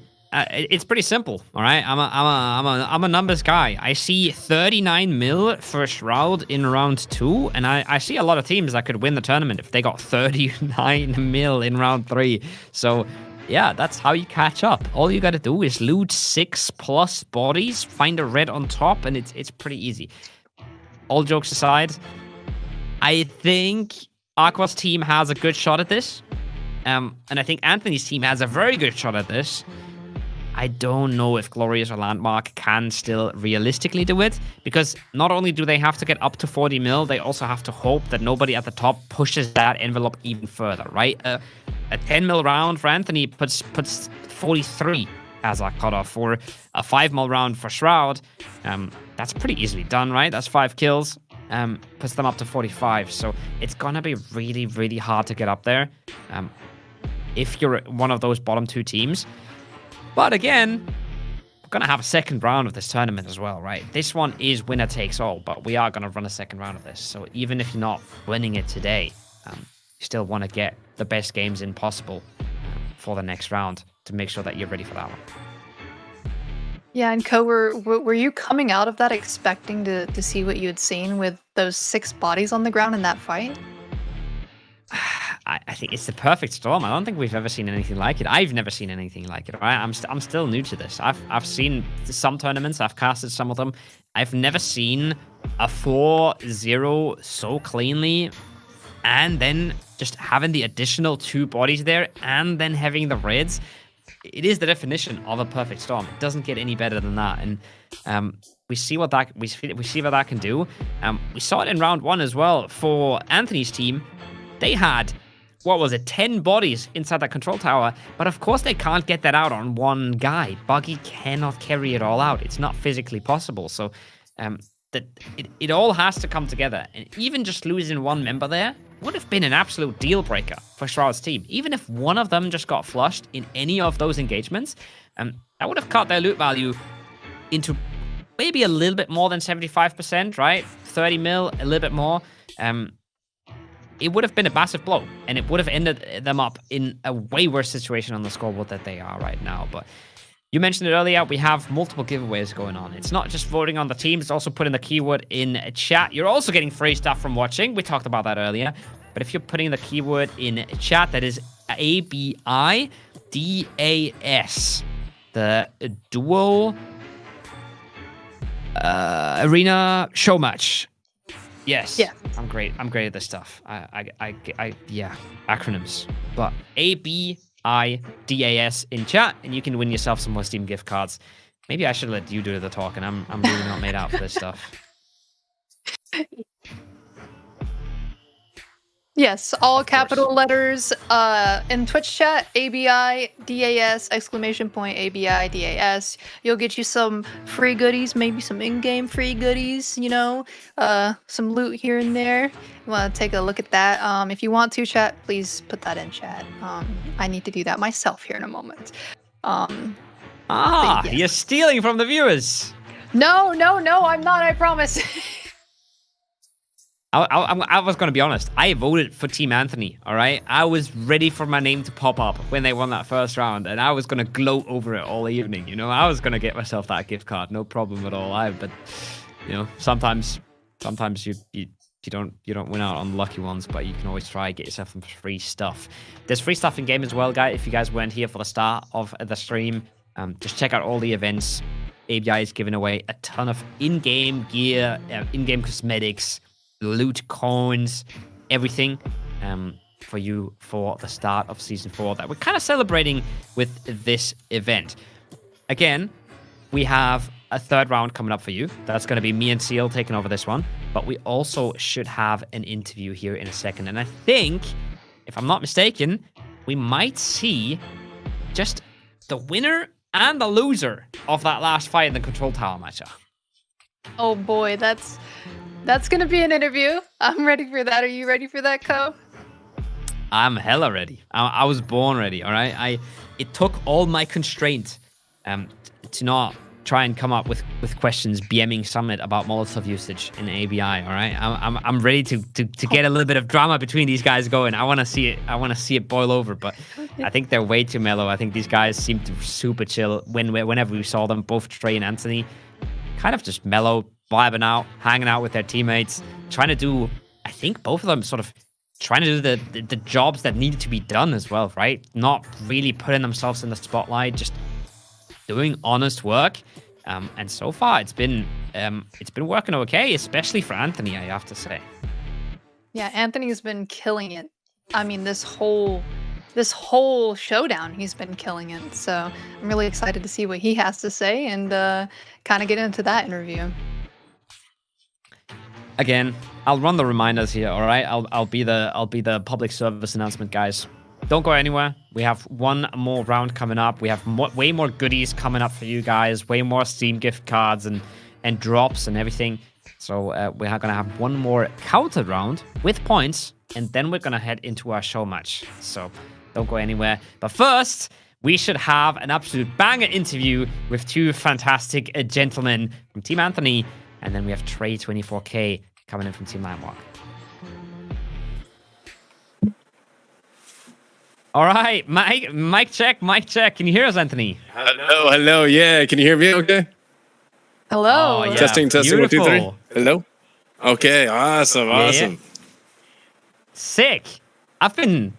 it's pretty simple, all right? I'm a numbers guy. I see 39 mil for Shroud in round 2, and I see a lot of teams that could win the tournament if they got 39 mil in round 3. So, yeah, that's how you catch up. All you gotta do is loot 6+ bodies, find a red on top, and it's pretty easy. All jokes aside, I think Aqua's team has a good shot at this. And I think Anthony's team has a very good shot at this. I don't know if Glorious or Landmark can still realistically do it, because not only do they have to get up to 40 mil, they also have to hope that nobody at the top pushes that envelope even further, right? A 10 mil round for Anthony puts 43 as a cutoff. For a 5 mil round for Shroud, that's pretty easily done, right? That's 5 kills. Puts them up to 45. So it's gonna be really, really hard to get up there. If you're one of those bottom 2 teams. But again, we're going to have a second round of this tournament as well, right? This one is winner takes all, but we are going to run a second round of this. So even if you're not winning it today, you still want to get the best games in possible for the next round to make sure that you're ready for that one. Yeah, and Ko, were you coming out of that expecting to see what you had seen with those 6 bodies on the ground in that fight? I think it's the perfect storm. I don't think we've ever seen anything like it. I've never seen anything like it, right? I'm still new to this. I've seen some tournaments. I've casted some of them. I've never seen a 4-0 so cleanly, and then just having the additional 2 bodies there, and then having the reds. It is the definition of a perfect storm. It doesn't get any better than that. And we see what that we see what that can do. We saw it in round 1 as well for Anthony's team. They had, 10 bodies inside that control tower, but of course they can't get that out on one guy. Buggy cannot carry it all out. It's not physically possible. So it all has to come together. And even just losing one member there would have been an absolute deal breaker for Shroud's team. Even if one of them just got flushed in any of those engagements, that would have cut their loot value into maybe a little bit more than 75%, right? 30 mil, a little bit more. It would have been a massive blow, and it would have ended them up in a way worse situation on the scoreboard that they are right now. But you mentioned it earlier, we have multiple giveaways going on. It's not just voting on the teams, it's also putting the keyword in chat. You're also getting free stuff from watching. We talked about that earlier. But if you're putting the keyword in chat, that is ABI DAS, the dual arena show match. Yes. Yeah. I'm great at this stuff. Yeah, acronyms. But ABIDAS in chat, and you can win yourself some more Steam gift cards. Maybe I should let you do the talking. I'm really not made out for this stuff. Yes, all capital letters. In Twitch chat, ABI DAS ABI DAS. You'll get you some free goodies, maybe some in-game free goodies. You know, some loot here and there. You want to take a look at that? If you want to chat, please put that in chat. I need to do that myself here in a moment. Yes. You're stealing from the viewers. No, I'm not. I promise. I was going to be honest. I voted for Team Anthony, all right? I was ready for my name to pop up when they won that first round, and I was going to gloat over it all evening, you know? I was going to get myself that gift card, no problem at all. But, you know, sometimes you don't win out on the lucky ones, but you can always try and get yourself some free stuff. There's free stuff in game as well, guys. If you guys weren't here for the start of the stream, just check out all the events. ABI is giving away a ton of in-game gear, in-game cosmetics, loot coins, everything for you for the start of Season 4 that we're kind of celebrating with this event. Again, we have a third round coming up for you. That's going to be me and Seal taking over this one, but we also should have an interview here in a second. And I think, if I'm not mistaken, we might see just the winner and the loser of that last fight in the control tower matchup. Oh boy, that's gonna be an interview. I'm ready for that. Are you ready for that, Ko? I'm hella ready. I was born ready, all right? It took all my constraint to not try and come up with questions BMing Summit about Molotov usage in ABI. All right, I'm ready to get a little bit of drama between these guys going. I want to see it. I want to see it boil over. But I think they're way too mellow. I think these guys seem to super chill. Whenever we saw them, both Trey and Anthony, kind of just mellow, vibing out, hanging out with their teammates, trying to do. I think both of them sort of trying to do the jobs that needed to be done as well, right? Not really putting themselves in the spotlight, just doing honest work. And so far it's been working okay, especially for Anthony, I have to say. Yeah, Anthony's been killing it. I mean, this whole showdown, he's been killing it. So I'm really excited to see what he has to say and kind of get into that interview. Again, I'll run the reminders here, all right? I'll be the public service announcement, guys. Don't go anywhere. We have one more round coming up. We have way more goodies coming up for you guys. Way more Steam gift cards and drops and everything. So we're going to have one more counter round with points, and then we're going to head into our show match. So don't go anywhere. But first, we should have an absolute banger interview with two fantastic gentlemen from Team Anthony, and then we have Trey 24K coming in from Team Landmark. All right, mic check. Can you hear us, Anthony? Hello. Yeah, can you hear me? Okay. Hello. Oh, yeah. Testing. 1, 2, 3. Hello. Okay. Awesome. Yeah. Sick. I've been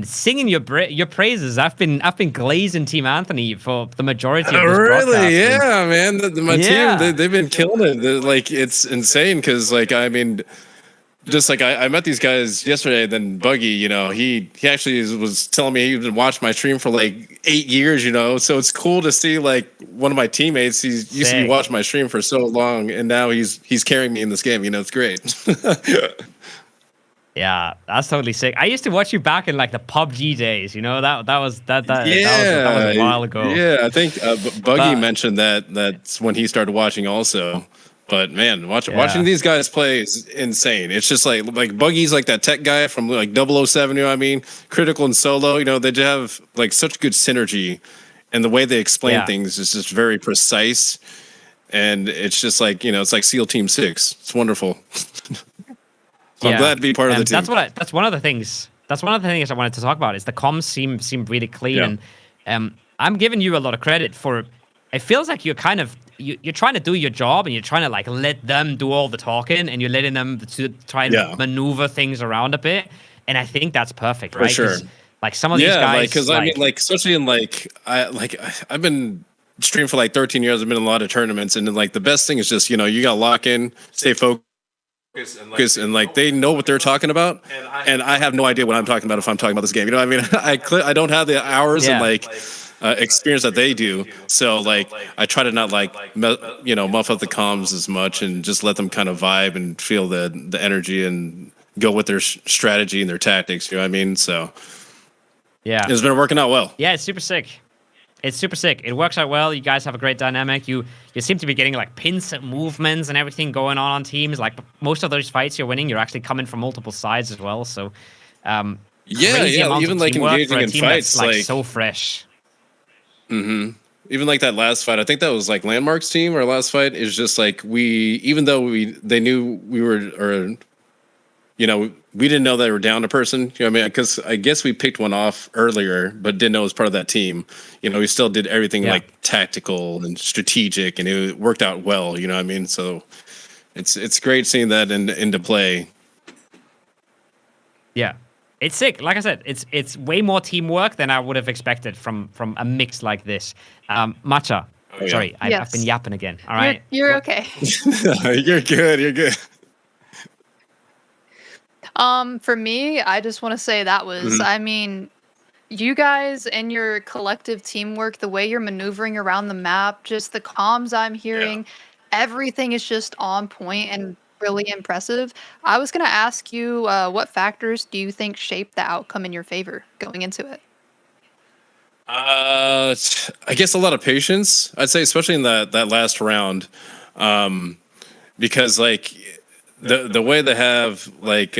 singing your praises. I've been glazing Team Anthony for the majority of this broadcast. Really? Yeah, man. My team, they've been killing it. Like, it's insane because, like, I mean, just like I met these guys yesterday. Then Buggy, you know, he actually was telling me he'd been watching my stream for like 8 years. You know, so it's cool to see like one of my teammates. He used to be watching my stream for so long, and now he's carrying me in this game. You know, it's great. Yeah, that's totally sick. I used to watch you back in like the PUBG days. You know, that was a while ago. Yeah, I think Buggy mentioned that's when he started watching also. But man, watching these guys play is insane. It's just like Buggy's like that tech guy from like 007, you know what I mean? Critical and Solo, you know, they just have like such good synergy, and the way they explain things is just very precise. And it's just like, you know, it's like SEAL Team 6. It's wonderful. So I'm glad to be part of the team. That's one of the things I wanted to talk about is the comms seem really clean, and I'm giving you a lot of credit for. It feels like you're kind of you're trying to do your job, and you're trying to like let them do all the talking, and you're letting them to try and maneuver things around a bit. And I think that's perfect, right? For sure. Like some of these guys, because I mean, like especially in I've been streaming for like 13 years. I've been in a lot of tournaments, and then like the best thing is just, you know, you gotta lock in, stay focused. And like they know what they're talking about, and I have no idea what I'm talking about if I'm talking about this game. You know what I mean? I don't have the hours and like experience that they do. So like I try to not like muff up the comms as much and just let them kind of vibe and feel the energy and go with their strategy and their tactics. You know what I mean? So yeah, it's been working out well. Yeah, it's super sick. It's super sick. It works out well. You guys have a great dynamic. You seem to be getting like pins and movements and everything going on teams. Like most of those fights you're winning, you're actually coming from multiple sides as well. So even like engaging in fights, like so fresh. Mm-hmm. Even like that last fight, I think that was like Landmark's team. Our last fight is just like even though they knew we were, or you know, we didn't know they were down a person. You know what I mean? Because I guess we picked one off earlier, but didn't know it was part of that team. You know, we still did everything like tactical and strategic, and it worked out well. You know what I mean? So it's great seeing that into play. Yeah, it's sick. Like I said, it's way more teamwork than I would have expected from a mix like this. Matcha, sorry, I've been yapping again. All right, you're okay. You're good. You're good. For me, I just want to say that was, I mean, you guys and your collective teamwork, the way you're maneuvering around the map, just the comms I'm hearing, everything is just on point and really impressive. I was going to ask you, what factors do you think shaped the outcome in your favor going into it? I guess a lot of patience, I'd say, especially in that last round, because like the way they have like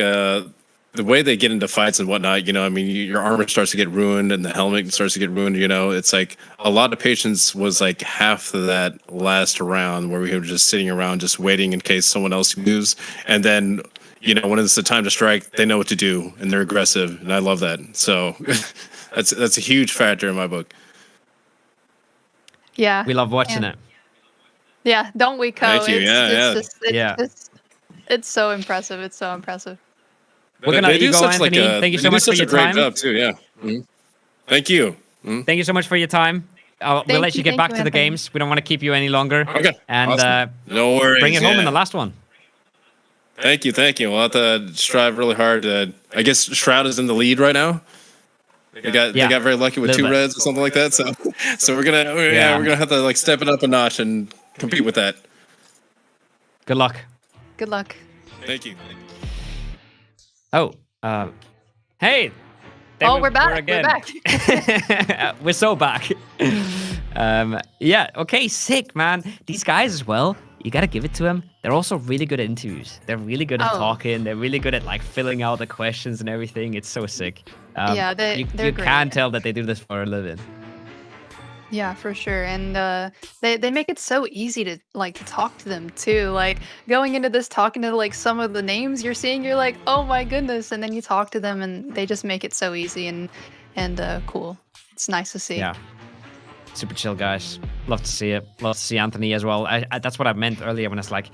the way they get into fights and whatnot, I mean, your armor starts to get ruined and the helmet starts to get ruined. It's like a lot of patience was like half of that last round where we were just sitting around just waiting in case someone else moves. And then, when it's the time to strike, they know what to do and they're aggressive. And I love that. So that's a huge factor in my book. Yeah. We love watching it. Yeah, don't we, Co? Thank you. It's so impressive. It's so impressive. We're gonna let you go, Anthony. Thank you so much for your time. Job too, yeah. Thank you. Thank you so much for your time. We'll let you get back to the Anthony. games. We don't want to keep you any longer. Okay. And Awesome. No worries. bring it home in the last one. Thank you. We'll have to strive really hard. I guess Shroud is in the lead right now. They got very lucky with 2 reds or something like that. So we're gonna have to like step it up a notch and compete with that. Good luck. Good luck. Thank you. Oh, hey. Oh, we're back. We're back. We're so back. Okay, sick, man. These guys as well, you gotta give it to them. They're also really good at interviews. They're really good at talking. They're really good at like filling out the questions and everything. It's so sick. They're you great. can tell that they do this for a living. Yeah, for sure. And they make it so easy to talk to them too. Like going into this, talking to like some of the names you're seeing, you're like, oh my goodness. And then you talk to them and they just make it so easy and cool. It's nice to see. Yeah. Super chill guys. Love to see it. Love to see Anthony as well. I that's what I meant earlier when it's like,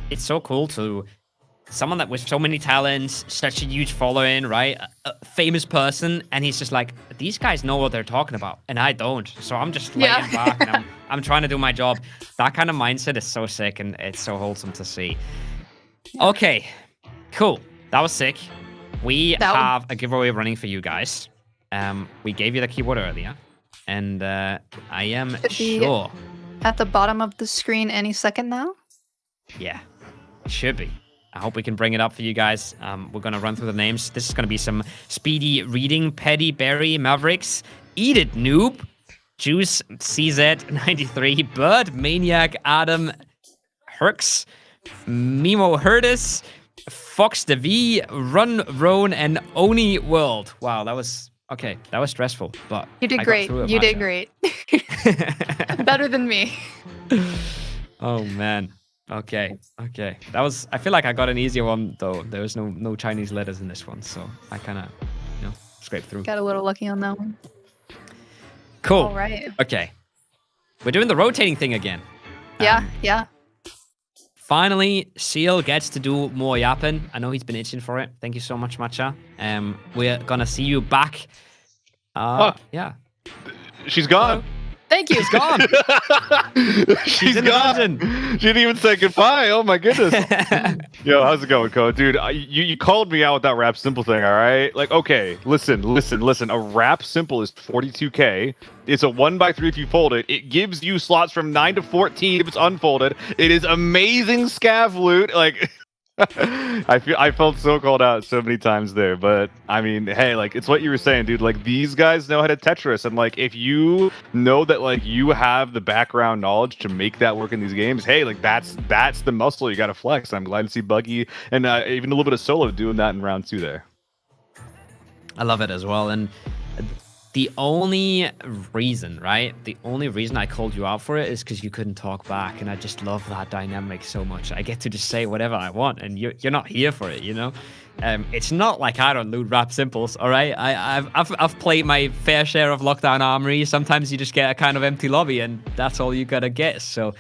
it's so cool to someone that with so many talents, such a huge following, right? A famous person, and he's just like, these guys know what they're talking about, and I don't. So I'm just laying back and I'm trying to do my job. That kind of mindset is so sick, and it's so wholesome to see. Okay, cool. That was sick. We have a giveaway running for you guys. We gave you the keyword earlier, and I am sure at the bottom of the screen any second now. Yeah, it should be. I hope we can bring it up for you guys. We're going to run through the names. This is going to be some speedy reading. Petty, Berry, Mavericks, Eat It, Noob, Juice, CZ93, Bird, Maniac, Adam, Herx, Mimo Herdis, Fox the V, Run, Roan, and Oni World. Wow, that was stressful, but you did great. You did great. Better than me. Oh, man. Okay. That was. I feel like I got an easier one though. There was no Chinese letters in this one, so I kind of, scraped through. Got a little lucky on that one. Cool. All right. Okay. We're doing the rotating thing again. Yeah. Finally, Seal gets to do more yapping. I know he's been itching for it. Thank you so much, Matcha. We're gonna see you back. Yeah. She's gone. Thank you. She's gone. She's gone. She didn't even say goodbye. Oh my goodness. Yo, how's it going, Co? Dude, you called me out with that rap simple thing, all right? Like, okay, listen. A rap simple is 42K. It's a 1x3 if you fold it. It gives you slots from 9 to 14 if it's unfolded. It is amazing scav loot. Like, I felt so called out so many times there, but I mean, hey, like it's what you were saying, dude. Like these guys know how to Tetris, and like if you know that like you have the background knowledge to make that work in these games, hey, like that's the muscle you got to flex. I'm glad to see Buggy and even a little bit of Solo doing that in round 2 there. I love it as well, and the only reason I called you out for it is because you couldn't talk back, and I just love that dynamic so much. I get to just say whatever I want, and you're not here for it, It's not like I don't loot rap simples, all right? I've played my fair share of Lockdown Armory. Sometimes you just get a kind of empty lobby, and that's all you gotta get. So,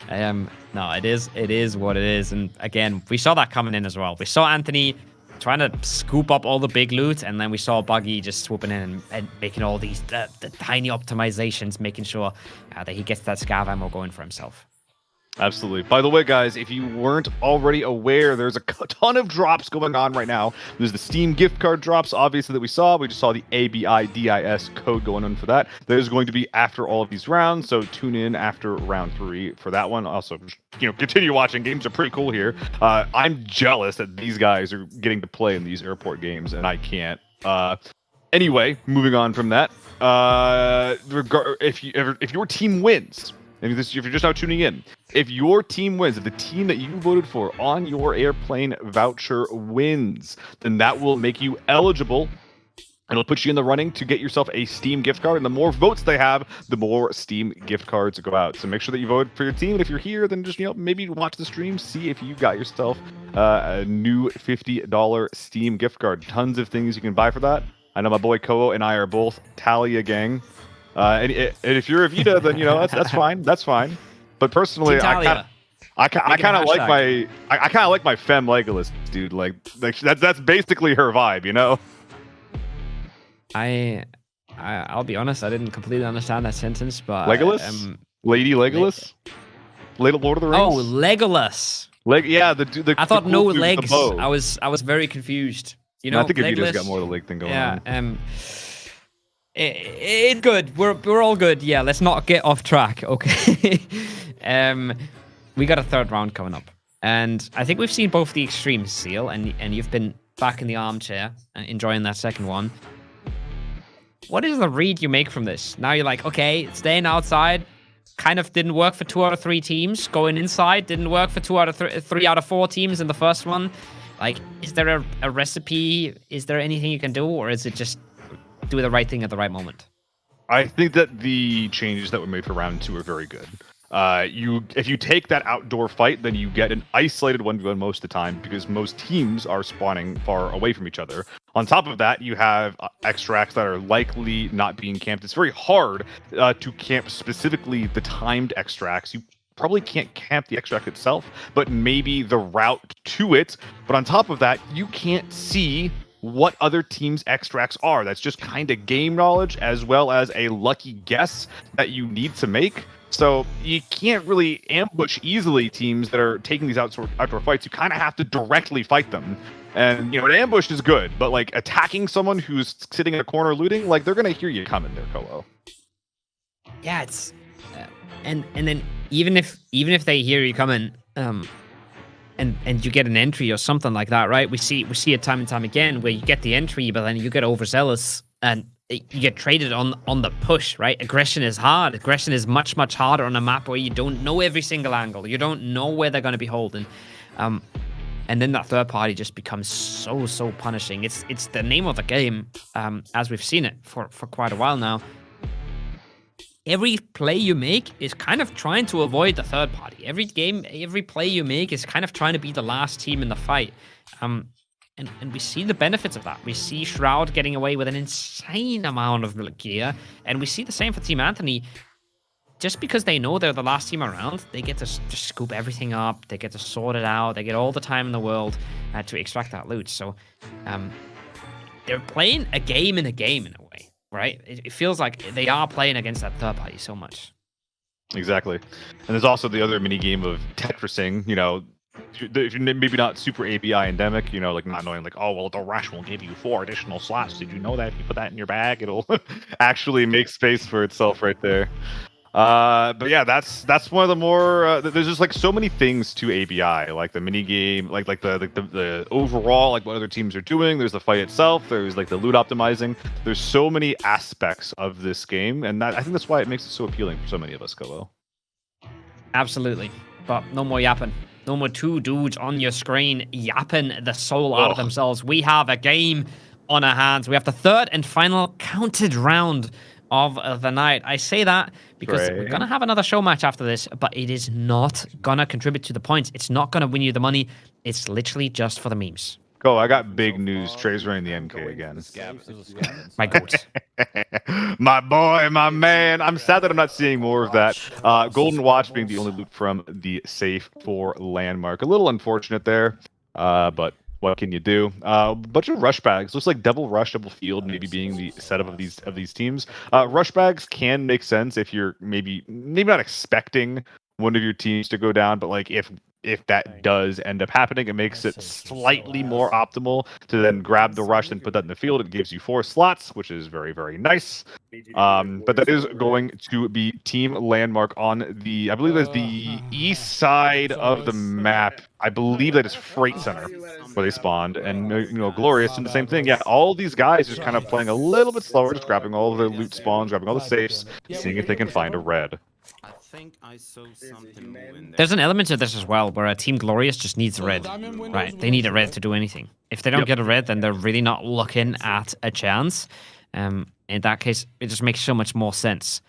no, it is what it is. And again, we saw that coming in as well. We saw Anthony trying to scoop up all the big loot, and then we saw Buggy just swooping in and making all these the tiny optimizations, making sure that he gets that scav ammo going for himself. Absolutely. By the way, guys, if you weren't already aware, there's a ton of drops going on right now. There's the Steam gift card drops, obviously, that we saw. We just saw the ABI DIS code going on for that. There's going to be after all of these rounds, so tune in after round 3 for that one. Also, continue watching. Games are pretty cool here. I'm jealous that these guys are getting to play in these airport games, and I can't. Anyway, moving on from that. If your team wins, and if you're just now tuning in, if your team wins, if the team that you voted for on your airplane voucher wins, then that will make you eligible. It'll put you in the running to get yourself a Steam gift card, and the more votes they have, the more Steam gift cards go out. So make sure that you vote for your team, and if you're here, then just maybe watch the stream, see if you got yourself a new $50 Steam gift card. Tons of things you can buy for that. I know my boy Koho and I are both Talia gang, and if you're a Vita, then that's fine. That's fine. But personally, I kind of like my femme Legolas, dude. Like that's basically her vibe, I'll be honest, I didn't completely understand that sentence, but Legolas, Lady Legolas, Lord of the Rings. Oh, Legolas. Yeah, I thought the no cool dude with legs. the bow. I was very confused. I think Legolas, Evita's got more of the leg thing going on. Yeah, it's good. We're all good. Yeah, let's not get off track, okay? We got a third round coming up, and I think we've seen both the extremes, Seal, and you've been back in the armchair enjoying that second one. What is the read you make from this? Now you're like, okay, staying outside kind of didn't work for 2 out of 3 teams. Going inside didn't work for 3 out of 4 teams in the first one. Like, is there a recipe? Is there anything you can do, or is it just do the right thing at the right moment? I think that the changes that were made for round 2 are very good. If you take that outdoor fight, then you get an isolated 1v1 most of the time because most teams are spawning far away from each other. On top of that, you have extracts that are likely not being camped. It's very hard to camp specifically the timed extracts. You probably can't camp the extract itself, but maybe the route to it. But on top of that, you can't see what other teams' extracts are. That's just kind of game knowledge as well as a lucky guess that you need to make. So you can't really ambush easily teams that are taking these outdoor fights. You kind of have to directly fight them. And, an ambush is good, but, like, attacking someone who's sitting in a corner looting, like, they're going to hear you coming there, Koho. Yeah, it's... and then even if they hear you coming, and you get an entry or something like that, right? We see it time and time again where you get the entry, but then you get overzealous and you get traded on the push, right? Aggression is hard. Aggression is much, much harder on a map where you don't know every single angle. You don't know where they're going to be holding. And then that third party just becomes so punishing. It's the name of the game, as we've seen it for quite a while now. Every play you make is kind of trying to avoid the third party. Every play you make is kind of trying to be the last team in the fight. And we see the benefits of that. We see Shroud getting away with an insane amount of gear, and we see the same for Team Anthony. Just because they know they're the last team around, they get to just scoop everything up. They get to sort it out. They get all the time in the world to extract that loot. So they're playing a game in a way, right? It feels like they are playing against that third party so much. Exactly. And there's also the other mini game of Tetrising, if you're maybe not super ABI endemic, like not knowing like, oh, well, the rush will give you 4 additional slots. Did you know that if you put that in your bag, it'll actually make space for itself right there. But yeah, that's one of the more there's just like so many things to ABI, like the mini game, like the overall, like what other teams are doing. There's the fight itself. There's like the loot optimizing. There's so many aspects of this game, and I think that's why it makes it so appealing for so many of us, Koho. Absolutely, but no more yapping. No more 2 dudes on your screen yapping the soul out of themselves. We have a game on our hands. We have the third and final counted round of the night. I say that because we're going to have another show match after this, but it is not going to contribute to the points. It's not going to win you the money. It's literally just for the memes. Go, I got big news. Trey's running the MK again. My goat. My boy, my man. I'm sad that I'm not seeing more of that. Golden Watch being the only loot from the safe for Landmark. A little unfortunate there, but what can you do? Bunch of rush bags. Looks like double rush, double field, maybe being the setup of these teams. Rush bags can make sense if you're maybe not expecting one of your teams to go down, but like if that does end up happening, it makes it slightly more optimal to then grab the rush and put that in the field. It gives you 4 slots, which is very, very nice. But that is going to be Team Landmark on the, I believe that's the east side of the map. I believe that is Freight Center where they spawned, and Glorious and the same thing. Yeah, all these guys just kind of playing a little bit slower, just grabbing all of their loot spawns, grabbing all the safes, seeing if they can find a red. think I saw something moving there. There's an element to this as well, where Team Glorious just needs a red. Right, they need a red to do anything. If they don't get a red, then they're really not looking at a chance. In that case, it just makes so much more sense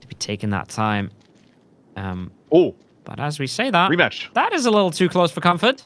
to be taking that time. But as we say that, rematch. That is a little too close for comfort.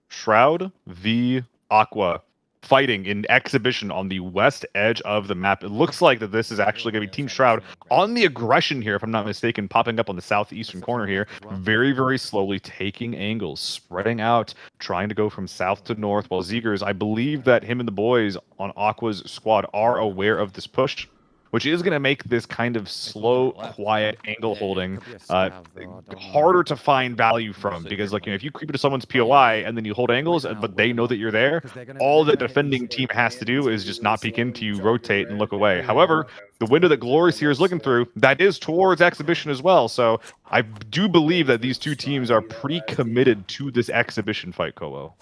Shroud v Aqua fighting in exhibition on the west edge of the map. It looks like that this is actually going to be Team Shroud on the aggression here, if I'm not mistaken, popping up on the southeastern corner here, very, very slowly taking angles, spreading out, trying to go from south to north, while Zegers, I believe that him and the boys on Aqua's squad are aware of this push, which is going to make this kind of slow, quiet angle holding harder to find value from. Because, like, you know, if you creep into someone's POI and then you hold angles, but they know that you're there, all the defending team has to do is just not peek into you, rotate, and look away. However, the window that Glorious here is looking through, that is towards exhibition as well. So I do believe that these two teams are pretty committed to this exhibition fight, Kowo.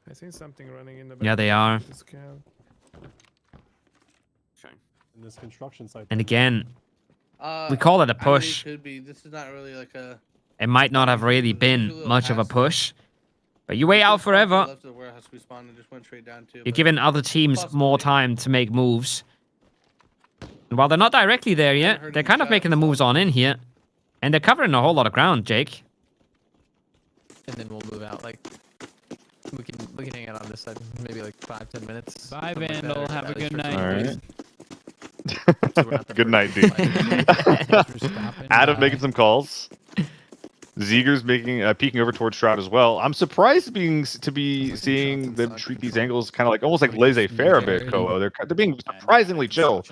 I seen something running in the Yeah, they are. In this construction site. And again, we call it a I mean, push. it could be. This is not really like a. It might not have really been much of a push, but you wait out forever. Left the warehouse respawn and just went straight down to. You're giving other teams more time to make moves. And while they're not directly there yet, they're kind of making the moves on in here. And they're covering a whole lot of ground, Jake. And then we'll move out. Like, we can hang out on this side maybe like 5-10 minutes. Bye, something like that, Vandal. or Have a at least good for night. 20 minutes. Good night, dude. Adam making some calls. Zegers making peeking over towards Shroud as well. I'm surprised to be seeing them treat these angles kind of like almost like laissez-faire a bit, Kowo. They're being surprisingly chill,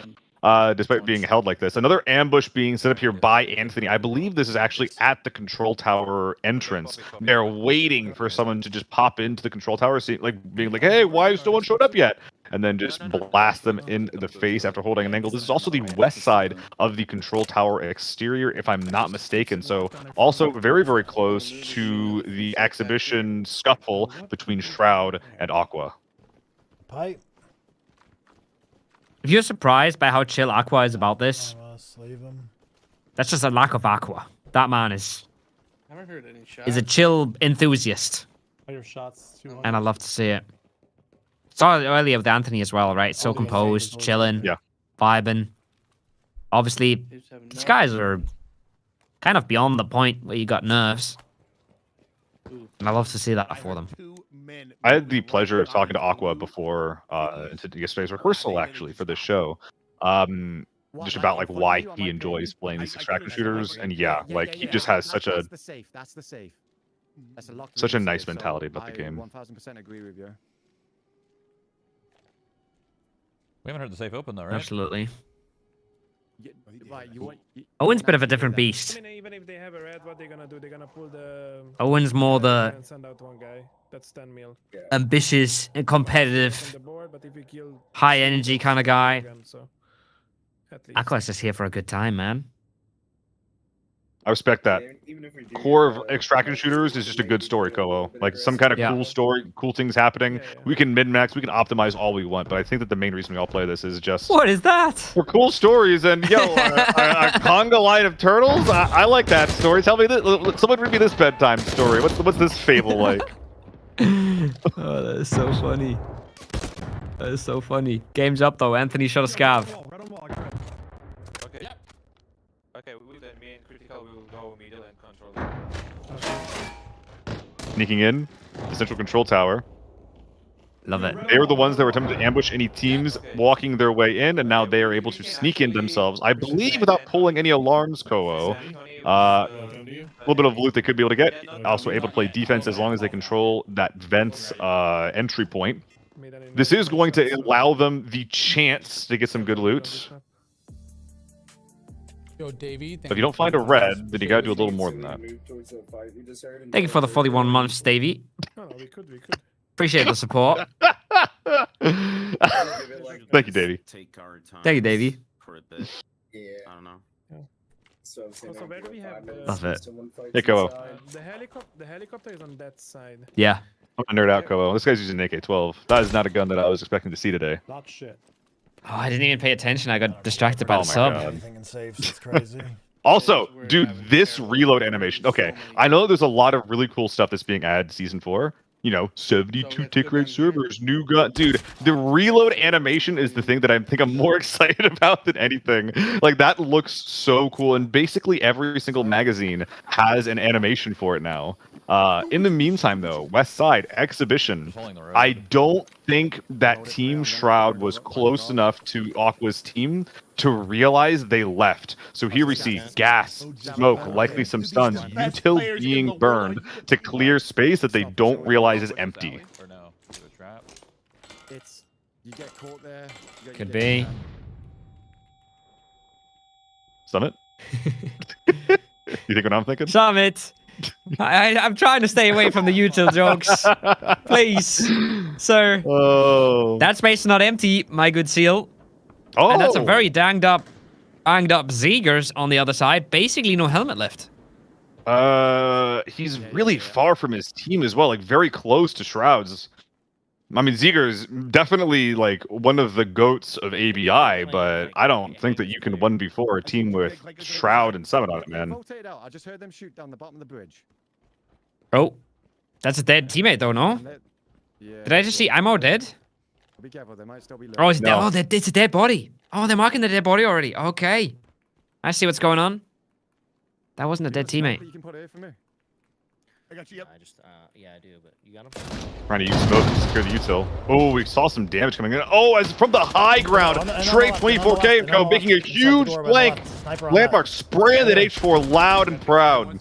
despite being held like this. Another ambush being set up here by Anthony. I believe this is actually at the control tower entrance. They're waiting for someone to just pop into the control tower, being like, "Hey, why has no one showed up yet?" And then just blast them in the face after holding an angle. This is also the west side of the control tower exterior, if I'm not mistaken. So also very, very close to the exhibition scuffle between Shroud and Aqua. Pipe. If you're surprised by how chill Aqua is about this, Slave him. that's just a lack of Aqua. That man is I haven't heard any shots. a chill enthusiast. Fire shots. And I love to see it. Saw it earlier with Anthony as well, right? So composed, chilling, vibing. Obviously, these guys are kind of beyond the point where you got nerves. And I love to see that for them. I had the pleasure of talking to Aqua before yesterday's rehearsal, actually, for this show. Just about like why he enjoys playing these extraction shooters, and yeah, like he just has such a such a nice mentality about the game. 1000% agree with you. We haven't heard the safe open though, right? Absolutely. Right, Owen's a bit of a different beast. I mean, even if they have a red, what they're gonna do? They're gonna pull the. Owen's more the and send out one guy. That's 10 mil. ambitious and competitive, high energy kind of guy. Aqua's just here for a good time, man. I respect that. Core of extraction shooters is just a good story, Kowo. Like some kind of cool story, cool things happening. We can min-max, we can optimize all we want, but I think that the main reason we all play this is just what is that? For cool stories and a conga line of turtles. I like that story. Tell me this. Someone read me this bedtime story. What's this fable like? Oh, that is so funny. That is so funny. Game's up though. Anthony shot a scav. Okay. Okay, with the main critical, we will go middle and control. Sneaking in the central control tower. Love it. They were the ones that were attempting to ambush any teams walking their way in, and now they are able to sneak in themselves, I believe, without pulling any alarms, Kowo. A little bit of loot they could be able to get. Also able to play defense as long as they control that vent's entry point. This is going to allow them the chance to get some good loot. Yo, Davey, But if you don't find a red, then you gotta do a little more than that. Thank you for the 41 months, Davey. No, we could. Appreciate the support. Thank you, Davey. Take our time. Thank you, Davey. For a bit. Yeah. I don't know. So where do we have the... Love it. Hey, Kowo. The helicopter is on that side. Yeah. I'm gonna nerd out, Kowo. This guy's using an AK-12. That is not a gun that I was expecting to see today. Not shit. Oh, I didn't even pay attention. I got distracted by the sub. Anything in safes, it's crazy. Also, dude, this reload animation. Okay, I know there's a lot of really cool stuff that's being added to season 4. You know, 72 tick rate servers, new gun. Dude, the reload animation is the thing that I think I'm more excited about than anything. Like, that looks so cool. And basically every single magazine has an animation for it now. In the meantime, though, West Side Exhibition, I don't think that Team Shroud was close enough to Aqua's team to realize they left. So here we see gas, smoke, likely some stuns, util being burned to clear space that they don't realize is empty. It's you get caught there. Could be. Summit? You think what I'm thinking? Summit. I'm trying to stay away from the util jokes. Please, sir. Oh. That space is not empty, my good seal. Oh. And that's a very banged up Zegers on the other side. Basically no helmet left. He's really far from his team as well, like very close to Shroud's. I mean, Zegers definitely like one of the goats of ABI, but I don't think that you can 1v4 a team with Shroud and Summit on it, man. I just heard them shoot down the bottom of the bridge. Oh, that's a dead teammate though, no? Did I just see Ammo dead? Be careful, they might still be. Oh, it's it's a dead body. Oh, they're marking the dead body already. Okay, I see what's going on. That wasn't a dead teammate. You can put it here for me. I got you. Yep. Yeah, I do, but you got him. Trying to use smoke to secure the util. Oh, we saw some damage coming in. Oh, as from the high ground, Trey 24K and Co. making a huge flank. Landmark spraying that H4 loud and proud.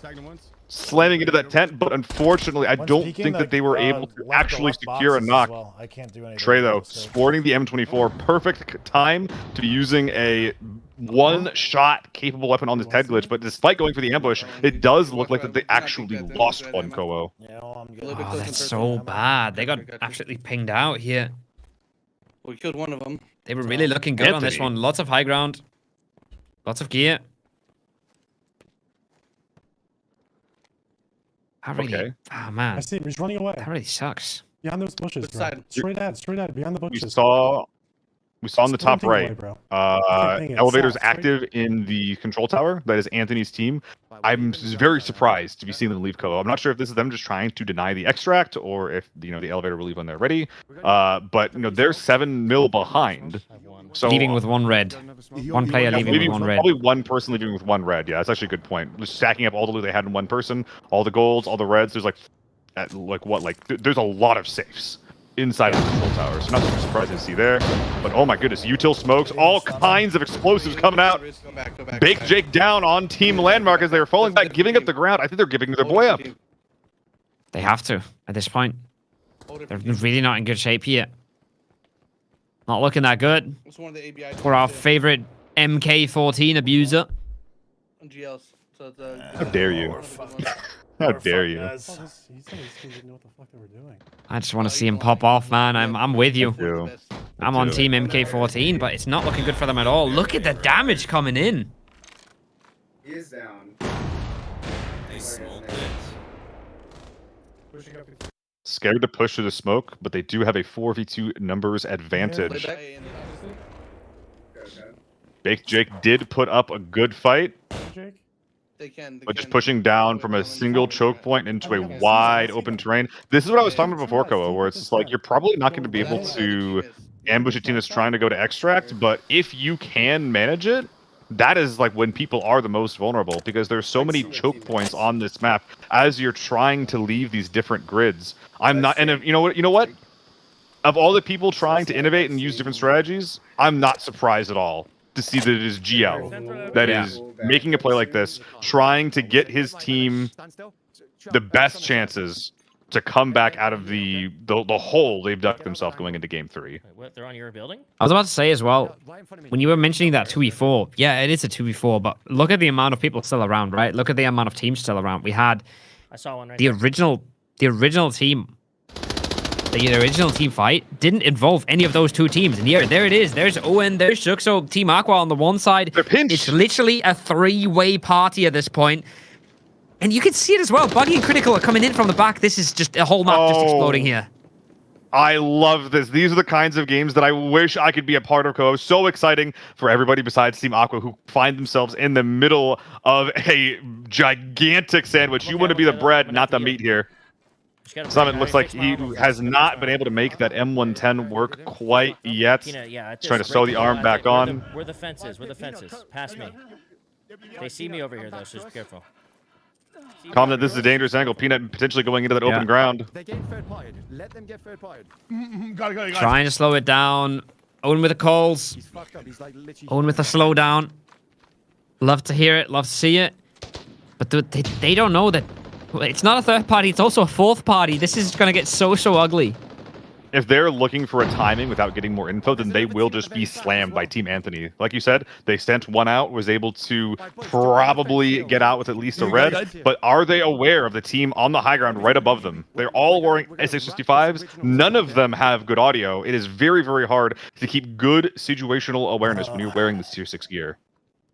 Slamming into that tent, but unfortunately, I don't think that they were able to actually secure a knock. I can't do anything. Trey, though, sporting the M24, perfect time to be using a one-shot capable weapon on this head glitch, but despite going for the ambush, it does look like that they actually lost one, Koho. Oh, that's so bad. They got absolutely pinged out here. We killed one of them. They were really looking good on this one. Lots of high ground. Lots of gear. That really, oh man. I see him. He's running away. That really sucks. Behind those bushes, bro. Straight ahead, behind the bushes. We saw on the top right, away, bro. elevators active in the control tower. That is Anthony's team. I'm very surprised to be seeing them leave Koho. I'm not sure if this is them just trying to deny the extract or if the elevator will leave when they're ready. But they're 7 mil behind. So leaving with 1 red. One player leaving with 1 red. Probably one person leaving with 1 red. Yeah, that's actually a good point. Just stacking up all the loot they had in one person, all the golds, all the reds. There's there's a lot of safes inside of the control tower. So not too surprising to see there. But oh my goodness, util smokes, all kinds of explosives coming out. Bake Jake down on Team Landmark as they are falling back, giving up the ground. I think they're giving their boy up. They have to at this point. They're really not in good shape here. Not looking that good for our favorite MK14 abuser. How dare you? How dare you? I just want to see him pop off, man. I'm with you. I'm on Team MK14, but it's not looking good for them at all. Look at the damage coming in. He is down. They smoked it. Scared to push through the smoke, but they do have a 4v2 numbers advantage. Baked Jake did put up a good fight, but just pushing down from a single choke point into a wide open terrain. This is what I was talking about before, Koho, where it's just like you're probably not going to be able to ambush a team that's trying to go to extract, but if you can manage it, that is like when people are the most vulnerable, because there's so many choke points on this map as you're trying to leave these different grids. I'm not, and you know what? Of all the people trying to innovate and use different strategies, I'm not surprised at all to see that it is GL that is making a play like this, trying to get his team the best chances to come back out of the hole they've dug themselves going into Game 3. What, they're on your building? I was about to say as well, when you were mentioning that 2v4, yeah, it is a 2v4, but look at the amount of people still around, right? Look at the amount of teams still around. We had I saw one right the there. original team. The original team fight didn't involve any of those two teams. And here, there it is. There's Owen, there's Shuxo, Team Aqua on the one side. It's literally a 3-way party at this point. And you can see it as well. Buggy and Critical are coming in from the back. This is just a whole map just exploding here. I love this. These are the kinds of games that I wish I could be a part of, Co. So exciting for everybody besides Team Aqua who find themselves in the middle of a gigantic sandwich. You want to be the bread, not the meat here. Summit looks like he has not been able to make that M110 work quite yet. Yeah, He's trying to sew the arm back on. Where the fence is, Pass me. They see me over here, though, so just be careful. Calm that this is a dangerous angle. Peanut potentially going into that open ground. They get third parted. Let them get third parted. Trying to slow it down. Owen with the calls. He's fucked up. He's like literally. Owen with the slowdown. Love to hear it. Love to see it. But they don't know that it's not a third party. It's also a fourth party. This is going to get so ugly. If they're looking for a timing without getting more info, then they will just be slammed by Team Anthony. Like you said, they sent one out, was able to probably get out with at least a red, but are they aware of the team on the high ground right above them? They're all wearing S655s. None of them have good audio. It is very, very hard to keep good situational awareness when you're wearing this tier 6 gear.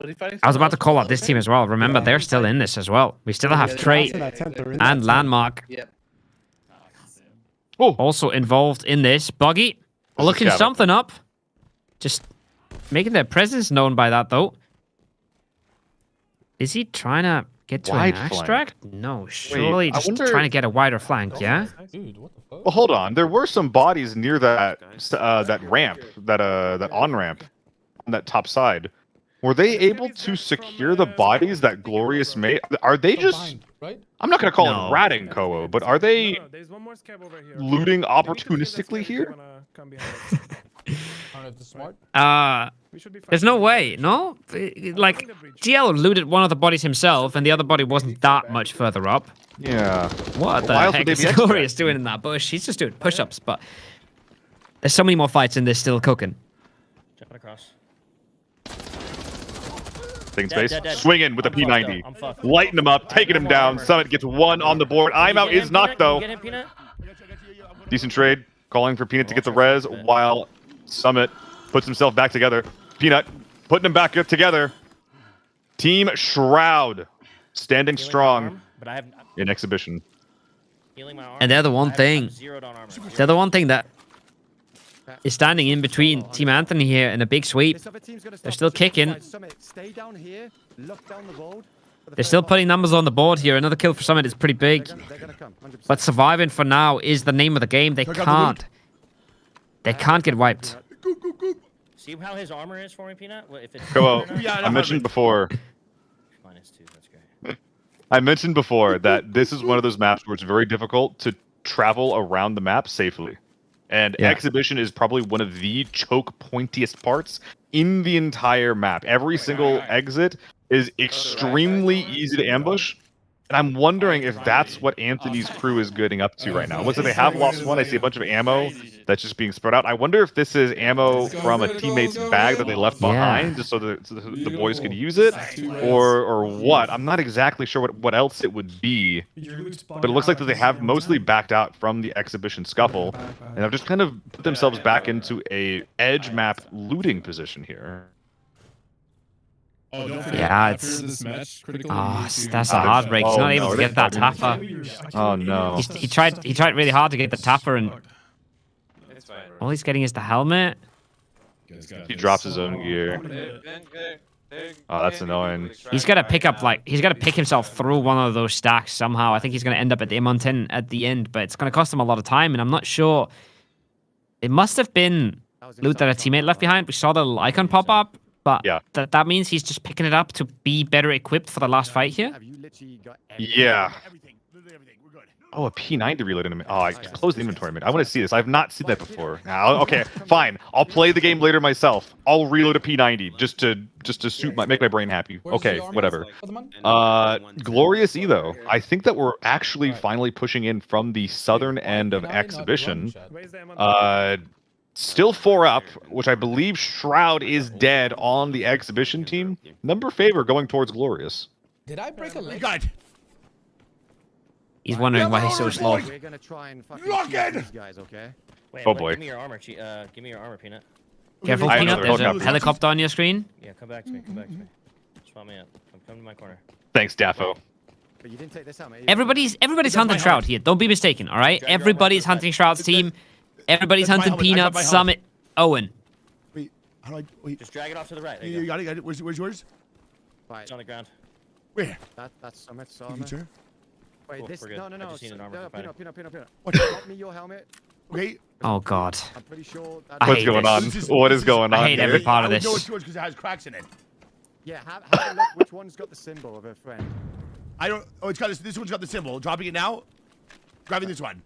I was about to call out this team as well. Remember, they're still in this as well. We still have Trait and Landmark. Also involved in this. Buggy looking something up. Just making their presence known by that, though. Is he trying to get to an extract? No, surely just trying to get a wider flank, yeah? Well, hold on. There were some bodies near that that ramp, that on-ramp on that top side. Were they able to secure the bodies that Glorious made? Are they just... I'm not going to call it ratting, Koa, but are they looting opportunistically here? There's no way, no? Like, GL looted one of the bodies himself, and the other body wasn't that much further up. Yeah. What the heck is Glorious doing in that bush? He's just doing push-ups, but there's so many more fights in this still cooking. Jumping across. Space. Swinging with a P90. Lighting him up, taking him down. Summit gets one on the board. I'm out is knocked, though. Decent trade. Calling for Peanut to get the res while Summit puts himself back together. Peanut putting him back together. Team Shroud standing strong in exhibition. And they're the one thing. They're the one thing that is standing in between Team Anthony here and a big sweep. They're still kicking. They're still putting numbers on the board here. Another kill for Summit is pretty big. But surviving for now is the name of the game. They can't. They can't get wiped. See how his armor is for me, Peanut? If it's Go I mentioned before. -2, that's great. I mentioned before that this is one of those maps where it's very difficult to travel around the map safely. And Exhibition is probably one of the choke pointiest parts in the entire map. Every single exit is extremely easy to ambush. And I'm wondering if that's what Anthony's crew is getting up to right now. Looks like they have lost one. I see a bunch of ammo that's just being spread out. I wonder if this is ammo from a teammate's bag that they left behind just so that the boys could use it, or what. I'm not exactly sure what else it would be, but it looks like that they have mostly backed out from the exhibition scuffle, and have just kind of put themselves back into a edge map looting position here. Yeah, it's that's a heartbreak. He's not able to get that tapper. Oh no! He tried really hard to get the tapper, and all he's getting is the helmet. He drops his own gear. Oh, that's annoying. He's got to pick himself through one of those stacks somehow. I think he's going to end up at the M110 at the end, but it's going to cost him a lot of time, and I'm not sure. It must have been loot that a teammate left behind. We saw the little icon pop up. But that means he's just picking it up to be better equipped for the last fight here? Yeah. Oh, a P90 reload in a minute. Oh, I closed the inventory a minute. I want to see this. I've not seen that before. Okay, fine. I'll play the game later myself. I'll reload a P90 just to make my brain happy. Okay, whatever. Glorious E though. I think that we're actually finally pushing in from the southern end of Exhibition. Still 4 up, which I believe Shroud is dead on the Exhibition team. Number favor going towards Glorious. Did I break a leg? He's wondering why he's so slow. We're gonna try and fucking shoot these guys, okay? Wait, oh boy. Give me your armor, give me your armor, Peanut. Careful, Peanut. There's a helicopter on your screen. Yeah, come back to me. Come back to me. Swap me up. Come to my corner. Thanks, Daffo. But you didn't take this out, mate. Everybody's hunting Shroud here. Don't be mistaken, all right? Everybody's hunting Shroud's team. Everybody's That's my hunting helmet. I got my Peanuts. helmet. Summit. Owen. Wait, how do I? Wait. Just drag it off to the right. There You you go. got it. Where's yours? Right. It's on the ground. Where? That's Summit. You Summit. sure? Wait, Cool, this. we're good. No, I just need an armor Peanut. component. What? Drop me your helmet. Okay. Oh God. I'm pretty sure. I What's hate going this. on? What is going on? I hate here? every part of I would know this. it's yours because it has cracks in it. Yeah, have a look. Which one's got the symbol of a friend? I don't. Oh, it's got this one's got the symbol. Dropping it now. Grabbing this one.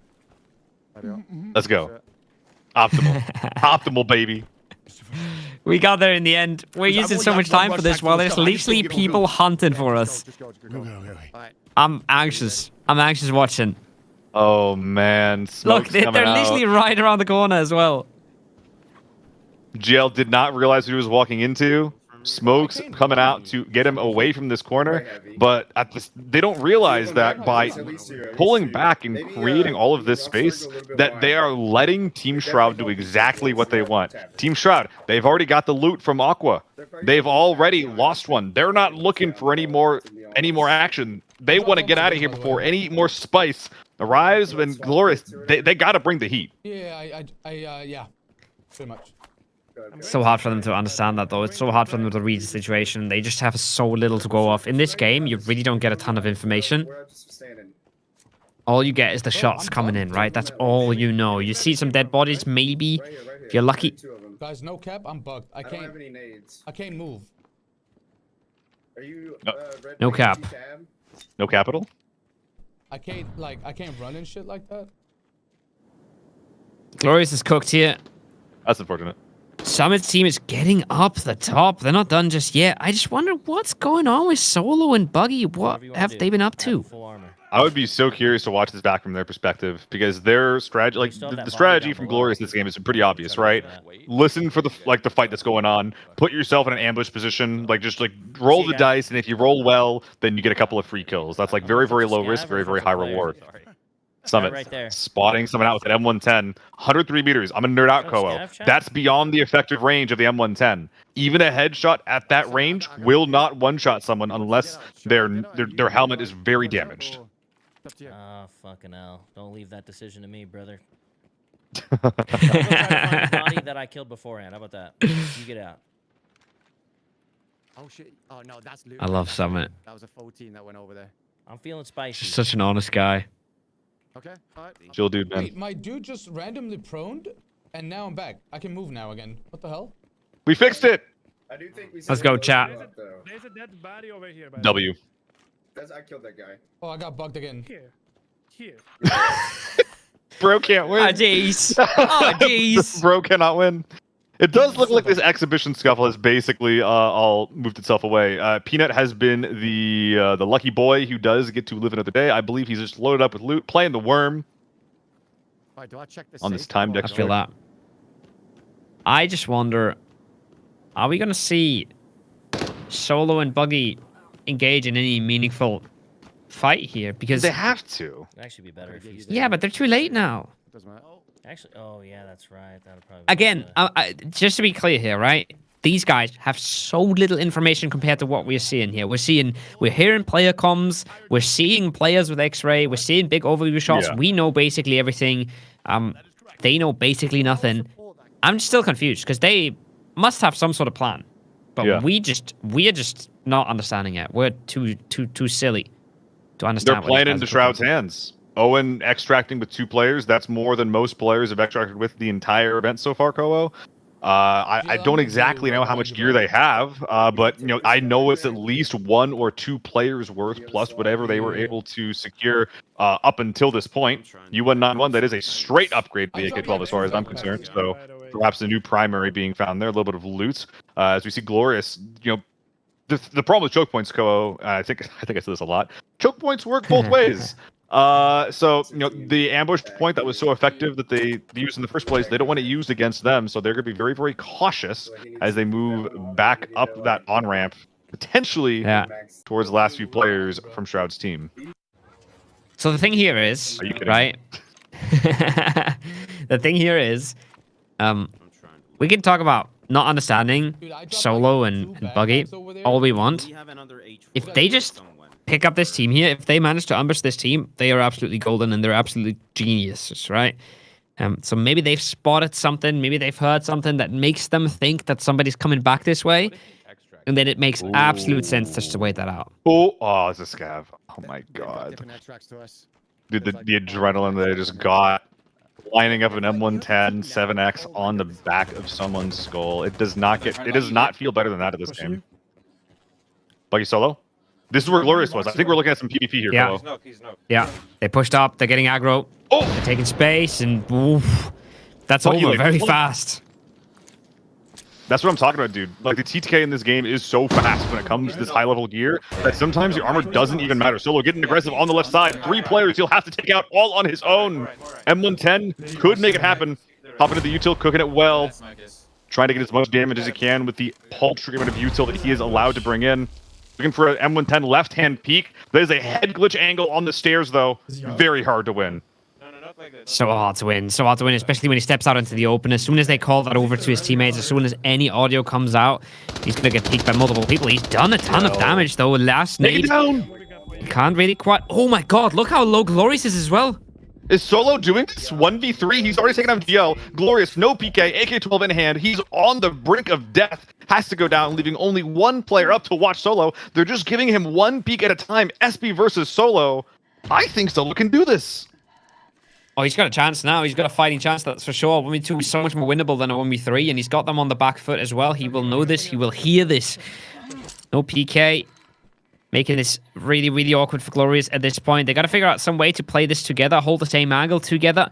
Let's go. Optimal. Optimal, baby. We got there in the end. We're I've using only so got much one time for rush this back while to the there's start. I just literally don't get a people loot. hunting for us. Go. I'm anxious. I'm anxious watching. Oh man, Look, smoke's they're coming out. literally right around the corner as well. GL did not realize what he was walking into. Smoke's coming out to get him away from this corner, but they don't realize that by pulling back and creating all of this space, that they are letting Team Shroud do exactly what they want. Team Shroud, they've already got the loot from Aqua. They've already lost one. They're not looking for any more action. They want to get out of here before any more spice arrives. And Glorious, they got to bring the heat. Yeah, yeah, pretty much. It's so hard for them to understand that, though. It's so hard for them to read the situation. They just have so little to go off. In this game, you really don't get a ton of information. All you get is the shots coming in, right? That's all you know. You see some dead bodies, maybe, if you're lucky. Guys, no cap. I'm bugged. I can't have any nades. I can't move. Are you? Red No Wing cap. Tab? No capital? I can't run and shit like that. Glorious is cooked here. That's unfortunate. Summit's team is getting up the top. They're not done just yet. I just wonder what's going on with Solo and Buggy. What have they been up to? I would be so curious to watch this back from their perspective because their strategy, like the strategy from Glorious this game is pretty obvious, right? Listen for the fight that's going on. Put yourself in an ambush position, just roll the dice, and if you roll well, then you get a couple of free kills. That's very low risk, very high reward. Summit Right there. spotting someone out with an M110, 103 meters. I'm gonna nerd out Koa. That's beyond the effective range of the M110. Even a headshot at that range will not one-shot someone unless their helmet is very damaged. Oh, fucking hell. Don't leave that decision to me, brother. I'll go try to find the body that I killed beforehand. How about that? You get out. Oh shit! Oh no, that's loot. I love Summit. That was a full team that went over there. I'm feeling spicy. Just such an honest guy. Okay, alright. Chill dude, man. Wait, my dude just randomly proned, and now I'm back. I can move now again. What the hell? We fixed it. I do think we. Let's go, chat. There's a dead body over here. By the way. W. I killed that guy. Oh, I got bugged again. Here. Bro can't win. Oh, jeez. Oh, jeez. Bro cannot win. It does look like this exhibition scuffle has basically all moved itself away. Peanut has been the lucky boy who does get to live another day. I believe he's just loaded up with loot, playing the worm. Right, do I check this On this safe time or- deck. I feel that. I just wonder, are we going to see Solo and Buggy engage in any meaningful fight here? Because they have to. It'd actually be better if he's Yeah, but they're too late now. Doesn't matter. Actually, oh yeah, that's right. That'll probably. Again, just to be clear here, right? These guys have so little information compared to what we're seeing here. We're hearing player comms. We're seeing players with X-ray. We're seeing big overview shots. Yeah. We know basically everything. They know basically nothing. I'm still confused because they must have some sort of plan, but Yeah. we are just not understanding it. We're too silly to understand. They're what playing these guys into are Shroud's cooking. hands. Owen extracting with 2 players. That's more than most players have extracted with the entire event so far, Koo. I don't exactly know how much gear they have, but I know it's at least 1 or 2 players worth plus whatever they were able to secure up until this point. U191, that is a straight upgrade to the AK-12 as far as I'm concerned. So perhaps a new primary being found there, a little bit of loot. As we see Glorious, the problem with choke points, Koo, I think I said this a lot. Choke points work both ways. So the ambush point that was so effective that they used in the first place, they don't want it used against them, so they're going to be very, very cautious as they move back up that on ramp, potentially towards the last few players from Shroud's team. So the thing here is, Are you kidding? right? The thing here is, we can talk about not understanding Solo and Buggy all we want. If they just pick up this team here, if they manage to ambush this team, they are absolutely golden and they're absolutely geniuses, right? So maybe they've spotted something, maybe they've heard something that makes them think that somebody's coming back this way. And then it makes absolute sense to just wait that out. Oh, it's a scav. Oh my god. Dude, the adrenaline they just got. Lining up an M110 7X on the back of someone's skull. It does not feel better than that at this game. Buggy solo? This is where Glorious was. I think we're looking at some PvP here, Yeah. Colo. Yeah. They pushed up, they're getting aggro. Oh! They're taking space, and oof, that's Buggy, over like, very look. fast. That's what I'm talking about, dude. Like, the TTK in this game is so fast when it comes to this high-level gear that sometimes your armor doesn't even matter. Solo getting aggressive on the left side. 3 players he'll have to take out all on his own. M110 could make it happen. Hopping into the util, cooking it well. Trying to get as much damage as he can with the paltry amount of util that he is allowed to bring in. Looking for an M110 left-hand peek. There's a head glitch angle on the stairs, though. Very hard to win. So hard to win, especially when he steps out into the open. As soon as they call that over to his teammates, as soon as any audio comes out, he's going to get peeked by multiple people. He's done a ton of damage, though. Last nade, he can't really quite... Oh my god, look how low Glorious is as well. Is Solo doing this 1v3? He's already taken out GL. Glorious, no PK, AK-12 in hand. He's on the brink of death. Has to go down, leaving only one player up to watch Solo. They're just giving him one peek at a time. SB versus Solo. I think Solo can do this. Oh, he's got a chance now. He's got a fighting chance, that's for sure. 1v2 is so much more winnable than a 1v3, and he's got them on the back foot as well. He will know this. He will hear this. No PK. Making this really, really awkward for Glorious at this point. They got to figure out some way to play this together, hold the same angle together.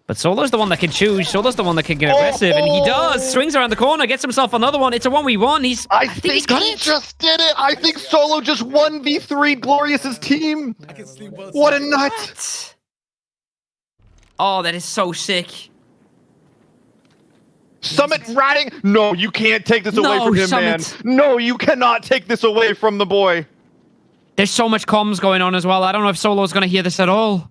But Solo's the one that can choose. Solo's the one that can get aggressive, and he does. Swings around the corner, gets himself another one. It's a 1v1. I think he's got it. Just did it. I think Solo just 1v3 Glorious's team. What a nut. Oh, that is so sick. Summit ratting. No, you can't take this away from him, Summit. man. No, you cannot take this away from the boy. There's so much comms going on as well. I don't know if Solo's going to hear this at all.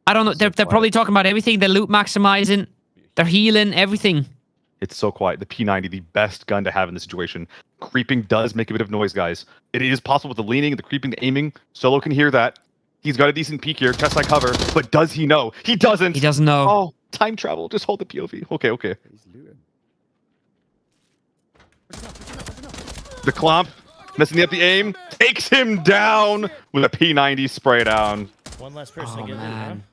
I don't know. They're probably talking about everything. They're loot maximizing. They're healing, everything. It's so quiet. The P90, the best gun to have in this situation. Creeping does make a bit of noise, guys. It is possible with the leaning, the creeping, the aiming. Solo can hear that. He's got a decent peek here. Chest side cover. But does he know? He doesn't. He doesn't know. Oh, time travel. Just hold the POV. Okay. The Clomp, messing up the aim, takes him down with a P90 spray down. One less person to get in,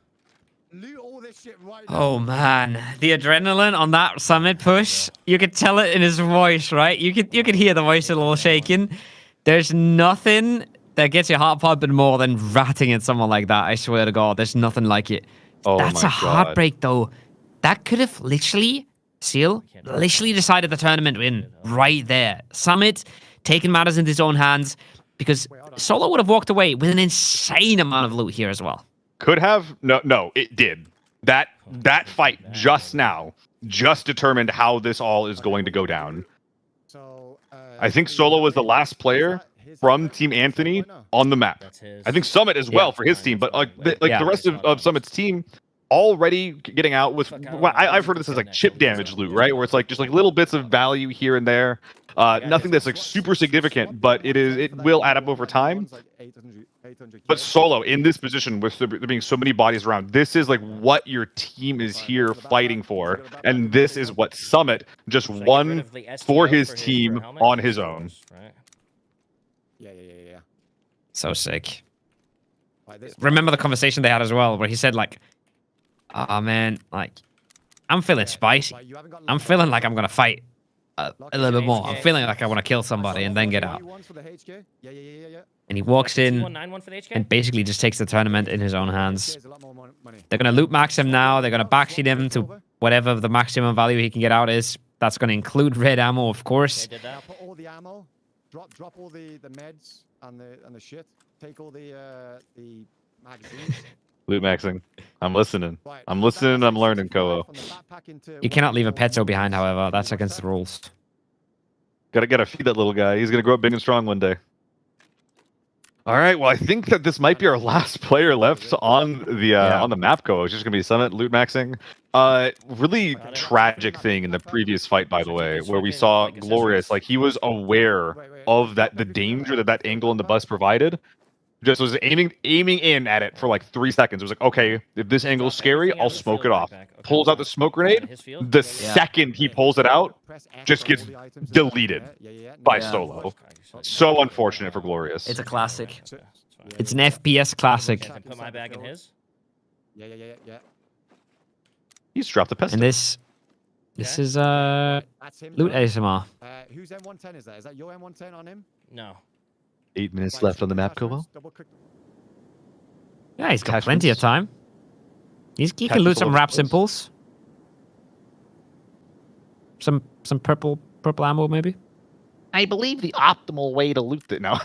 Oh, man. The adrenaline on that Summit push, you could tell it in his voice, right? You could hear the voice a little shaking. There's nothing that gets your heart pumping more than ratting at someone like that. I swear to God, there's nothing like it. Oh, That's my a heartbreak, though. That could have literally, Seal, literally decided the tournament win right there. Summit taking matters into his own hands because Solo would have walked away with an insane amount of loot here as well. Could have? No, it did. That fight just now just determined how this all is going to go down. I think Solo was the last player from Team Anthony on the map. I think Summit as well for his team, but the rest of Summit's team already getting out with, I've heard of this as like chip damage loot, right? Where it's like just like little bits of value here and there. Nothing that's like super significant, but it will add up over time. But Solo in this position with there being so many bodies around, this is like what your team is here fighting for, and this is what Summit just won for his team on his own. Yeah. So sick. Remember the conversation they had as well, where he said like, "Oh man, like, I'm feeling spicy. I'm feeling like I'm gonna fight a little bit more. I'm feeling like I want to kill somebody and then get out." And he walks in and basically just takes the tournament in his own hands. They're gonna loot max him now. They're gonna backseat him to whatever the maximum value he can get out is. That's gonna include red ammo, of course. Put all the ammo. Drop all the meds and the shit. Take all the magazines. Loot maxing. I'm listening. I'm learning, Koa. You cannot leave a Petzo behind, however. That's against the rules. Gotta feed that little guy. He's gonna grow up big and strong one day. All right. Well, I think that this might be our last player left on the map. Koa. It's just gonna be Summit loot maxing. Really tragic thing in the previous fight, by the way, where we saw Glorious. Like he was aware of the danger that angle in the bus provided. Just was aiming in at it for like 3 seconds. It was like, okay, if this angle's scary, I'll smoke it off. Pulls out the smoke grenade. The second he pulls it out, just gets deleted by Solo. So unfortunate for Glorious. It's a classic. It's an FPS classic. I can put my bag in his. Yeah. He's dropped the pistol. And this is loot ASMR. Whose M110 is that? Is that your M110 on him? No. 8 minutes left on the map, Kobo. Yeah, he's got plenty of time. He can loot some wrap simples. Some purple ammo maybe. I believe the optimal way to loot it. No,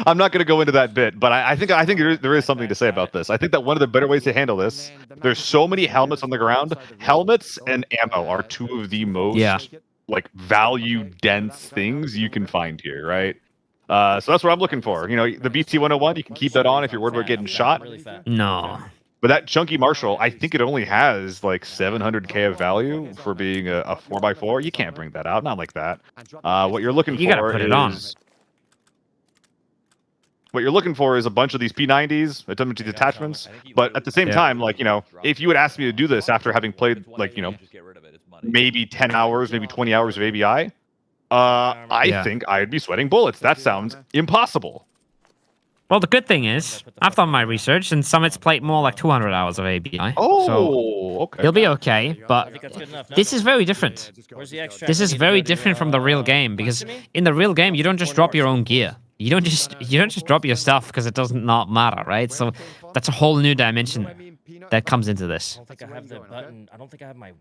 I'm not going to go into that bit, but I think there is something to say about this. I think that one of the better ways to handle this. There's so many helmets on the ground. Helmets and ammo are two of the most like value dense things you can find here, right? So that's what I'm looking for. You know, the BT-101, you can keep that on if you're worried about getting shot. No. But that chunky Marshall, I think it only has like 700k of value for being a 4x4. You can't bring that out, not like that. What you're looking for gotta put it on. What you're looking for is a bunch of these P90s, atomic detachments. But at the same time, like, you know, if you would ask me to do this after having played, like, you know, maybe 10 hours, maybe 20 hours of ABI, I think I'd be sweating bullets. That sounds impossible. Well, the good thing is, I've done my research, and Summit's played more like 200 hours of ABI. Oh, so okay. He'll be okay, but this is very different. This is very different from the real game, because in the real game, you don't just drop your own gear. You don't just drop your stuff because it does not matter, right? So that's a whole new dimension that comes into this. I don't think I have the button. I don't think I have my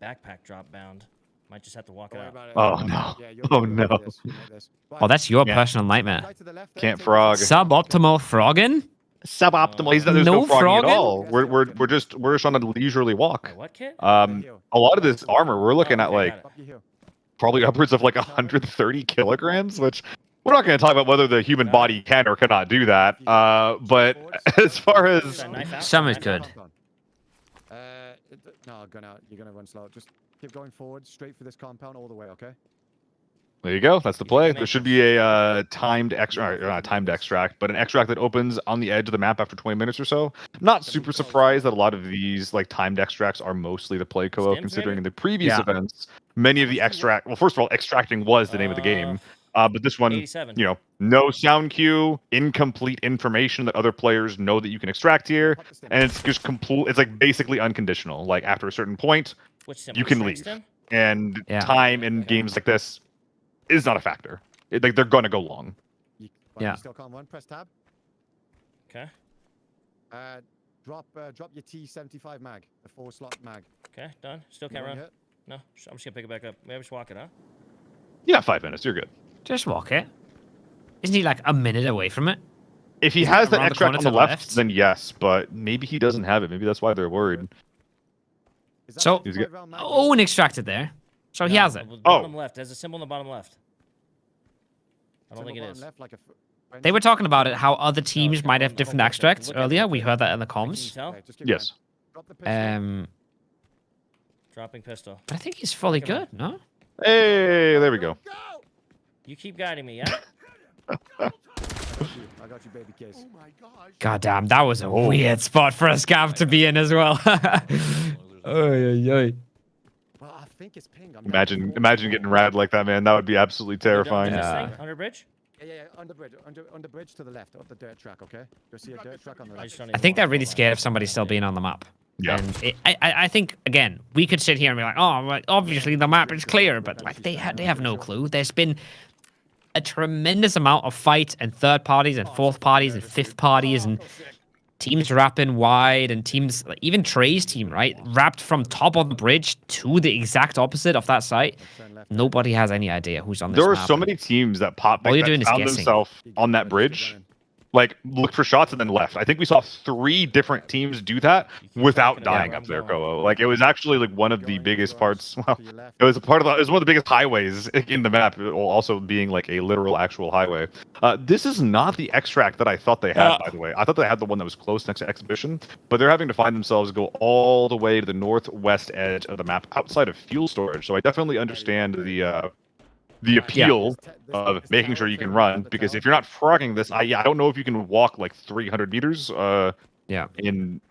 backpack drop bound. Might just have to walk it out. Oh no! Oh no! Oh, that's your personal nightmare. Can't frog. Suboptimal frogging? Suboptimal. There's no frogging at all. We're just on a leisurely walk. What kit? A lot of this armor we're looking at like probably upwards of like 130 kilograms, which we're not going to talk about whether the human body can or cannot do that. But as far as some is good. No, gun out. You're gonna run slow. Just keep going forward, straight for this compound all the way. Okay. There you go. That's the play. There should be a timed extract, not timed extract, but an extract that opens on the edge of the map after 20 minutes or so. Not super surprised that a lot of these like timed extracts are mostly the play co considering in the previous events, many of the extract. Well, first of all, extracting was the name of the game. But this one, you know, no sound cue, incomplete information that other players know that you can extract here, and it's just complete. It's like basically unconditional. Like after a certain point, you can leave, and time in games like this is not a factor. Like they're gonna go long. You still can't run. Press tab. Okay. Drop your T75 mag, the 4-slot mag. Okay, done. Still can't run. No, I'm just gonna pick it back up. Maybe just walk it, huh? Yeah, 5 minutes. You're good. Just walk it. Isn't he like a minute away from it? If he has that extract on the left, then yes, but maybe he doesn't have it. Maybe that's why they're worried. So, Owen extracted there. So he has it. Bottom left. There's a symbol on the bottom left. I don't think it is. They were talking about it, how other teams might have different extracts earlier. We heard that in the comms. Yes. Dropping pistol. I think he's fully good, no? Hey, there we go. You keep guiding me, yeah? I got you, baby case. God damn, that was a weird spot for a scav to be in as well. Oy. Well, I think it's ping. Imagine getting rad like that, man. That would be absolutely terrifying. Under bridge? Yeah, under bridge to the left, up the dirt track, okay? You'll see a dirt track on the left. I think they're really scared of somebody still being on the map. Yeah. And I think, again, we could sit here and be like, oh, well, obviously the map is clear, but like they have no clue. There's been a tremendous amount of fight and third parties and fourth parties and fifth parties and teams wrapping wide and teams, even Trey's team, right? Wrapped from top of the bridge to the exact opposite of that site. Nobody has any idea who's on this There map. are so many teams that popped All like, you're doing that is found guessing. themselves on that bridge. Like, looked for shots and then left. I think we saw 3 different teams do that without dying up there, Koa. Like, it was actually like one of the biggest parts. Well, it was one of the biggest highways in the map, also being like a literal actual highway. This is not the extract that I thought they had, by the way. I thought they had the one that was close next to Exhibition, but they're having to find themselves go all the way to the northwest edge of the map outside of fuel storage. So I definitely understand the the appeal of making sure you can run, because if you're not frogging this, I don't know if you can walk like 300 meters in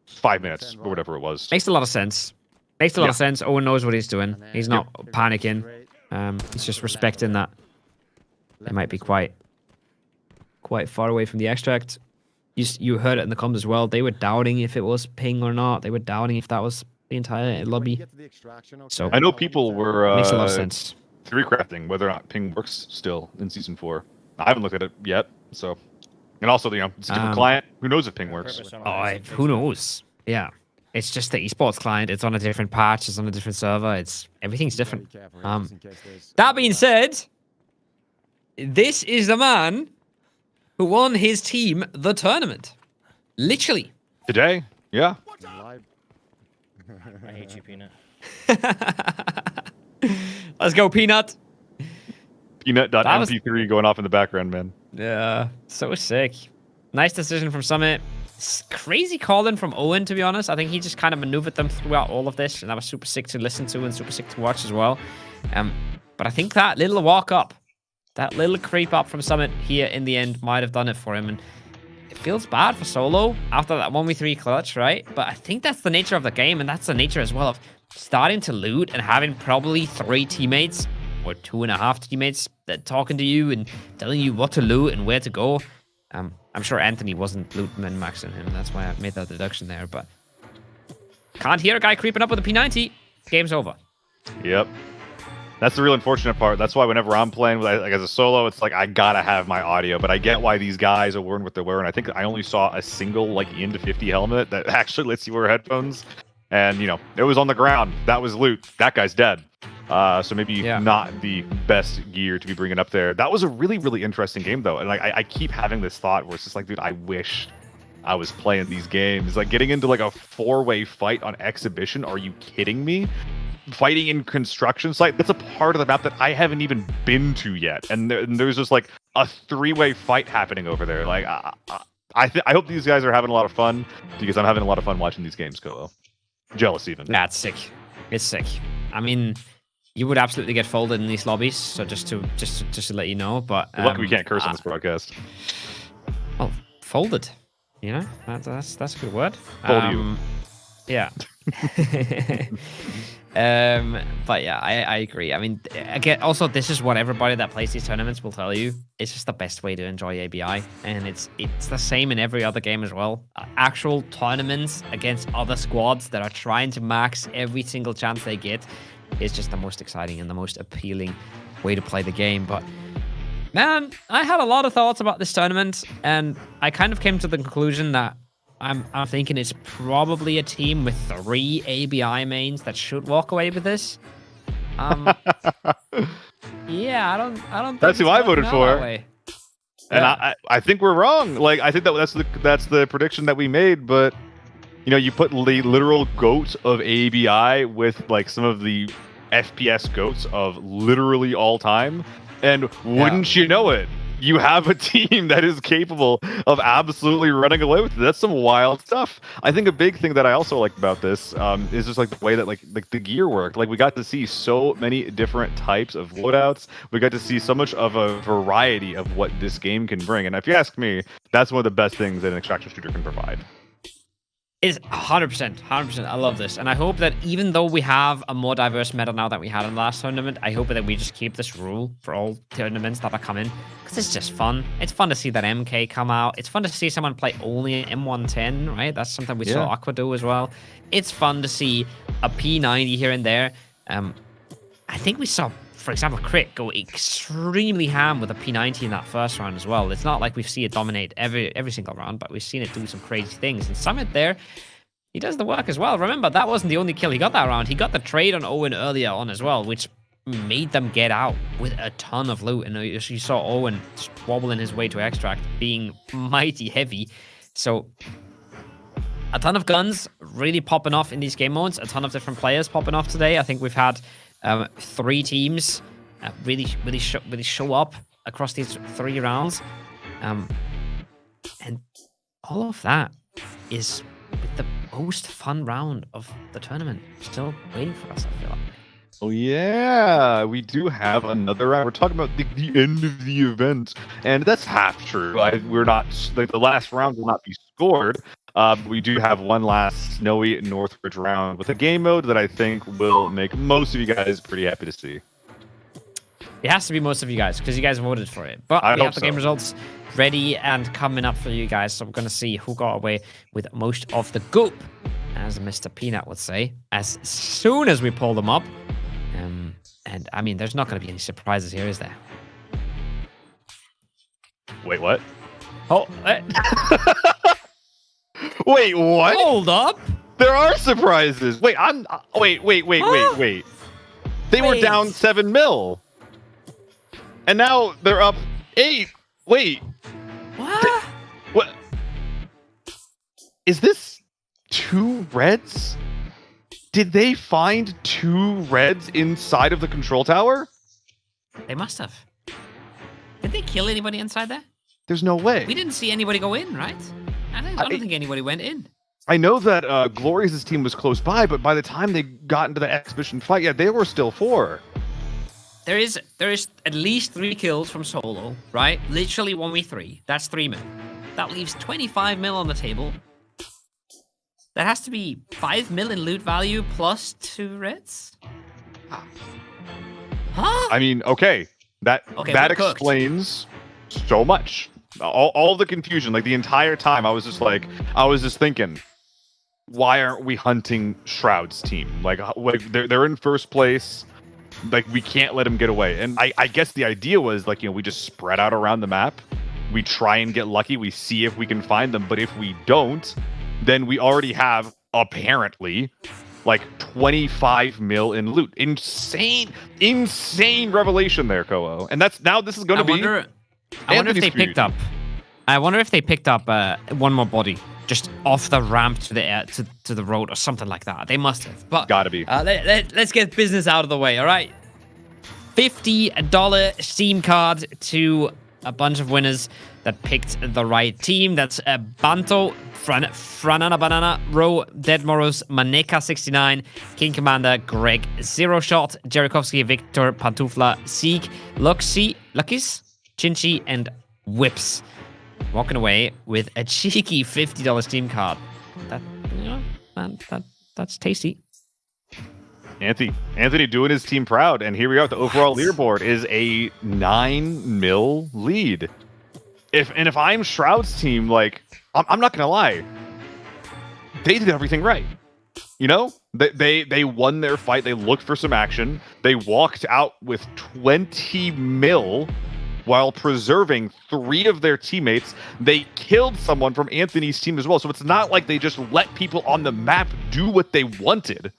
5 minutes or whatever it was. Makes a lot of sense. Makes a lot of sense. Owen knows what he's doing. He's not panicking. He's just respecting that they might be quite far away from the extract. You heard it in the comms as well. They were doubting if it was ping or not. They were doubting if that was the entire lobby. So I know people were makes a lot of sense. theory crafting whether or not ping works still in season 4. I haven't looked at it yet, so. And also, it's a different client. Who knows if ping works? Who knows? Yeah. It's just the esports client. It's on a different patch. It's on a different server. Everything's different. That being said, this is the man who won his team the tournament. Literally. Today? Yeah. I hate you, Peanut. Let's go, Peanut. Peanut.mp3 going off in the background, man. Yeah, so sick. Nice decision from Summit. Crazy calling from Owen, to be honest. I think he just kind of maneuvered them throughout all of this, and that was super sick to listen to and super sick to watch as well. But I think that little walk up, that little creep up from Summit here in the end might have done it for him. And it feels bad for Solo after that 1v3 clutch, right? But I think that's the nature of the game, and that's the nature as well of starting to loot and having probably 3 teammates or 2.5 teammates that talking to you and telling you what to loot and where to go. I'm sure Anthony wasn't loot min maxing him. That's why I made that deduction there. But can't hear a guy creeping up with a P90. Game's over. Yep. That's the real unfortunate part. That's why whenever I'm playing with, like, as a solo, it's like I gotta have my audio. But I get why these guys are wearing what they're wearing. I think I only saw a single like into 50 helmet that actually lets you wear headphones. And it was on the ground. That was loot. That guy's dead. So maybe not the best gear to be bringing up there. That was a really, really interesting game, though. And like, I keep having this thought where it's just like, dude, I wish I was playing these games. Like, getting into like a 4-way fight on exhibition. Are you kidding me? Fighting in construction site. That's a part of the map that I haven't even been to yet. And there's just like a 3-way fight happening over there. Like, I hope these guys are having a lot of fun, because I'm having a lot of fun watching these games go. Jealous even. That's sick. It's sick. I mean, you would absolutely get folded in these lobbies. So just to let you know, but lucky we can't curse on this broadcast. Oh, folded. That's a good word. Fold you. Yeah. But yeah, I agree. I mean, again, also this is what everybody that plays these tournaments will tell you. It's just the best way to enjoy ABI, and it's the same in every other game as well. Actual tournaments against other squads that are trying to max every single chance they get is just the most exciting and the most appealing way to play the game. But man, I had a lot of thoughts about this tournament, and I kind of came to the conclusion that I'm thinking it's probably a team with 3 ABI mains that should walk away with this. Yeah, I don't. Think that's who I voted for. And I think we're wrong. Like, I think that's the prediction that we made. But you put the literal goat of ABI with like some of the FPS goats of literally all time, and wouldn't you know it, you have a team that is capable of absolutely running away with it. That's some wild stuff. I think a big thing that I also like about this is just like the way that like the gear worked. Like, we got to see so many different types of loadouts. We got to see so much of a variety of what this game can bring. And if you ask me, that's one of the best things that an extraction shooter can provide. It's 100%. I love this. And I hope that even though we have a more diverse meta now than we had in the last tournament, I hope that we just keep this rule for all tournaments that are coming. Because it's just fun. It's fun to see that MK come out. It's fun to see someone play only an M110, right? That's something we saw Aqua do as well. It's fun to see a P90 here and there. I think we saw, for example, Crit go extremely ham with a P90 in that first round as well. It's not like we've seen it dominate every single round, but we've seen it do some crazy things. And Summit there, he does the work as well. Remember, that wasn't the only kill he got that round. He got the trade on Owen earlier on as well, which made them get out with a ton of loot. And you saw Owen wobbling his way to extract, being mighty heavy. So a ton of guns really popping off in these game modes. A ton of different players popping off today. I think we've had 3 teams really show up across these 3 rounds, and all of that is with the most fun round of the tournament still waiting for us, I feel like. Oh yeah, we do have another round. We're talking about the end of the event, and that's half true. We're not like the last round will not be scored. We do have one last snowy Northridge round with a game mode that I think will make most of you guys pretty happy to see. It has to be most of you guys because you guys voted for it. But I we hope have the game so. results ready and coming up for you guys. So we're gonna see who got away with most of the goop, as Mr. Peanut would say, as soon as we pull them up. And I mean, there's not going to be any surprises here, is there? Wait, what? Oh, wait, what? Hold up! There are surprises. Wait, wait. They were down 7 mil, and now they're up 8. Wait, what? What? Is this 2 reds? Did they find 2 reds inside of the control tower? They must have. Did they kill anybody inside there? There's no way. We didn't see anybody go in, right? I don't think anybody went in. I know that Glorious' team was close by, but by the time they got into the exhibition fight, yeah, they were still 4. There is at least 3 kills from Solo, right? Literally 1v3. That's 3 mil. That leaves 25 mil on the table. That has to be 5 mil in loot value plus 2 reds? Huh? I mean, okay. That we're cooked. explains so much. All the confusion, like the entire time, I was just thinking, why aren't we hunting Shroud's team? Like they're in first place. Like, we can't let them get away. And I guess the idea was, like, we just spread out around the map. We try and get lucky. We see if we can find them. But if we don't, then we already have, apparently, like 25 mil in loot. Insane revelation there, Koho. And this is going to be. I wonder if they picked up. I wonder if they picked up one more body just off the ramp to the road or something like that. They must have. But gotta be. Let's get business out of the way. All right. $50 Steam card to a bunch of winners that picked the right team. That's Banto, Franana Banana, Ro, Dead Moros, Maneka 69, King Commander, Greg, Zero Shot, Jerikovsky, Victor, Pantufla, Seek, Luxy, Luckies, Chinchi, and Whips. Walking away with a cheeky $50 Steam card. That's tasty. Anthony doing his team proud, and here we are. The overall leaderboard is a 9 mil lead. If I'm Shroud's team, like, I'm not gonna lie, they did everything right. They won their fight. They looked for some action. They walked out with 20 mil while preserving 3 of their teammates. They killed someone from Anthony's team as well. So it's not like they just let people on the map do what they wanted.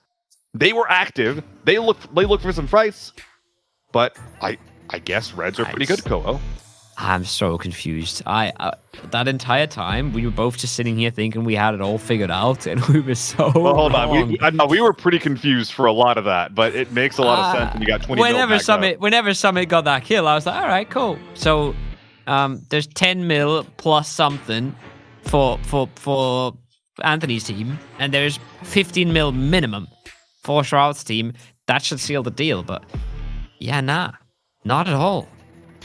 They were active. They looked for some fights. But I guess Reds are pretty good, Koho. I'm so confused. That entire time we were both just sitting here thinking we had it all figured out, and we were so. Well, hold wrong. on. We were pretty confused for a lot of that, but it makes a lot of sense when you got 20. Whenever Summit got that kill, I was like, all right, cool. So, there's 10 mil plus something for Anthony's team, and there's 15 mil minimum for Shroud's team. That should seal the deal. But yeah, not at all.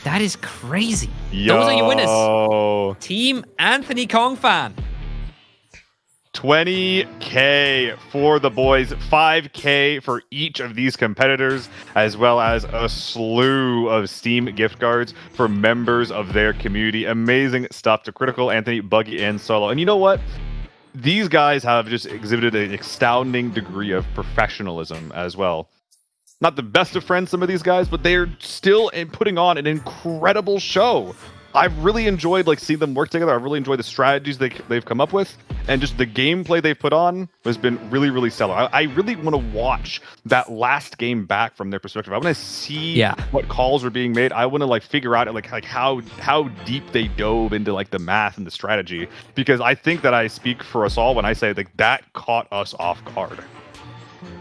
That is crazy. Those are your winners. Team Anthony Kong fan. 20K for the boys, 5K for each of these competitors, as well as a slew of Steam gift cards for members of their community. Amazing stuff to Critical, Anthony, Buggy, and Solo. And you know what? These guys have just exhibited an astounding degree of professionalism as well. Not the best of friends, some of these guys, but they're still putting on an incredible show. I've really enjoyed seeing them work together. I've really enjoyed the strategies they've come up with, and just the gameplay they've put on has been really, really stellar. I really want to watch that last game back from their perspective. I want to see what calls are being made. I want to figure out how deep they dove into the math and the strategy, because I think that I speak for us all when I say that caught us off guard.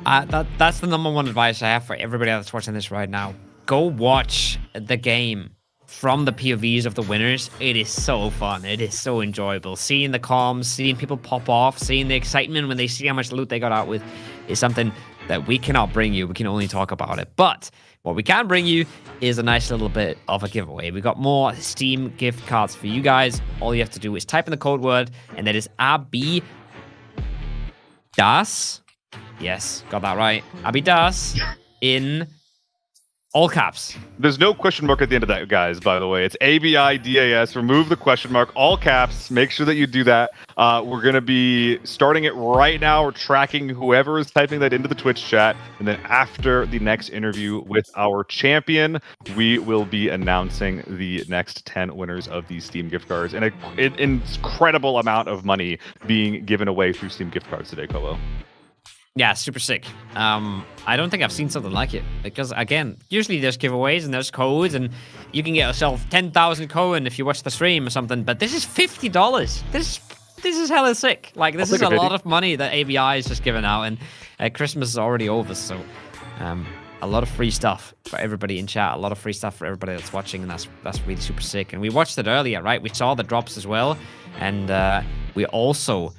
That's the number one advice I have for everybody that's watching this right now. Go watch the game from the POVs of the winners. It is so fun. It is so enjoyable. Seeing the comms, seeing people pop off, seeing the excitement when they see how much loot they got out with is something that we cannot bring you. We can only talk about it. But what we can bring you is a nice little bit of a giveaway. We got more Steam gift cards for you guys. All you have to do is type in the code word, and that is ABI Das. Yes, got that right. ABI Das in all caps. There's no question mark at the end of that, guys, by the way. It's ABIDAS. Remove the question mark. All caps. Make sure that you do that. We're going to be starting it right now. We're tracking whoever is typing that into the Twitch chat. And then after the next interview with our champion, we will be announcing the next 10 winners of these Steam gift cards. And an incredible amount of money being given away through Steam gift cards today, Kolo. Yeah, super sick. I don't think I've seen something like it because, again, usually there's giveaways and there's codes and you can get yourself 10,000 coin if you watch the stream or something. But this is $50. This is hella sick. Like, this is a lot of money that ABI is just giving out, and Christmas is already over, so a lot of free stuff for everybody in chat. A lot of free stuff for everybody that's watching, and that's really super sick. And we watched it earlier, right? We saw the drops as well, and we also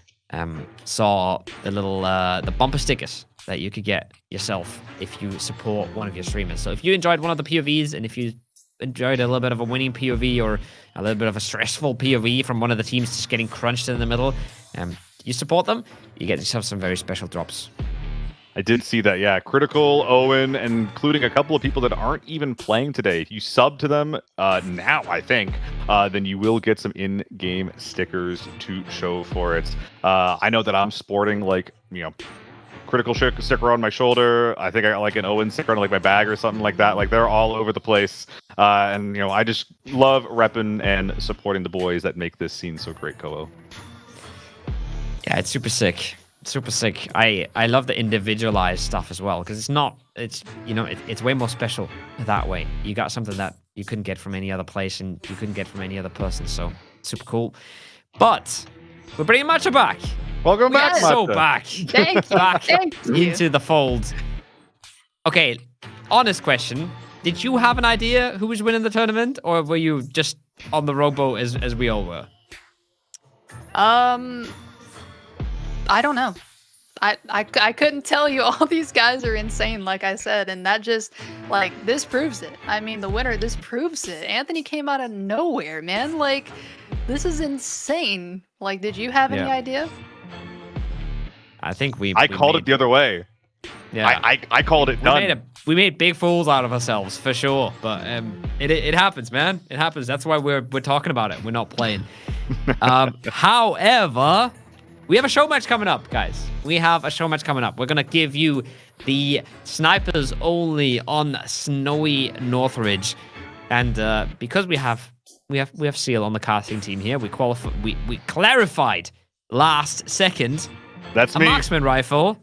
saw the little the bumper stickers that you could get yourself if you support one of your streamers. So if you enjoyed one of the POVs, and if you enjoyed a little bit of a winning POV or a little bit of a stressful POV from one of the teams just getting crunched in the middle, you support them, you get yourself some very special drops. I did see that, yeah. Critical, Owen, including a couple of people that aren't even playing today. If you sub to them now, I think, then you will get some in-game stickers to show for it. I know that I'm sporting, like, Critical sticker on my shoulder. I think I got like an Owen sticker on like my bag or something like that. Like, they're all over the place. And, I just love repping and supporting the boys that make this scene so great, Kolo. Yeah, it's super sick. Super sick. I love the individualized stuff as well, because it's way more special that way. You got something that you couldn't get from any other place and you couldn't get from any other person, so super cool. But we're pretty much back. Welcome back, so Martha. back. Thank you. Back Thank you. into the fold. Okay, honest question. Did you have an idea who was winning the tournament, or were you just on the rowboat as we all were? I don't know. I couldn't tell you. All these guys are insane, like I said, and that just, like, this proves it. I mean, the winner, this proves it. Anthony came out of nowhere, man. Like, this is insane. Like, did you have any idea? I think I called it the other way. Yeah, I called it done. We made big fools out of ourselves for sure, but it happens, man. It happens. That's why we're talking about it. We're not playing. However, we have a show match coming up, guys. We have a show match coming up. We're gonna give you the snipers only on snowy Northridge, and because we have Seal on the casting team here, we clarified last second. That's me. A marksman rifle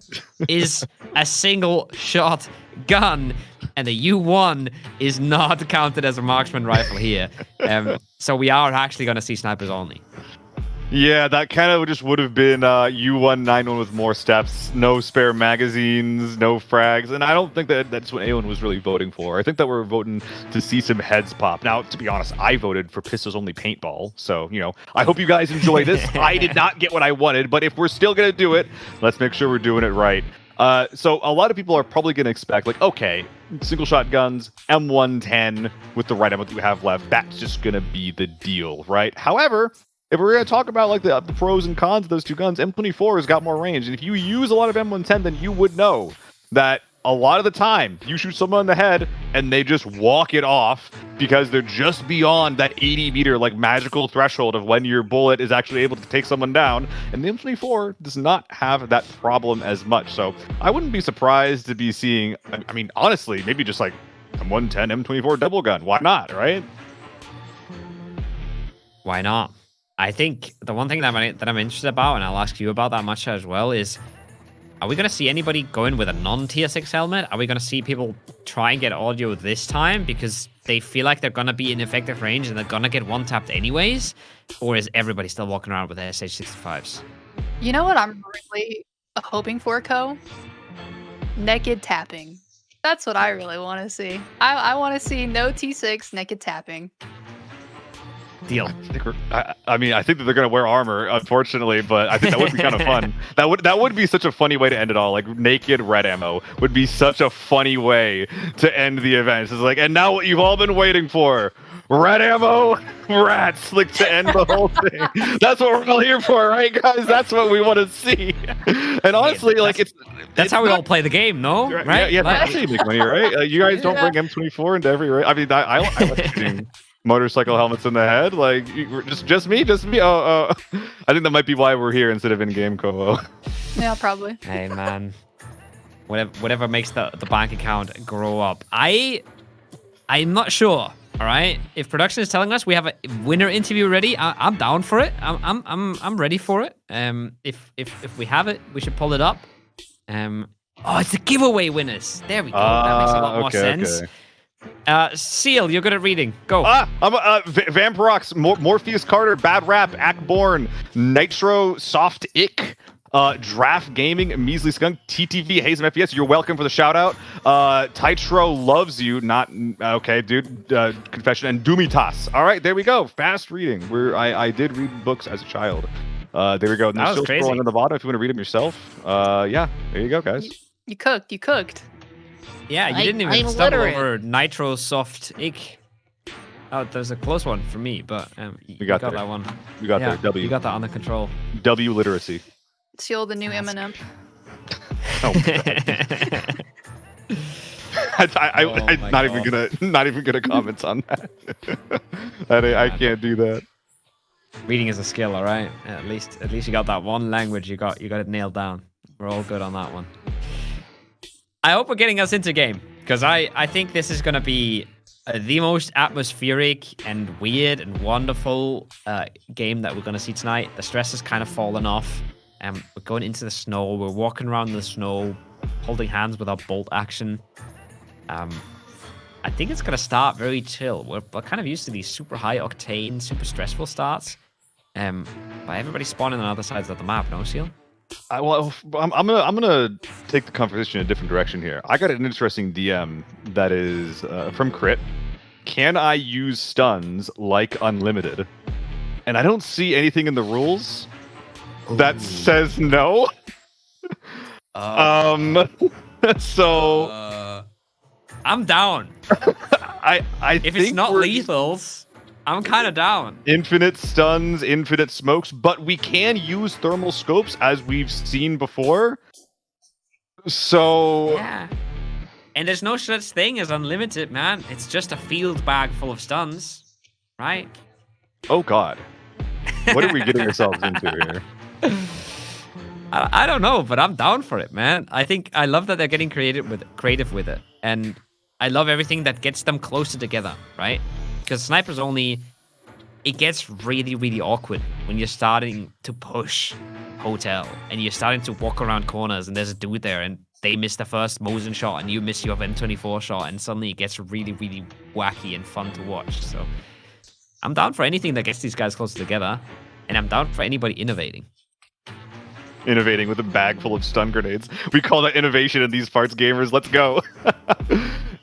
is a single shot gun, and the U1 is not counted as a marksman rifle here. So we are actually going to see snipers only. Yeah, that kind of just would have been U191 with more steps, no spare magazines, no frags, and I don't think that's what anyone was really voting for. I think that we're voting to see some heads pop. Now, to be honest, I voted for pistols-only paintball, so, I hope you guys enjoy this. I did not get what I wanted, but if we're still going to do it, let's make sure we're doing it right. So a lot of people are probably going to expect, like, okay, single-shot guns, M110 with the right ammo that we have left, that's just going to be the deal, right? However, if we're going to talk about like the pros and cons of those two guns, M24 has got more range. And if you use a lot of M110, then you would know that a lot of the time you shoot someone in the head and they just walk it off because they're just beyond that 80-meter like magical threshold of when your bullet is actually able to take someone down. And the M24 does not have that problem as much. So I wouldn't be surprised to be seeing, I mean, honestly, maybe just like M110, M24 double gun. Why not, right? Why not? I think the one thing that I'm interested about, and I'll ask you about that much as well, is are we going to see anybody going with a non-tier 6 helmet? Are we going to see people try and get audio this time because they feel like they're going to be in effective range and they're going to get one-tapped anyways? Or is everybody still walking around with their SH65s? You know what I'm really hoping for, Ko? Naked tapping. That's what I really want to see. I want to see no T6 naked tapping. Deal. I mean, I think that they're gonna wear armor, unfortunately, but I think that would be kind of fun. That would be such a funny way to end it all. Like naked red ammo would be such a funny way to end the event. It's like, and now what you've all been waiting for. Red ammo, rats, like to end the whole thing. That's what we're all here for, right, guys? That's what we want to see. And honestly, like that's how we all play the game, no? Right? Yeah, Like- that's how you make money, right? You guys don't bring M24 into every race. I mean, I like shooting motorcycle helmets in the head. Like, just me. Oh, I think that might be why we're here instead of in-game co. Yeah, probably. Hey man, whatever makes the bank account grow up. I'm not sure. All right, if production is telling us we have a winner interview ready, I'm down for it. I'm ready for it. If we have it, we should pull it up. Oh, it's the giveaway winners. There we go. That makes a lot more sense. Okay. Seal, you're good at reading. Go. I'm Vampirox, Morpheus Carter, Bad Rap, Ackborn, Nitro, Soft Ick, Draft Gaming, Measly Skunk, TTV, Hazen FPS. You're welcome for the shout out. Titro loves you. Not okay, dude. Confession and Doomitas. All right, there we go. Fast reading. I did read books as a child. There we go. And That was still crazy. scrolling on the bottom if you want to read them yourself. Yeah, there you go, guys. You cooked. Yeah, you didn't even I'm stumble literate. over Nitro Soft Ick. Oh, there's a close one for me, but you got got there. that one. We got Yeah, there. W. You got that under control. W literacy. Seal the new Eminem. Oh, I'm not even gonna comment on that. I can't do that. Reading is a skill, all right. At least you got that one language. You got it nailed down. We're all good on that one. I hope we're getting us into game because I think this is gonna be the most atmospheric and weird and wonderful game that we're gonna see tonight. The stress has kind of fallen off. We're going into the snow. We're walking around in the snow, holding hands with our bolt action. I think it's gonna start very chill. We're kind of used to these super high octane, super stressful starts. But everybody's spawning on other sides of the map, no, Seal? I'm gonna take the conversation in a different direction here. I got an interesting DM that is from Crit. Can I use stuns like unlimited? And I don't see anything in the rules that says no. So I'm down. If it's not lethals, I'm kind of down. Infinite stuns, infinite smokes, but we can use thermal scopes as we've seen before. So Yeah. And there's no such thing as unlimited, man. It's just a field bag full of stuns, right? oh god, what are we getting ourselves into here? I don't know, but I'm down for it, man. I love that they're getting creative with it, and I love everything that gets them closer together, right? Because snipers only, it gets really, really awkward when you're starting to push hotel and you're starting to walk around corners and there's a dude there and they miss the first Mosin shot and you miss your M24 shot and suddenly it gets really, really wacky and fun to watch. So I'm down for anything that gets these guys closer together, and I'm down for anybody innovating. Innovating with a bag full of stun grenades. We call that innovation in these parts, gamers. Let's go.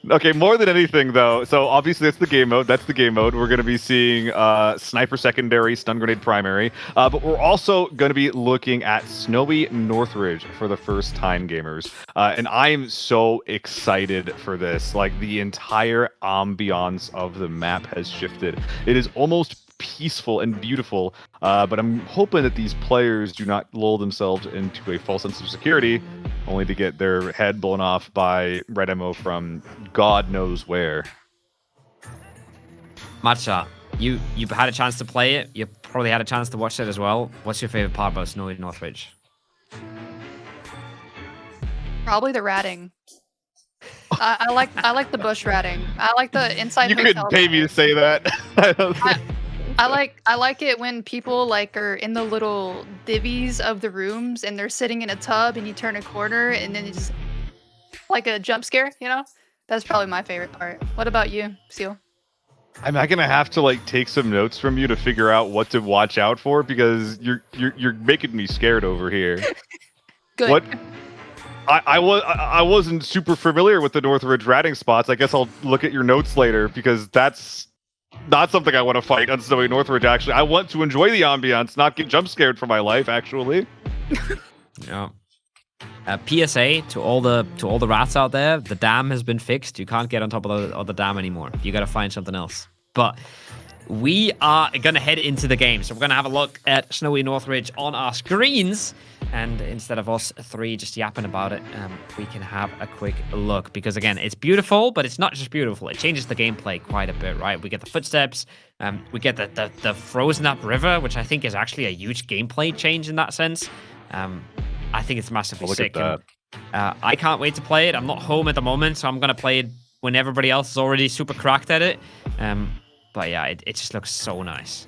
Okay, more than anything, though, so obviously that's the game mode. We're going to be seeing Sniper Secondary, Stun Grenade Primary, but we're also going to be looking at Snowy Northridge for the first time, gamers. And I'm so excited for this. Like, the entire ambiance of the map has shifted. It is almost peaceful and beautiful, but I'm hoping that these players do not lull themselves into a false sense of security, only to get their head blown off by red ammo from God knows where. Matcha, you've had a chance to play it. You probably had a chance to watch it as well. What's your favorite part about Snowy Northridge? Probably the ratting. I like the bush ratting. I like the inside. You couldn't pay me to say that. I like it when people like are in the little divvies of the rooms and they're sitting in a tub and you turn a corner and then it's just like a jump scare, you know? That's probably my favorite part. What about you, Seal? I'm not gonna have to like take some notes from you to figure out what to watch out for, because you're making me scared over here. Good. What? I wasn't super familiar with the Northridge ratting spots. I guess I'll look at your notes later, because that's not something I want to fight on snowy Northridge. Actually, I want to enjoy the ambiance, not get jump scared for my life. Actually. Yeah. PSA to all the rats out there: the dam has been fixed. You can't get on top of the dam anymore. You got to find something else. But we are gonna head into the game, so we're gonna have a look at snowy Northridge on our screens, and instead of us three just yapping about it, we can have a quick look, because again, it's beautiful, but it's not just beautiful. It changes the gameplay quite a bit, right? We get the footsteps, we get the frozen up river, which I think is actually a huge gameplay change in that sense. I think it's massively Look sick. at And, I can't wait to play it. I'm not home at the moment, so I'm gonna play it when everybody else is already super cracked at it. But yeah, it just looks so nice.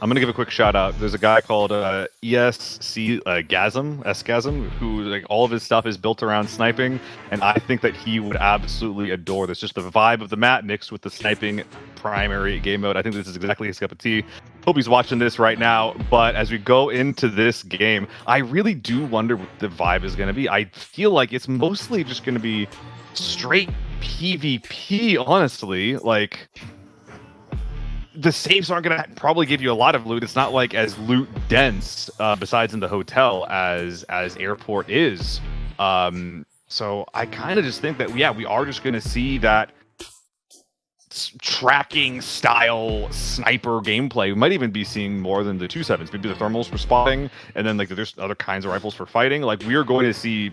I'm gonna give a quick shout out. There's a guy called ESC Gasm, who like all of his stuff is built around sniping, and I think that he would absolutely adore this. Just the vibe of the map mixed with the sniping primary game mode. I think this is exactly his cup of tea. Hope he's watching this right now. But as we go into this game, I really do wonder what the vibe is gonna be. I feel like it's mostly just gonna be straight PvP, honestly. Like, the safes aren't going to probably give you a lot of loot. It's not like as loot dense, besides in the hotel, as airport is. So I kind of just think that, yeah, we are just going to see that tracking style sniper gameplay. We might even be seeing more than the 2.7s. Maybe the thermals for spotting, and then like there's other kinds of rifles for fighting. Like, we are going to see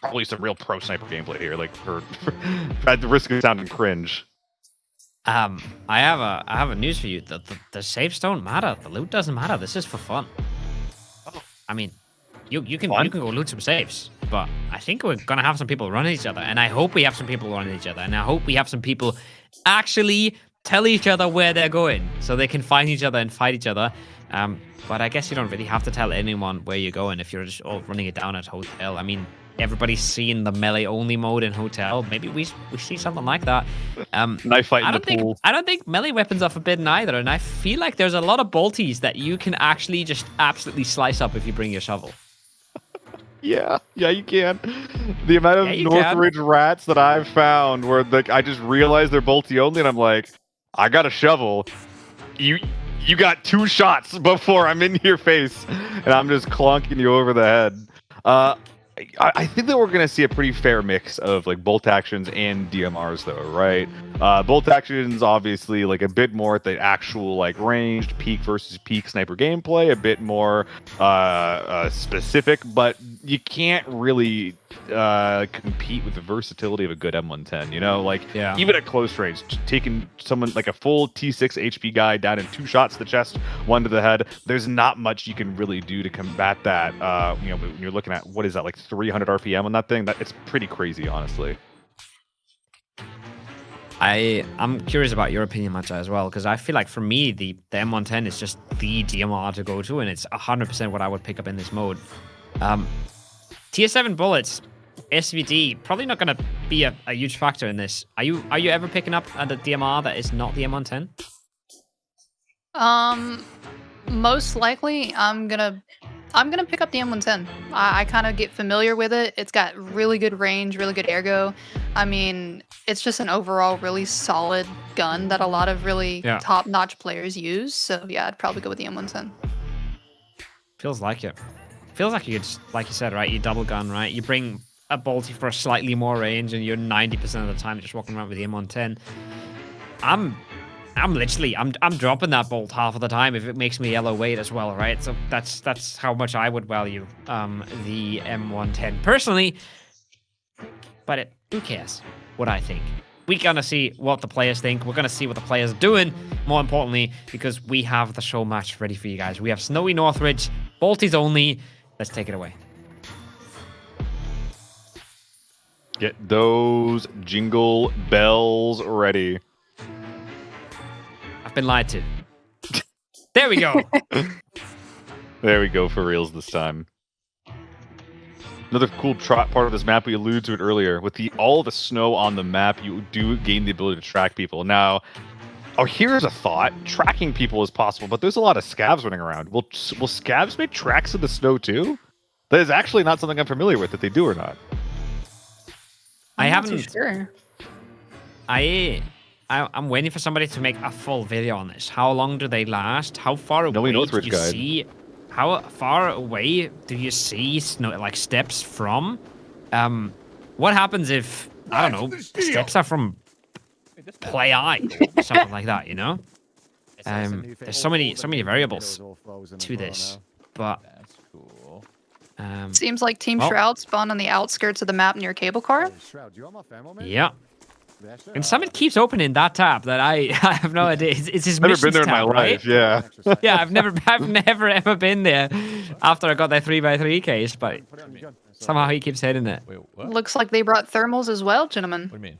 probably some real pro sniper gameplay here. Like, for at the risk of sounding cringe. I have a news for you. The safes don't matter. The loot doesn't matter. This is for fun. I mean, you can go loot some safes, but I think we're gonna have some people running each other, and I hope we have some people running each other, and I hope we have some people actually tell each other where they're going, so they can find each other and fight each other. But I guess you don't really have to tell anyone where you're going if you're just all running it down at hotel. I mean, everybody's seen the melee only mode in hotel. Maybe we see something like that. Knife fight in the pool. I don't think melee weapons are forbidden either, and I feel like there's a lot of bolties that you can actually just absolutely slice up if you bring your shovel. Yeah, you can. The amount of Northridge rats that I've found where like I just realized they're bolty only, and I'm like, I got a shovel. You got 2 shots before I'm in your face, and I'm just clunking you over the head. I think that we're going to see a pretty fair mix of like bolt actions and DMRs though, right? Bolt actions obviously like a bit more at the actual like ranged peak versus peak sniper gameplay, a bit more specific, but you can't really compete with the versatility of a good M110, you know? Like, even at close range, taking someone like a full T6 HP guy down in 2 shots to the chest, 1 to the head, there's not much you can really do to combat that. You know, when you're looking at, what is that, like 300 RPM on that thing? It's pretty crazy, honestly. I'm curious about your opinion, Matcha, as well, because I feel like for me, the M110 is just the DMR to go to, and it's 100% what I would pick up in this mode. Tier 7 bullets, SVD, probably not going to be a huge factor in this. Are you ever picking up the DMR that is not the M110? Most likely, I'm gonna pick up the M110. I kind of get familiar with it. It's got really good range, really good ergo. I mean, it's just an overall really solid gun that a lot of really top-notch players use. So yeah, I'd probably go with the M110. Feels like it. Feels like you could, like you said, right? You double gun, right? You bring a bolty for a slightly more range, and you're 90% of the time just walking around with the M110. I'm dropping that bolt half of the time if it makes me yellow weight as well, right? So that's how much I would value the M110 personally. But who cares what I think? We're gonna see what the players think. We're gonna see what the players are doing. More importantly, because we have the show match ready for you guys. We have snowy Northridge, bolties only. Let's take it away. Get those jingle bells ready. I've been lied to. There we go. There we go, for reals this time. Another cool part of this map, we alluded to it earlier. With all the snow on the map, you do gain the ability to track people. Now, here's a thought. Tracking people is possible, but there's a lot of scavs running around. Will scavs make tracks in the snow too? That is actually not something I'm familiar with, that they do or not. I haven't. Sure. I'm waiting for somebody to make a full video on this. How long do they last? How far away do Northridge you guide. see? How far away do you see like steps from? What happens if I don't know steps are from play I something like that? You know. There's so many variables to this, but That's cool. Seems like Team well, Shroud spawned on the outskirts of the map near cable car. yeah. And Summit keeps opening that tab that I have no idea. It's his Never missions been there in my tab, life. right? Yeah. Yeah, I've never ever been there after I got that 3x3 case, but somehow he keeps hitting it. Wait, what? Looks like they brought thermals as well, gentlemen. What do you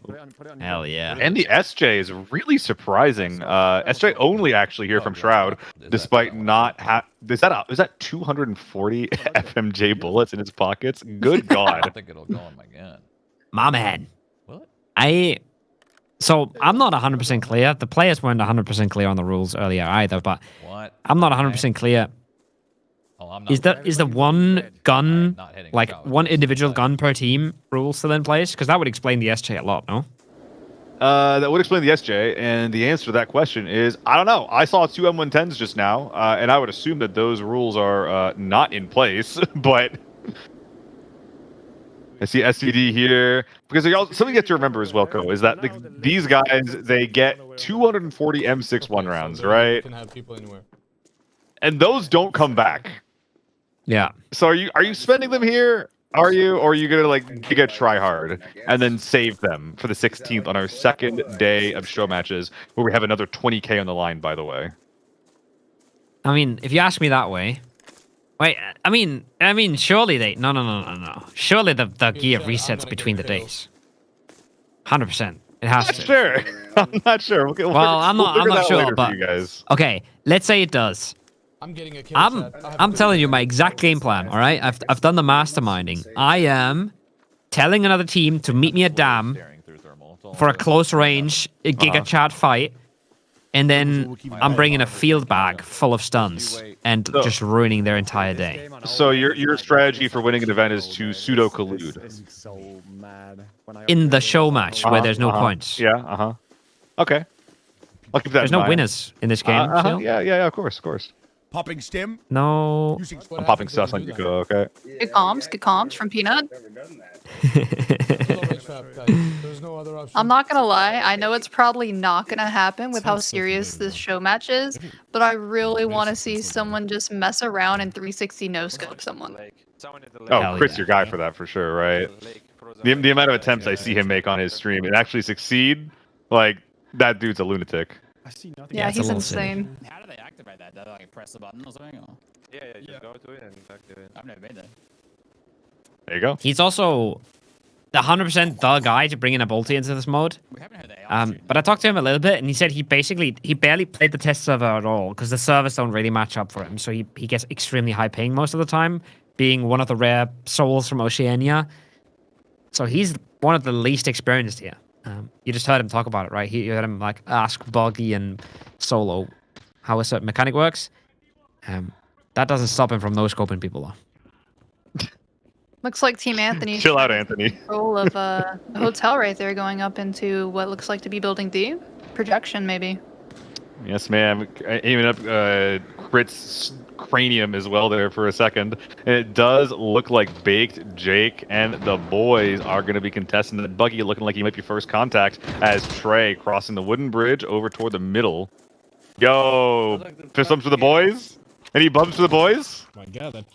mean? Hell yeah. And the SJ is really surprising. SJ only actually here from Shroud, despite not is that 240 FMJ bullets in his pockets? Good I God. don't think it'll go on my gun. My man. What? So I'm not 100% clear. The players weren't 100% clear on the rules earlier either, but What? I'm not 100% clear. Oh, I'm not. Is the one gun, not hitting like Shroud. one individual gun per team rule still in place? Because that would explain the SJ a lot, no? That would explain the SJ, and the answer to that question is I don't know. I saw 2 M110s just now, and I would assume that those rules are not in place, but I see SCD here because something you have to remember as well, Co, is that these guys they get 240 M61 rounds, right? Can have people anywhere. And those don't come back. Yeah. So are you spending them here? Are you, or are you gonna like get try hard and then save them for the 16th on our second day of show matches, where we have another 20K on the line, by the way? I mean, if you ask me that way, wait. I mean, surely they no. Surely the gear resets between the days. 100%. It has to. Sure. I'm not sure. Well, I'm not sure, but you guys. okay. Let's say it does. I'm getting a kill I'm telling you my exact game plan. All right, I've done the masterminding. I am telling another team to meet me at Dam for a close range Giga Chad fight, and then I'm bringing a field bag full of stuns and just ruining their entire day. So your strategy for winning an event is to pseudo collude. In the show match where there's no points. Yeah. Okay. I'll keep that. There's in no mind. winners in this game. Phil. Yeah. Of course. Popping stim? No. I'm popping sus on you, Co. Okay. Good comms from Peanut. There's no other option. I'm not gonna lie, I know it's probably not gonna happen with how serious this show match is, but I really want to see someone just mess around and 360 no scope someone. Oh, Chris, your guy for that for sure, right? The amount of attempts I see him make on his stream and actually succeed, like that dude's a lunatic. I see nothing. Yeah, he's insane. How do they activate that? Do they like press the button or something? Or? Yeah, just go to it and activate it. I've never been there. There you go. He's also the 100% the guy to bring in a bolty into this mode. But I talked to him a little bit, and he said he barely played the test server at all because the servers don't really match up for him. So he gets extremely high ping most of the time, being one of the rare souls from Oceania. So he's one of the least experienced here. You just heard him talk about it, right? You heard him like ask Boggy and Solo how a certain mechanic works. That doesn't stop him from no scoping people though. Looks like Team Anthony. Chill out, Anthony. Control of a hotel right there, going up into what looks like to be Building D. Projection, maybe. Yes, ma'am. Aiming up Crit's cranium as well there for a second. And it does look like Baked, Jake, and the boys are going to be contesting the buggy, looking like he might be first contact as Trey crossing the wooden bridge over toward the middle. Yo, fist bumps for the boys? Any bumps for the boys? My God, that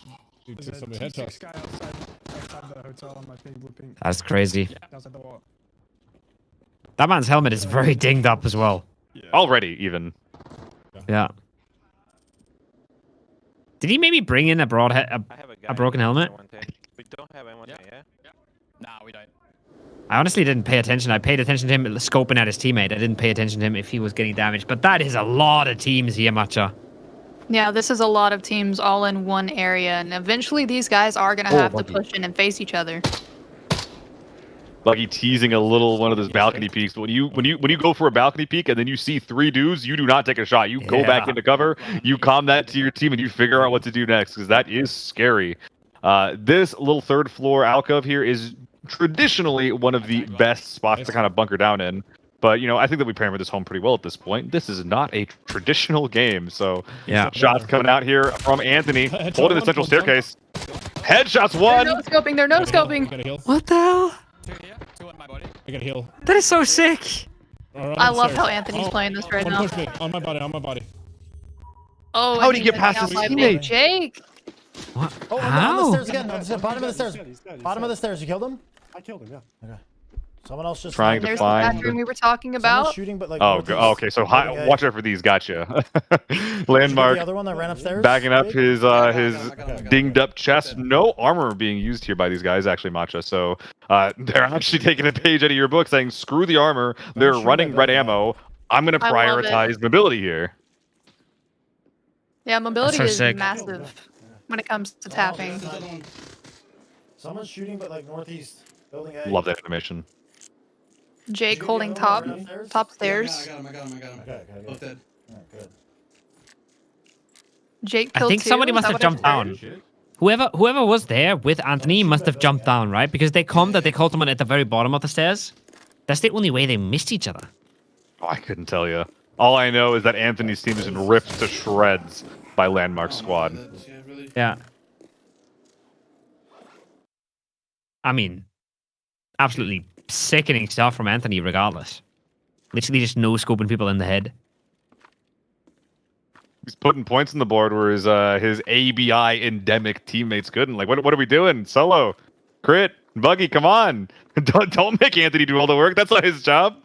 dude took somebody head toss. Outside the hotel on my ping looping. That's crazy. Outside the wall. That man's helmet is very dinged up as well. Already, even. Yeah. Did he maybe bring in a broken helmet? We don't have anyone here, yeah? Nah, we don't. I honestly didn't pay attention. I paid attention to him scoping at his teammate. I didn't pay attention to him if he was getting damaged. But that is a lot of teams here, Matcha. Yeah, this is a lot of teams all in one area, and eventually these guys are gonna have to push in and face each other. Buggy teasing a little one of those balcony peeks. But when you go for a balcony peek and then you see 3 dudes, you do not take a shot. You go back into cover, you calm that to your team, and you figure out what to do next, because that is scary. This little 3rd floor alcove here is traditionally one of the best spots to kind of bunker down in. But I think that we hammered this home pretty well at this point. This is not a traditional game, so Yeah. shots coming out here from Anthony, holding the central staircase. Headshots one. They're no-scoping. They're no-scoping. What the hell? I gotta heal. That is so sick. I love how Anthony's playing this right now. Push me. On my body. Oh, How'd and he get went past down his by teammate? Big Jake. Oh, on How? the stairs again. On the bottom of the stairs. Bottom of the stairs. You killed him? I killed him, yeah. Okay. Someone else just Trying to There's find. the bathroom we were talking Someone's about. shooting, but like Oh, northeast. okay. So Holding A. watch out for these. Gotcha. Did you get Landmark the other one that ran upstairs? backing up Jake? his him. dinged up chest. No armor being used here by these guys, actually, Matcha. So they're actually taking a page out of your book, saying screw the armor. They're sure running they red don't. ammo. I'm gonna I love it. prioritize mobility here. Yeah, mobility so is sick. massive when it comes to tapping. Someone's shooting, but like northeast. Building A. Love that animation. Jake Did you holding get the other top one upstairs? top Yeah, stairs. I got him. Okay, Both dead. Alright, good. Jake I killed think two, somebody is must that have what jumped I heard? down. Whoever was there with Anthony must have jumped down, right? Because they called someone at the very bottom of the stairs. That's the only way they missed each other. Oh, I couldn't tell you. All I know is that Anthony's team has been ripped to shreds by Landmark Squad. Yeah. I mean, absolutely sickening stuff from Anthony regardless. Literally just no-scoping people in the head. He's putting points on the board where his ABI endemic teammates couldn't. Like, what are we doing? Solo, crit, Buggy, come on! don't make Anthony do all the work. That's not his job.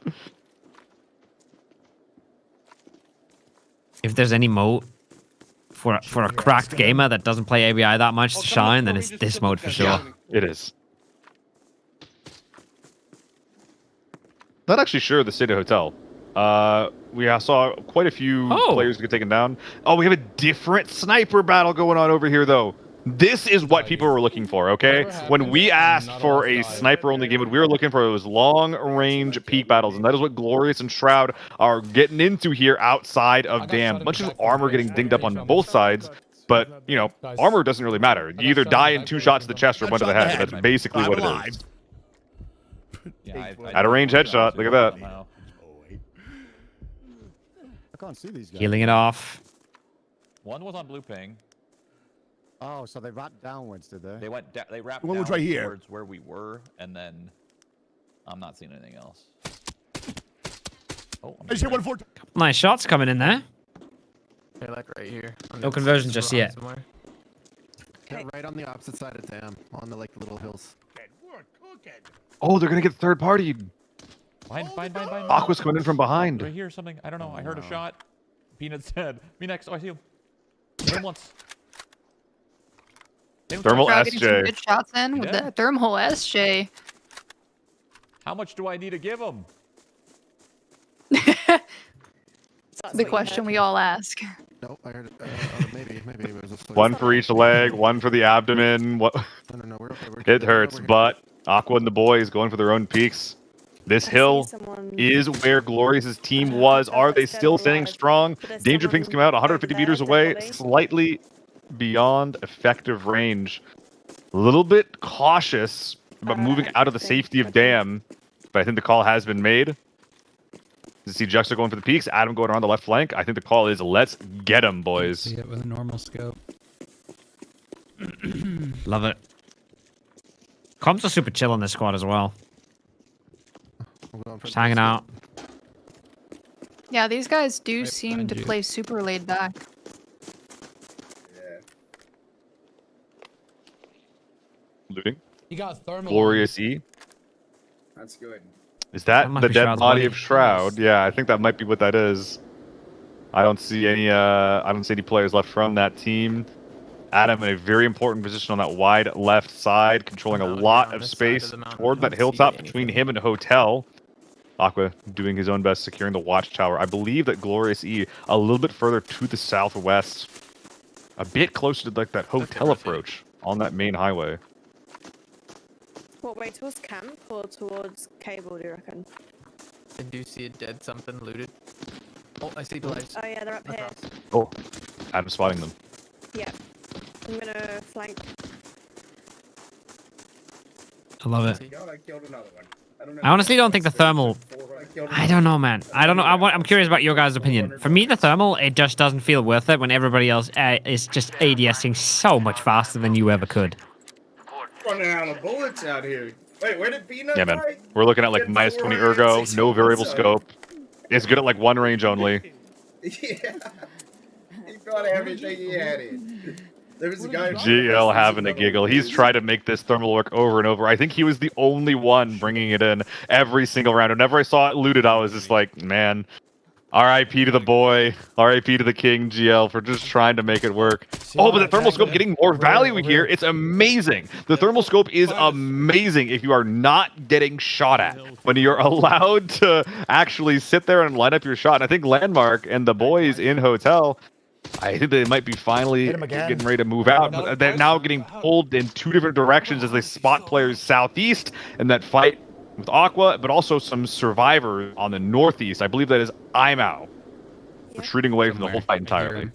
If there's any mode for a cracked gamer that doesn't play ABI that much to shine, then it's this mode for sure. It is. Not actually sure of the State Hotel. We saw quite a few players get taken down. Oh, we have a different sniper battle going on over here, though. This is what people were looking for, okay? When we asked for a sniper-only game, what we were looking for was long-range peak battles, and that is what Glorious and Shroud are getting into here outside of Dam. A bunch of armor getting dinged up on both sides, but, armor doesn't really matter. You either die in 2 shots to the chest or 1 to the head. That's basically what it is. At a range headshot, look at that. I can't see these guys. Healing it off. One was on blue ping. Oh, so they wrapped downwards, did they? They went. They wrapped One down was right here. towards where we were, and then I'm not seeing anything else. Oh, I see 140. Nice shots coming in there. Okay, like right here. No conversion just yet. Yeah, right on the opposite side of Dam, on the little hills. Oh, they're gonna get third party. Behind. Aqua's coming in from behind. Right here, something. I don't know. I heard a shot. Peanut's dead. Me next. Oh, I see him. Hit him once. Thermal Crowd getting some SJ. good shots in with the thermal SJ. How much do I need to give him? The question we all ask. No, I heard it. Maybe it was a slow. One for each leg, one for the abdomen. What? No, we're okay. It hurts, but Aqua and the boys going for their own peaks. This hill is where Glorious's team was. Are they still standing strong? Danger pings come out 150 meters away, slightly beyond effective range. A little bit cautious about moving out of the safety of Dam, but I think the call has been made. You see Juxta going for the peaks, Adam going around the left flank. I think the call is let's get him, boys. See it with a normal scope. Love it. Comps are super chill on this squad as well. Just hanging out. Yeah, these guys do seem to play super laid back. Looting. He got thermal. Glorious E. That's good. Is that might the be dead Shroud's body body. of Shroud? Yeah, I think that might be what that is. I don't see any players left from that team. Adam in a very important position on that wide left side, controlling a lot of space toward that hilltop between him and Hotel. Aqua doing his own best, securing the watchtower. I believe that Glorious E a little bit further to the southwest, a bit closer to that hotel approach on that main highway. What way, towards camp or towards cable, do you reckon? I do see a dead something looted. Oh, I see players. Oh yeah, they're up here. Oh, Adam's spotting them. Yeah. I'm gonna flank. I love it. God, I killed another one. I honestly don't think the thermal. I don't know, man. I don't know. I'm curious about your guys' opinion. For me, the thermal, it just doesn't feel worth it when everybody else is just ADSing so much faster than you ever could. Running out of bullets out here. Wait, where did Peanut Yeah, man. die? We're looking at like minus 20 ergo, no variable scope. It's good at like one range only. Yeah. He got everything he had in. There was a guy. GL having a giggle. He's tried to make this thermal work over and over. I think he was the only one bringing it in every single round. Whenever I saw it looted, I was just like, man, RIP to the boy, RIP to the king, GL, for just trying to make it work. Oh, but the thermal scope getting more value here. It's amazing. The thermal scope is amazing if you are not getting shot at. When you're allowed to actually sit there and line up your shot. And I think Landmark and the boys in Hotel, I think they might be finally getting ready to move out. But they're now getting pulled in two different directions as they spot players southeast in that fight with Aqua, but also some survivors on the northeast. I believe that is Imao, retreating away from the whole fight entirely.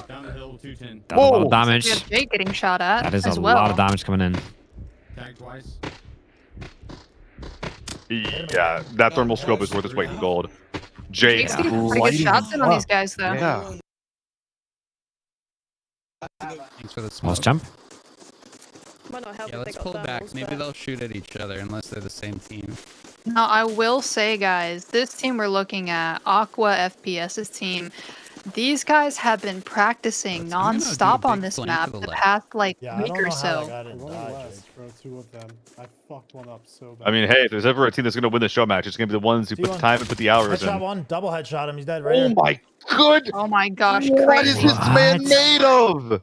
Down the hill, 210. That's a lot of damage. We have Jake getting shot at. That is as a well. lot of damage coming in. Tag twice. Yeah, that thermal scope is worth its weight in gold. Jake, Jake's getting pretty good shots in on these guys, though. Yeah. Thanks for the smoke. Let's jump. Yeah, let's pull back. Maybe they'll shoot at each other unless they're the same team. Now, I will say, guys, this team we're looking at, Aqua FPS's team, these guys have been practicing non-stop on this map the past, like, week or so. Two of them. I fucked one up so bad. I mean, hey, if there's ever a team that's going to win the show match, it's going to be the ones who put the time and put the hours in. Headshot one, double headshot him. He's dead right Oh here. my good. Oh my gosh, What crazy. is this man made of?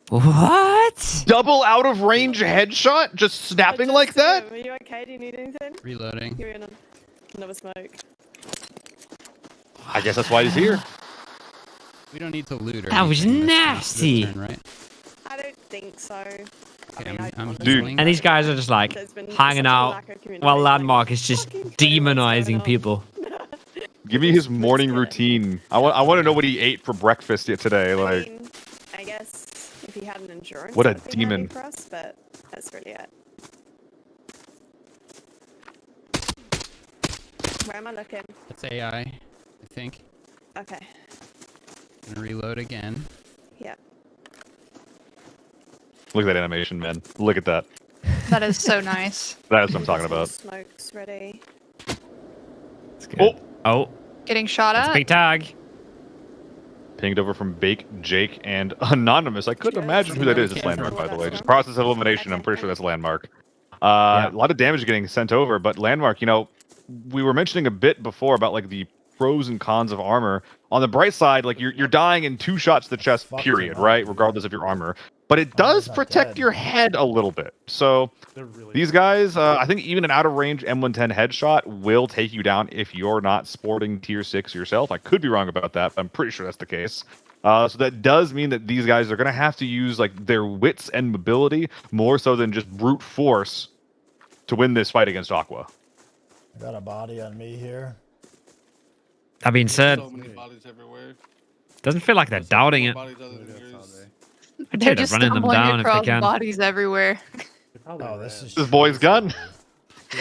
What? Double out of range headshot? Just snapping like that? Are you okay? Do you need anything? Reloading. You're in another smoke. I guess that's why he's here. We don't need to loot or That was anything. nasty. Turn, right? I don't think so. Okay, I'm Dude, and these guys are just like hanging out while Landmark is just demonizing people. Give me his morning routine. I want to know what he ate for breakfast today. Like, I guess if he had an endurance, what a that would be handy demon. for us, but that's really it. Where am I looking? That's AI, I think. Okay. Gonna reload again. Yeah. look at that animation, man. Look at that. That is so nice. That's what I'm talking about. Smoke's ready. Oh. Getting shot That's at. a big tag. Pinged over from Bake, Jake, and Anonymous. I couldn't imagine who that is. It's Landmark, by the way. Just process of elimination. I'm pretty sure that's Landmark. A lot of damage getting sent over, but Landmark, you know, we were mentioning a bit before about like the pros and cons of armor. On the bright side, like you're dying in 2 shots to the chest, period, right? Regardless of your armor. But it does protect your head a little bit. So these guys, I think even an out-of-range M110 headshot will take you down if you're not sporting tier 6 yourself. I could be wrong about that, but I'm pretty sure that's the case. So that does mean that these guys are going to have to use like their wits and mobility more so than just brute force to win this fight against Aqua. I got a body on me here. That being said, So many bodies everywhere. doesn't feel like they're doubting it. Bodies other than yours. I'd They're say they're just running them stumbling down if they across can. bodies everywhere. Oh, this is This boy's gun.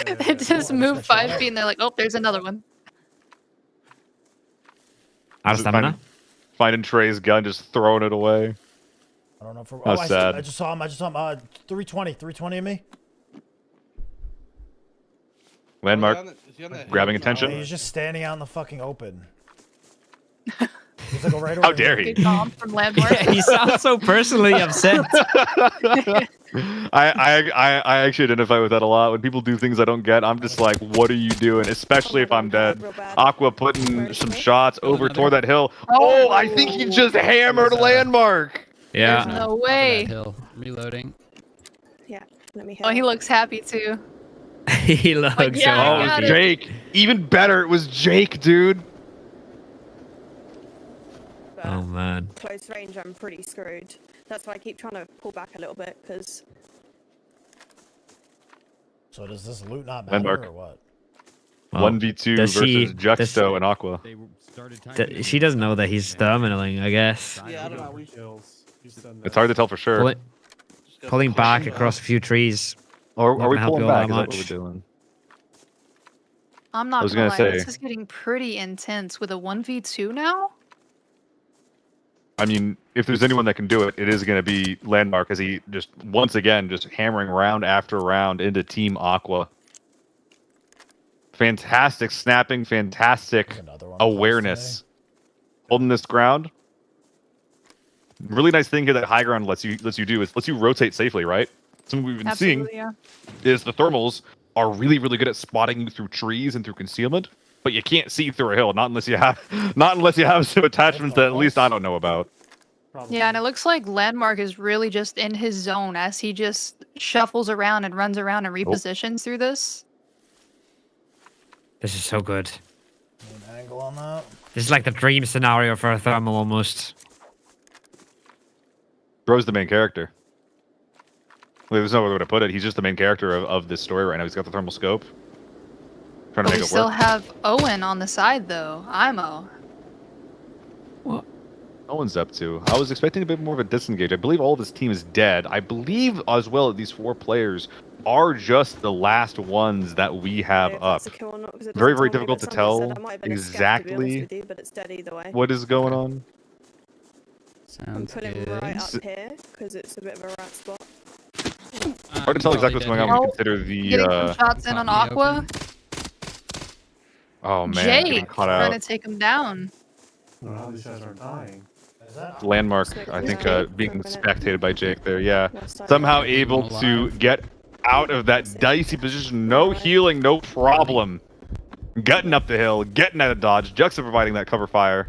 They just move 5 feet and they're like, oh, there's another one. Out of stamina. Finding Trey's gun, just throwing it away. I don't know if How sad. I just saw him. 320 of me. Landmark, Is he on that grabbing hill? attention. He's just standing out in the fucking open. He's like, right How over dare here. he? Tom from Landmark. You sound so personally upset. I actually identify with that a lot. When people do things I don't get, I'm just like, what are you doing? Especially if I'm dead. Aqua putting some shots over toward that hill. Oh, I think he just hammered Landmark. Yeah. There's no way. Hill. Reloading. Yeah, let me Oh, he looks happy too. He looks Like, yeah, I Oh, got it was it. Jake. Even better, it was Jake, dude. Oh man. Close range, I'm pretty screwed. That's why I keep trying to pull back a little bit, because... So does this loot not matter Landmark. or what? Well, 1v2 does she- versus Juxto and Aqua. She doesn't know that he's terminaling, I guess. Yeah, I don't know. It's hard to tell for sure. Pulling back across a few trees. Or Not are we gonna help pulling you all back? that Is that what much. we're doing? I'm not was gonna gonna lie, say- this is getting pretty intense with a 1v2 now. I mean, if there's anyone that can do it, it is going to be Landmark, as he just once again just hammering round after round into Team Aqua. Fantastic snapping, fantastic awareness, holding this ground. Really nice thing here that high ground lets you do is lets you rotate safely, right? Something we've been Absolutely, seeing yeah. is the thermals are really good at spotting you through trees and through concealment, but you can't see through a hill, not unless you have some attachments that at least I don't know about. Yeah, and it looks like Landmark is really just in his zone as he just shuffles around and runs around and repositions through this. This is so good. Angle on that. This is like the dream scenario for a thermal almost. Bro's the main character. Well, there's no other way to put it. He's just the main character of this story right now. He's got the thermal scope. Trying to We make it still work. have Owen on the side though. IMO. No one's up to. I was expecting a bit more of a disengage. I believe all of his team is dead. I believe as well that these 4 players are just the last ones that we have up. Very difficult to tell exactly what is going on. I'm putting him right up here because it's a bit of a rat spot. Hard to tell exactly what's going on when you consider the. Getting some shots in on Aqua. Oh man, Jake getting caught trying out. to take him down. I don't know how these guys aren't dying. Landmark, I think, being spectated by Jake there. Yeah, somehow able to get out of that dicey position. No healing, no problem. Getting up the hill, getting out of dodge. Juxta providing that cover fire.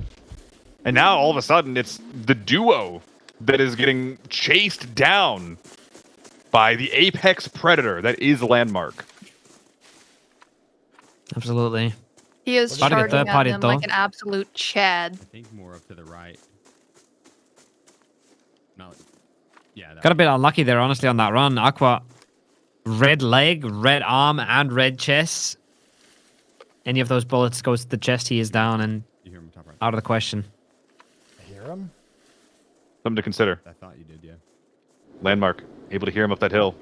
And now all of a sudden it's the duo that is getting chased down by the apex predator that is Landmark. Absolutely. He is About to get charging third at party them though. like an absolute Chad. I think more up to the right. No. Yeah. Got a bit unlucky there, honestly, on that run. Aqua, red leg, red arm, and red chest. Any of those bullets goes to the chest, he is down and out of the question. I hear him. Something to consider. I thought you did, yeah. Landmark, able to hear him up that hill.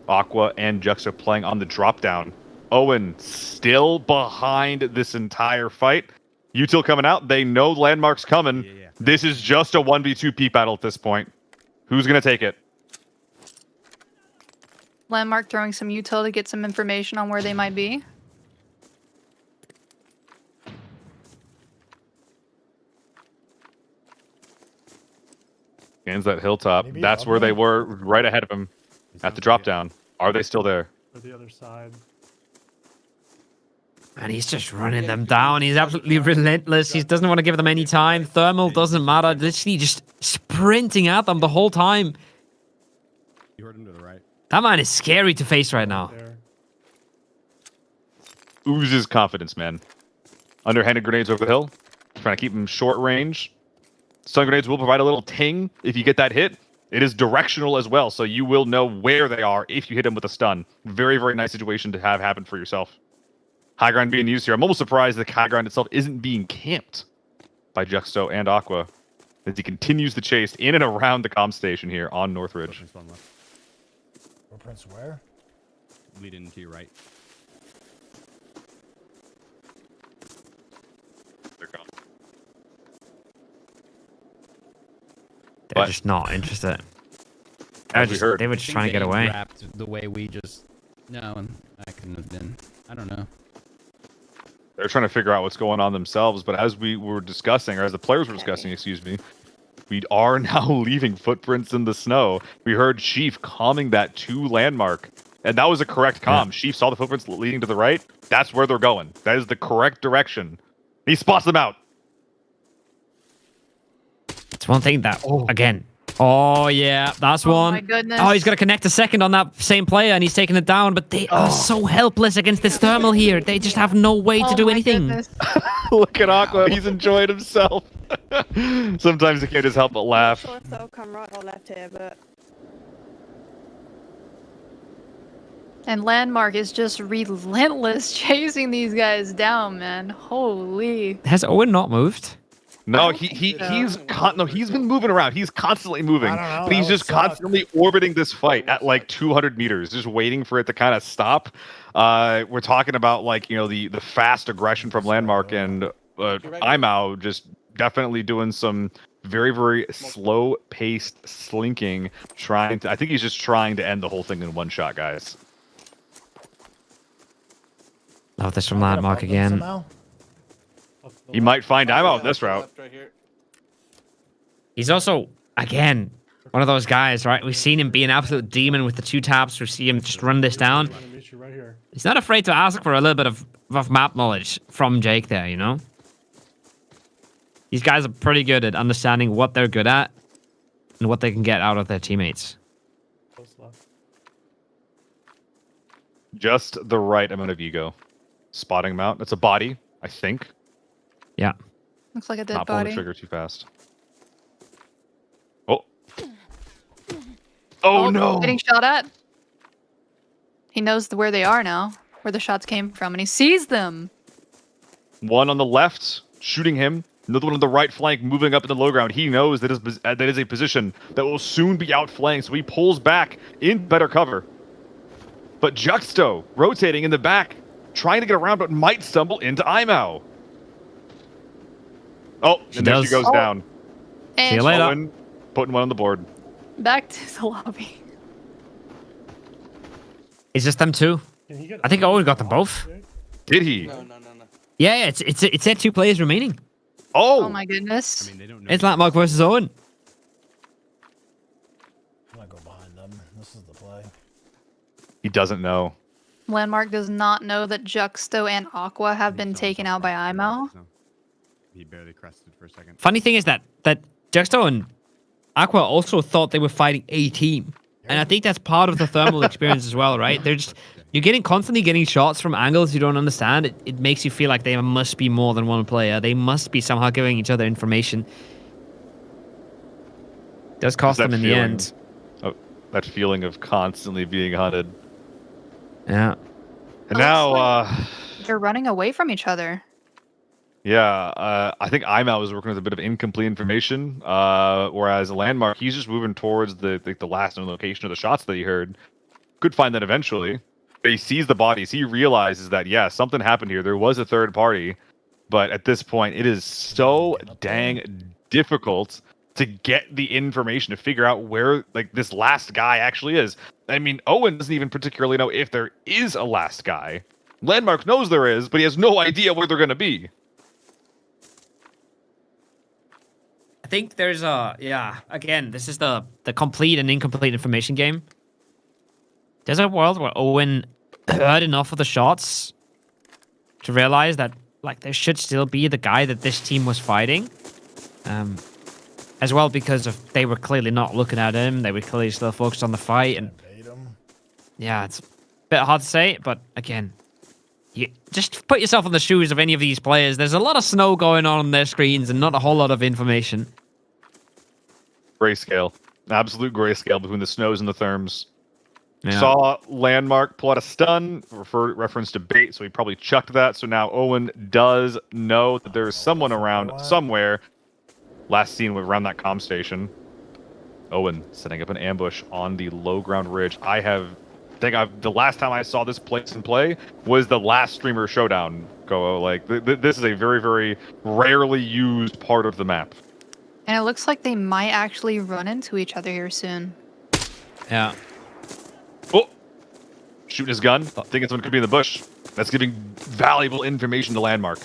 Aqua and Juxta playing on the drop down. Owen still behind this entire fight. Util coming out. They know Landmark's coming. This is just a 1v2 peep battle at this point. Who's going to take it? Landmark throwing some util to get some information on where they might be. Scans that hilltop. Maybe That's up where they there? were right ahead of him at the drop down. Are they still there? Or the other side. And he's just running them down. He's absolutely relentless. He doesn't want to give them any time. Thermal doesn't matter. Literally just sprinting at them the whole time. You heard him to the right. That man is scary to face right now. Oozes confidence, man. Underhanded grenades over the hill. Trying to keep him short range. Stun grenades will provide a little ting if you get that hit. It is directional as well, so you will know where they are if you hit them with a stun. Very nice situation to have happen for yourself. High ground being used here. I'm almost surprised the high ground itself isn't being camped by Juxto and Aqua as he continues the chase in and around the comm station here on Northridge. Footprints where? Leading to your right. They're just not interested. As we heard. They were just trying to get away. The way we just... No, and I couldn't have been. I don't know. They're trying to figure out what's going on themselves, but as we were discussing, or as the players were discussing, excuse me, we are now leaving footprints in the snow. We heard Sheaf calming that to Landmark, and that was a correct comm. Sheaf saw the footprints leading to the right. That's where they're going. That is the correct direction. He spots them out. It's one thing that, again, oh yeah, that's one. my goodness. Oh, he's got to connect a second on that same player and he's taking it down, but they are so helpless against this thermal here. They just have no way to do anything. Look at Aqua. He's enjoyed himself. Sometimes you can't just help but laugh. I'm not sure if they'll come right or left here, but And Landmark is just relentless chasing these guys down, man. Holy. Has Owen not moved? No, he's been moving around. He's constantly moving, I don't know, but he's that would just suck. constantly orbiting this fight at like 200 meters, just waiting for it to kind of stop. We're talking about like the fast aggression from Landmark and Imao just definitely doing some very, very slow-paced slinking, I think he's just trying to end the whole thing in one shot, guys. Love this from Landmark again. He might find Imao this route. He's also, again, one of those guys, right? We've seen him be an absolute demon with the 2 taps. We've seen him just run this down. He's not afraid to ask for a little bit of map knowledge from Jake there, you know? These guys are pretty good at understanding what they're good at and what they can get out of their teammates. Just the right amount of ego. Spotting him out. That's a body, I think. Yeah. Looks like a dead Not pulling body. the trigger too fast. Oh no! Getting shot at. He knows where they are now, where the shots came from, and he sees them. One on the left, shooting him. Another one on the right flank, moving up in the low ground. He knows that is a position that will soon be outflanked, so he pulls back in better cover. But Juxto, rotating in the back, trying to get around, but might stumble into Imao. Oh, and there she goes down. And see you later. Owen putting one on the board. Back to the lobby. It's just them 2. I think Owen got them both. Did he? No. Yeah, it's their 2 players remaining. Oh my goodness. It's Landmark versus Owen. I'm gonna go behind them. This is the play. He doesn't know. Landmark does not know that Juxto and Aqua have been taken out by Imao. He barely crested for a second. Funny thing is that Juxto and Aqua also thought they were fighting a team. And I think that's part of the thermal experience as well, right? You're constantly getting shots from angles you don't understand. It makes you feel like there must be more than one player. They must be somehow giving each other information. Does cost them in the end. Oh, that feeling of constantly being hunted. Yeah. And now, They're running away from each other. yeah, I think Imao was working with a bit of incomplete information, whereas Landmark, he's just moving towards the last known location of the shots that he heard. Could find that eventually. But he sees the bodies. He realizes that, yeah, something happened here. There was a third party. But at this point, it is so dang difficult to get the information to figure out where this last guy actually is. I mean, Owen doesn't even particularly know if there is a last guy. Landmark knows there is, but he has no idea where they're going to be. I think there's again, this is the complete and incomplete information game. There's a world where Owen heard enough of the shots to realize that there should still be the guy that this team was fighting. As well, because they were clearly not looking at him. They were clearly still focused on the fight. And yeah, it's a bit hard to say, but again, you just put yourself in the shoes of any of these players. There's a lot of snow going on their screens and not a whole lot of information. Grayscale. Absolute grayscale between the snows and the therms. Yeah. Saw Landmark pull out a stun, reference to bait, so he probably chucked that. So now Owen does know that there's someone around somewhere. Last seen around that comm station. Owen setting up an ambush on the low ground ridge. The last time I saw this place in play was the last streamer showdown. This is a very, very rarely used part of the map. And it looks like they might actually run into each other here soon. Yeah. Oh! Shooting his gun. Thinking someone could be in the bush. That's giving valuable information to Landmark.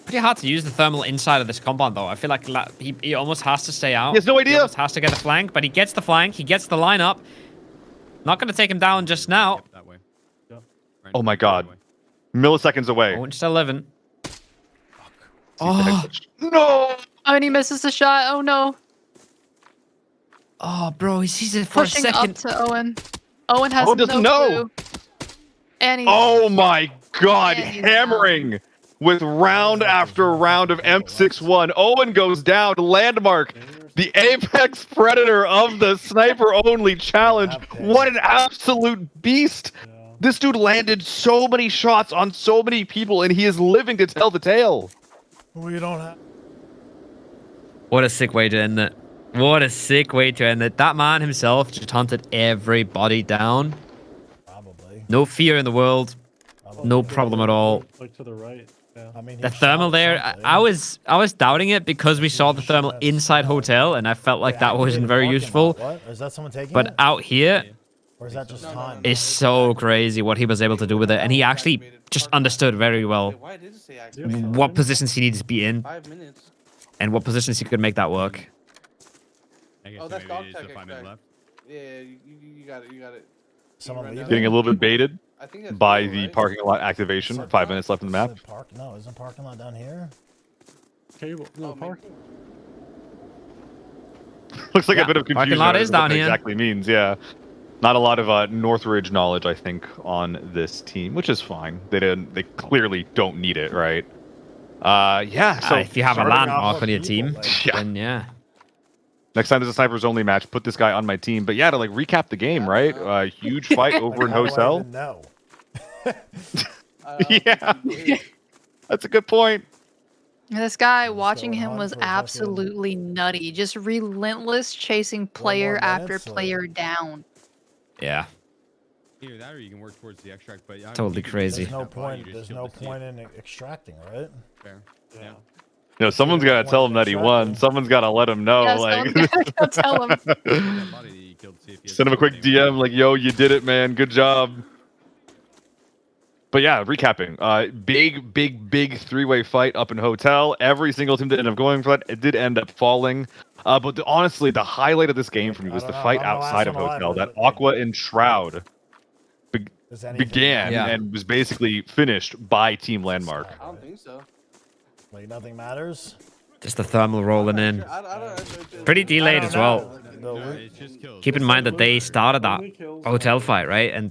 Pretty hard to use the thermal inside of this compound, though. I feel like he almost has to stay out. He has no idea. He almost has to get the flank, but he gets the flank. He gets the lineup. Not going to take him down just now. That way. Yep. Oh my god. Milliseconds away. Owen's still living. Oh. No! Oh, and he misses the shot. Oh, no. Oh, bro, he sees it for Pushing a second. up to Owen. Owen has doesn't no know. clue. And he's Oh my god, hammering with round after round of M61. Owen goes down. Landmark, the apex predator of the sniper-only challenge. What an absolute beast. This dude landed so many shots on so many people, and he is living to tell the tale. We don't have. What a sick way to end it. What a sick way to end it. That man himself just hunted everybody down. Probably. No fear in the world. No problem at all. Like to the right. Yeah. I mean, The thermal there, I was doubting it because we saw the thermal inside hotel, and I felt like that wasn't very useful. What? Is that someone taking But it? out here, Or is that just time? it's so crazy what he was able to do with it, and he actually just understood very well what positions he needed to be in, 5 minutes. and what positions he could make that work. I guess that's dog tech extract. Yeah, you got it. You got it. Someone leaving? Getting a little bit baited I think that's by blue, the right? parking lot activation. 5 minutes left in the map. No, isn't parking lot down here? Cable. No, park. Looks like Yeah, a bit of parking confusion. lot as is to what down that here. exactly means. Yeah, not a lot of Northridge knowledge, I think, on this team, which is fine. They clearly don't need it, right? Yeah. So If you have a starting off- landmark on your team, then yeah. Next time there's a snipers only match, put this guy on my team. But yeah, to like recap the game, right? Huge fight over in Hotel. No. Yeah, that's a good point. This guy watching him was absolutely nutty. Just relentless chasing player after player down. Yeah. Either that or you can work towards the extract, but Totally crazy. There's no point. There's no point in extracting, right? Fair. Yeah. You know, someone's got to tell him that he won. Someone's got to let him know. Yeah, like, someone's gotta tell him. Send him a quick DM, like, "Yo, you did it, man. Good job." But yeah, recapping. Big three-way fight up in Hotel. Every single team that ended up going for that, it did end up falling. But honestly, the highlight of this game for me was the fight outside of Hotel. That Aqua and Shroud began and was basically finished by Team Landmark. I don't think so. Like nothing matters. Just the thermal rolling in. Pretty delayed as well. Keep in mind that they started that hotel fight, right? And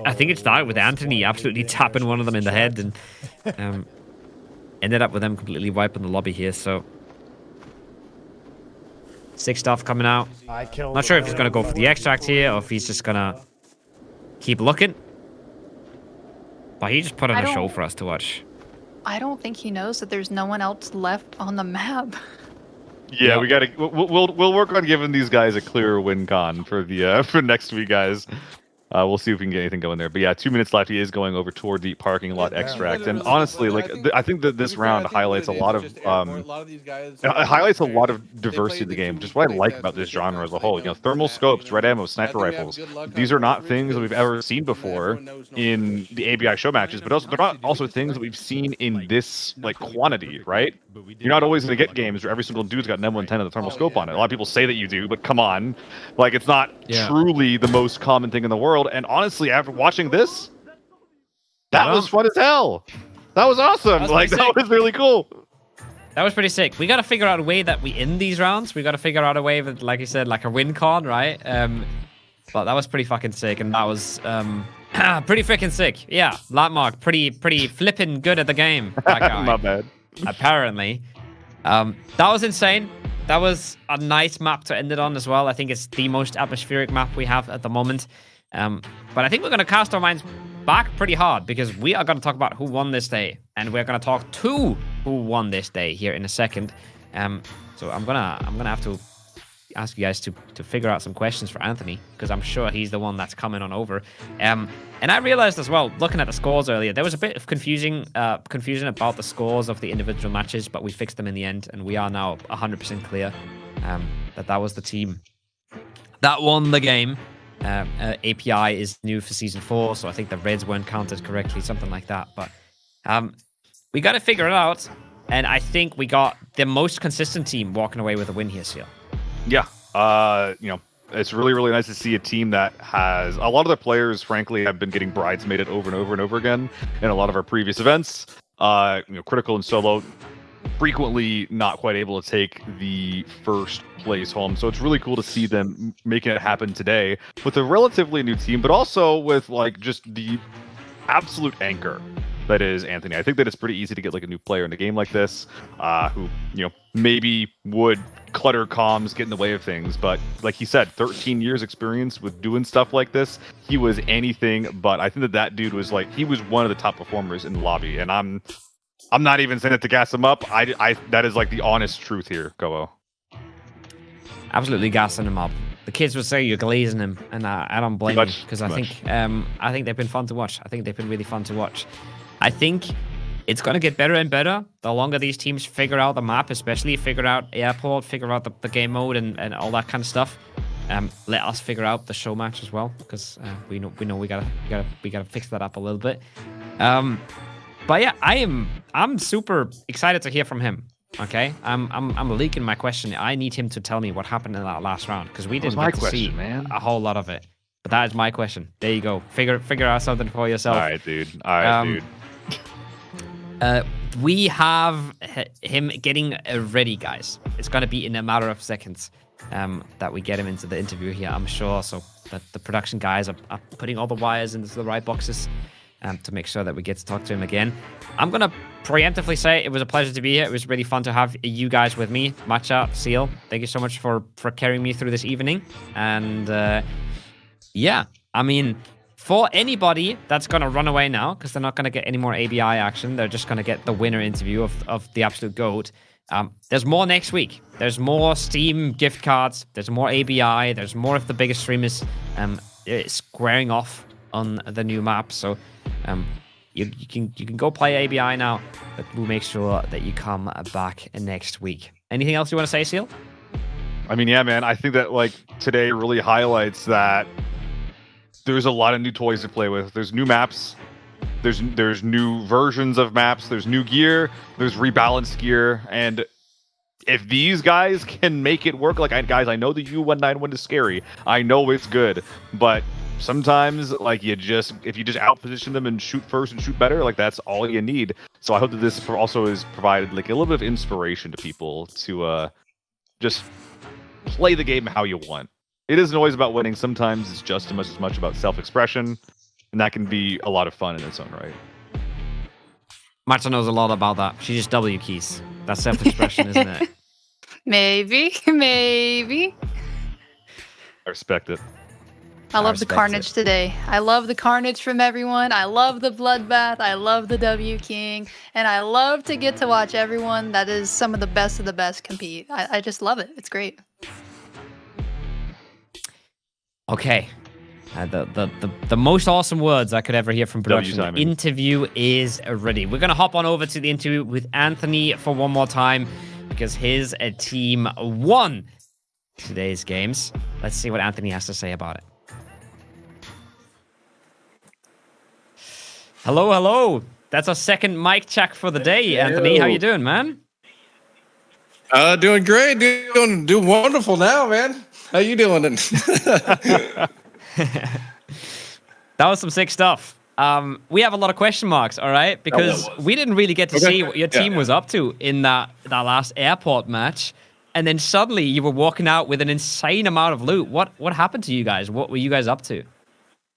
I think it started with Anthony absolutely tapping one of them in the head, and ended up with them completely wiping the lobby here. So sick stuff coming out. Not sure if he's gonna go for the extract here or if he's just gonna keep looking. But he just put on a show for us to watch. I don't think he knows that there's no one else left on the map. Yeah, we gotta. We'll work on giving these guys a clearer win con for the for next week, guys. We'll see if we can get anything going there. But yeah, 2 minutes left. He is going over toward the parking lot extract, and honestly, like I think that this round highlights a lot of highlights a lot of diversity of the game. Just what I like about this genre as a whole. You know, thermal scopes, red ammo, sniper rifles. These are not things that we've ever seen before in the ABI show matches, but also they're not also things that we've seen in this like quantity, right? You're not always going to get games where every single dude's got an M110 and the thermal scope on it. A lot of people say that you do, but come on, like it's not truly the most common thing in the world. And honestly, after watching this, that was fun as hell. That was awesome. That was really cool. That was pretty sick. We got to figure out a way that we end these rounds. We got to figure out a way that, like you said, like a win con, right? But that was pretty fucking sick, and that was pretty freaking sick. Yeah, Landmark, pretty flipping good at the game. That guy. Not bad. Apparently, that was insane. That was a nice map to end it on as well. I think it's the most atmospheric map we have at the moment. But I think we're going to cast our minds back pretty hard because we are going to talk about who won this day, and we're going to talk to who won this day here in a second. So I'm gonna have to ask you guys to figure out some questions for Anthony because I'm sure he's the one that's coming on over. And I realized as well, looking at the scores earlier, there was a bit of confusion about the scores of the individual matches, but we fixed them in the end, and we are now 100% clear that was the team that won the game. API is new for season 4, so I think the reds weren't counted correctly, something like that. But we got to figure it out, and I think we got the most consistent team walking away with a win here, Seal. Yeah, you know, it's really, really nice to see a team that has a lot of the players, frankly, have been getting bridesmaided over and over and over again in a lot of our previous events. You know, Critical and Solo frequently not quite able to take the first place home. So it's really cool to see them making it happen today with a relatively new team, but also with like just the absolute anchor that is Anthony. I think that it's pretty easy to get like a new player in a game like this, who, you know, maybe would clutter comms, get in the way of things, but like he said, 13 years experience with doing stuff like this. He was anything but. I think that dude was like, he was one of the top performers in the lobby, and I'm I'm not even saying it to gas him up. I that is like the honest truth here, Kobo. Absolutely gassing him up. The kids would say you're glazing him, and I don't blame you because I think they've been fun to watch. I think they've been really fun to watch. I think it's going to get better and better the longer these teams figure out the map, especially figure out airport, figure out the game mode and all that kind of stuff. Let us figure out the show match as well, because we know we gotta fix that up a little bit. But yeah, I'm super excited to hear from him. Okay, I'm leaking my question. I need him to tell me what happened in that last round, because we didn't get to see a whole lot of it. But that is my question. There you go. Figure out something for yourself. All right, dude. All right, dude. We have him getting ready, guys. It's gonna be in a matter of seconds that we get him into the interview here, I'm sure. So that the production guys are putting all the wires into the right boxes to make sure that we get to talk to him again. I'm gonna preemptively say it was a pleasure to be here. It was really fun to have you guys with me. Matcha, Seal, thank you so much for carrying me through this evening. And yeah, I mean, for anybody that's going to run away now, because they're not going to get any more ABI action, they're just going to get the winner interview of the absolute GOAT. There's more next week. There's more Steam gift cards. There's more ABI. There's more of the biggest streamers squaring off on the new map. So you can go play ABI now, but we'll make sure that you come back next week. Anything else you want to say, Seal? I mean, yeah, man. I think that like today really highlights that there's a lot of new toys to play with. There's new maps. There's new versions of maps. There's new gear. There's rebalanced gear. And if these guys can make it work, like guys, I know the U191 is scary. I know it's good, but sometimes like if you just outposition them and shoot first and shoot better, like that's all you need. So I hope that this also is provided like a little bit of inspiration to people to just play the game how you want. It isn't always about winning. Sometimes it's just as much about self-expression, and that can be a lot of fun in its own right. Marta knows a lot about that. She just W keys. That's self-expression, isn't it? Maybe. I respect it. I love the carnage today. I love the carnage from everyone. I love the bloodbath. I love the W King. And I love to get to watch everyone that is some of the best compete. I just love it. It's great. Okay. The most awesome words I could ever hear from production. The interview is ready. We're going to hop on over to the interview with Anthony for one more time because his team won today's games. Let's see what Anthony has to say about it. Hello. That's our second mic check for the day, Anthony. How you doing, man? Doing great. Doing wonderful now, man. How you doing? That was some sick stuff. We have a lot of question marks, all right? Because we didn't really get to see what your team was up to in that last airport match. And then suddenly you were walking out with an insane amount of loot. What happened to you guys? What were you guys up to?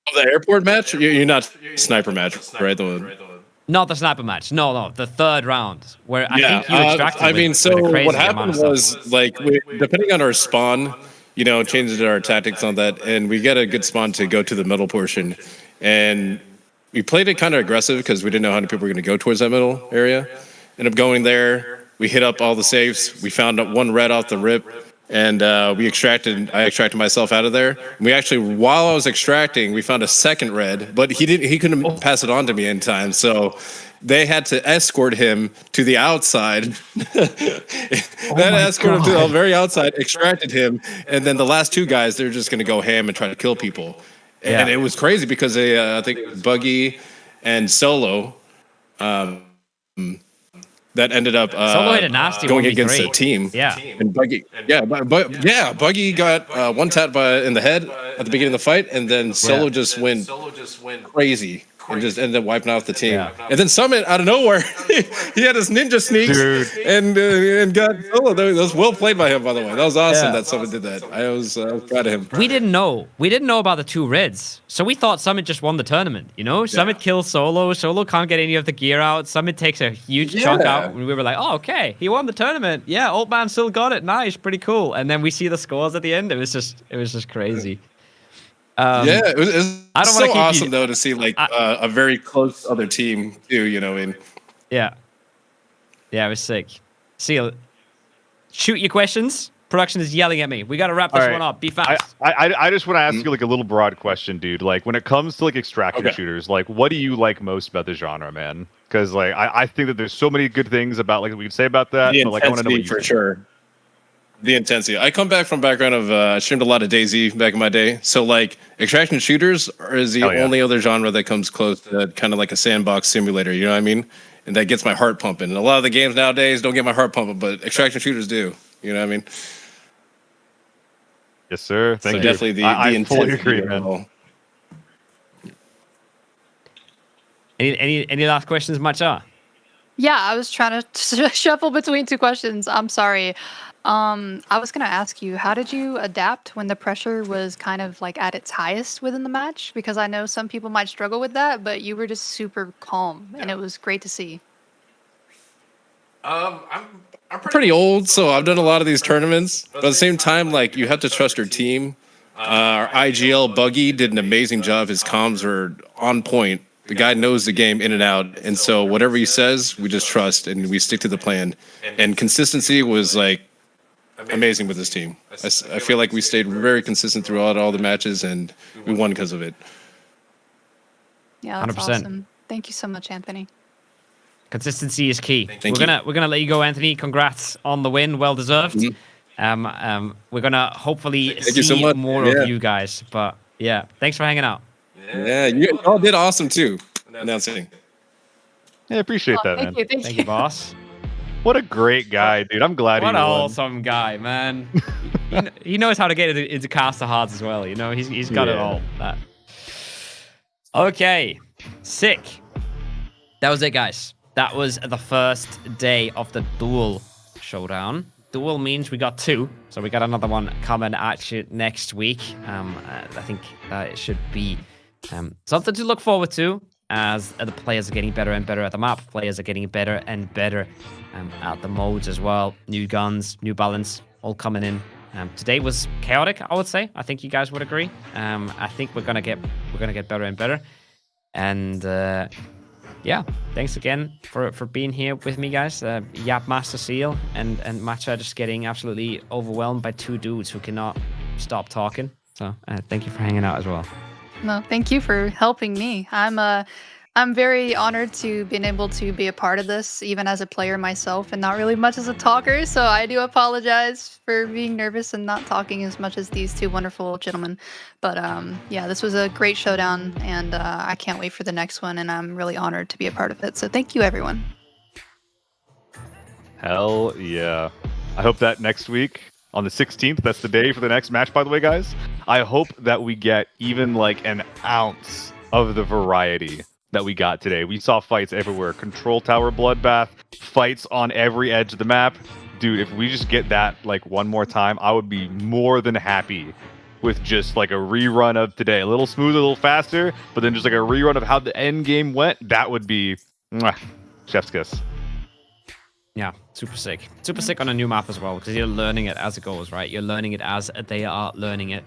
Oh, the airport match? You're not sniper match, right? Not the sniper match. No. The third round where I think you extracted. I mean, so what happened was like depending on our spawn, changed our tactics on that, and we get a good spawn to go to the middle portion, and we played it kind of aggressive because we didn't know how many people were going to go towards that middle area. Ended up going there. We hit up all the safes. We found one red off the rip. And I extracted myself out of there. We actually, while I was extracting, we found a second red, but he couldn't pass it on to me in time. So they had to escort him to the outside. Escorted him to the very outside, extracted him. And then the last two guys, they're just going to go ham and try to kill people. Yeah. And it was crazy because they, I think it was Buggy and Solo, that ended up going against the team. Yeah. And Buggy, Buggy got one tap in the head at the beginning of the fight, and then Solo just went crazy and just ended up wiping out the team. Yeah. And then Summit, out of nowhere, he had his ninja sneaks and got Solo. That was well played by him, by the way. That was awesome that Summit did that. I was proud of him. We didn't know about the two reds. So we thought Summit just won the tournament, Summit kills Solo. Solo can't get any of the gear out. Summit takes a huge chunk out. And we were like, oh, okay, he won the tournament. Yeah, old man still got it. Nice, pretty cool. And then we see the scores at the end. It was just crazy. It was so awesome though to see like a very close other team too. Yeah. Yeah, it was sick. Seal, shoot your questions. Production is yelling at me. We got to wrap this All right. one up. Be fast. I just want to ask you like a little broad question, dude. Like when it comes to like extraction shooters, like what do you like most about the genre, man? Because like I think that there's so many good things about like we could say about that, The but like I want to know what intensity you for think. sure. The intensity. I come back from background of I streamed a lot of DayZ back in my day. So like extraction shooters is the only other genre that comes close to kind of like a sandbox simulator. You know what I mean? And that gets my heart pumping. And a lot of the games nowadays don't get my heart pumping, but extraction shooters do. You know what I mean? Yes, sir. Thank So you. definitely the I fully intensity agree, of it man. all. Any last questions, Matcha? Yeah, I was trying to shuffle between two questions. I'm sorry. I was gonna ask you, how did you adapt when the pressure was kind of like at its highest within the match? Because I know some people might struggle with that, but you were just super calm, and it was great to see. I'm pretty old, so I've done a lot of these tournaments. But at the same time, like you have to trust your team. Our IGL Buggy did an amazing job. His comms were on point. The guy knows the game in and out, and so whatever he says, we just trust and we stick to the plan. And consistency was like amazing with this team. I feel like we stayed very consistent throughout all the matches, and we won because of it. Yeah, that's 100%. awesome. Thank you so much, Anthony. Consistency is key. Thank we're gonna let you go, Anthony. Congrats on the win, well deserved. We're gonna hopefully Thank you so see much. more Yeah. of you guys. But yeah, thanks for hanging out. Yeah, you all did awesome too. Announcing. Yeah, I appreciate that, man. Thank you, boss. What a great guy, dude. I'm glad What he a won. awesome guy, man. he knows how to get into caster hearts as well. You know, he's got it Yeah. all. That. Okay, sick. That was it, guys. That was the first day of the duel showdown. Duel means we got 2, so we got another one coming at you next week. I think it should be something to look forward to, as the players are getting better and better at the map. Players are getting better and better at the modes as well. New guns, new balance, all coming in. Today was chaotic, I would say. I think you guys would agree. I think we're gonna get better and better. And yeah, thanks again for being here with me, guys. Yap Master Seal and Matcha just getting absolutely overwhelmed by 2 dudes who cannot stop talking. So thank you for hanging out as well. No, thank you for helping me. I'm very honored to being able to be a part of this, even as a player myself, and not really much as a talker. So I do apologize for being nervous and not talking as much as these 2 wonderful gentlemen. But yeah, this was a great showdown, and I can't wait for the next one. And I'm really honored to be a part of it. So thank you, everyone. Hell yeah. I hope that next week on the 16th, that's the day for the next match, by the way, guys. I hope that we get even like an ounce of the variety that we got today. We saw fights everywhere. Control tower bloodbath, fights on every edge of the map. Dude, if we just get that like one more time, I would be more than happy with just like a rerun of today. A little smoother, a little faster, but then just like a rerun of how the end game went. That would be chef's kiss. Yeah, super sick. Super sick on a new map as well, because you're learning it as it goes, right? You're learning it as they are learning it.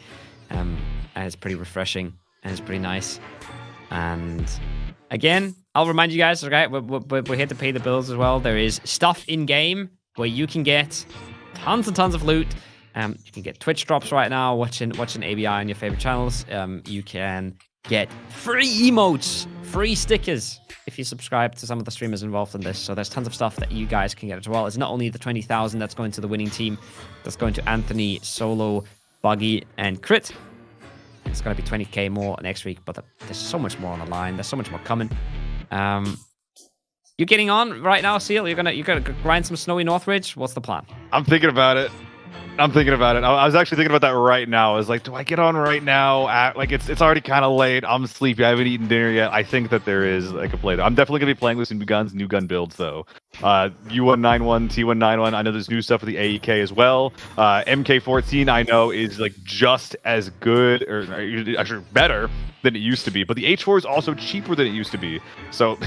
And it's pretty refreshing, and it's pretty nice. And again, I'll remind you guys, okay, we're here to pay the bills as well. There is stuff in-game where you can get tons and tons of loot. You can get Twitch drops right now, watching ABI on your favorite channels. You can get free emotes, free stickers if you subscribe to some of the streamers involved in this. So there's tons of stuff that you guys can get as well. It's not only the 20,000 that's going to the winning team, that's going to Anthony, Solo, Buggy, and Crit. It's going to be 20k more next week, but there's so much more on the line. There's so much more coming. You're getting on right now, Seal? You're gonna grind some snowy Northridge? What's the plan? I'm thinking about it. I was actually thinking about that right now. I was like, do I get on right now? Like it's already kind of late. I'm sleepy. I haven't eaten dinner yet. I think that there is like a play there. I'm definitely gonna be playing with some new guns, new gun builds though. U191, T191. I know there's new stuff with the AEK as well. MK14 I know is like just as good, or actually better than it used to be. But the H4 is also cheaper than it used to be. So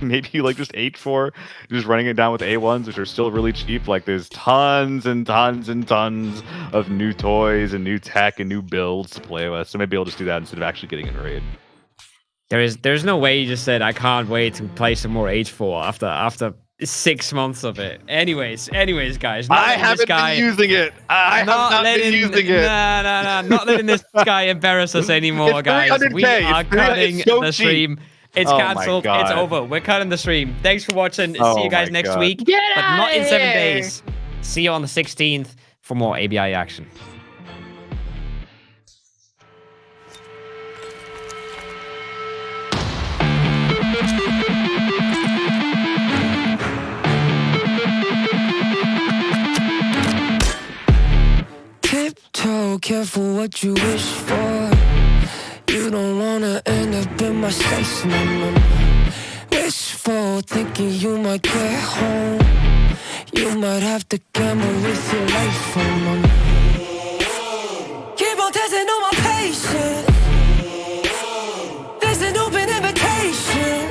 maybe like just H4, just running it down with A1s, which are still really cheap. Like there's tons and tons and tons of new toys and new tech and new builds to play with. So maybe I'll just do that instead of actually getting in a raid. There's no way you just said I can't wait to play some more H4 after 6 months of it. Anyways, guys. I haven't been using it. I have not been using it. No. Not letting this guy embarrass us anymore, guys. We are cutting the stream. It's cancelled. It's over. We're cutting the stream. Thanks for watching. See you guys next week. But not in 7 days. See you on the 16th for more ABI action. Tiptoe, careful what you wish for. You don't wanna end up in my space, no. Wishful thinking you might get home. You might have to gamble with your life, Keep on testing on my patience. There's an open invitation.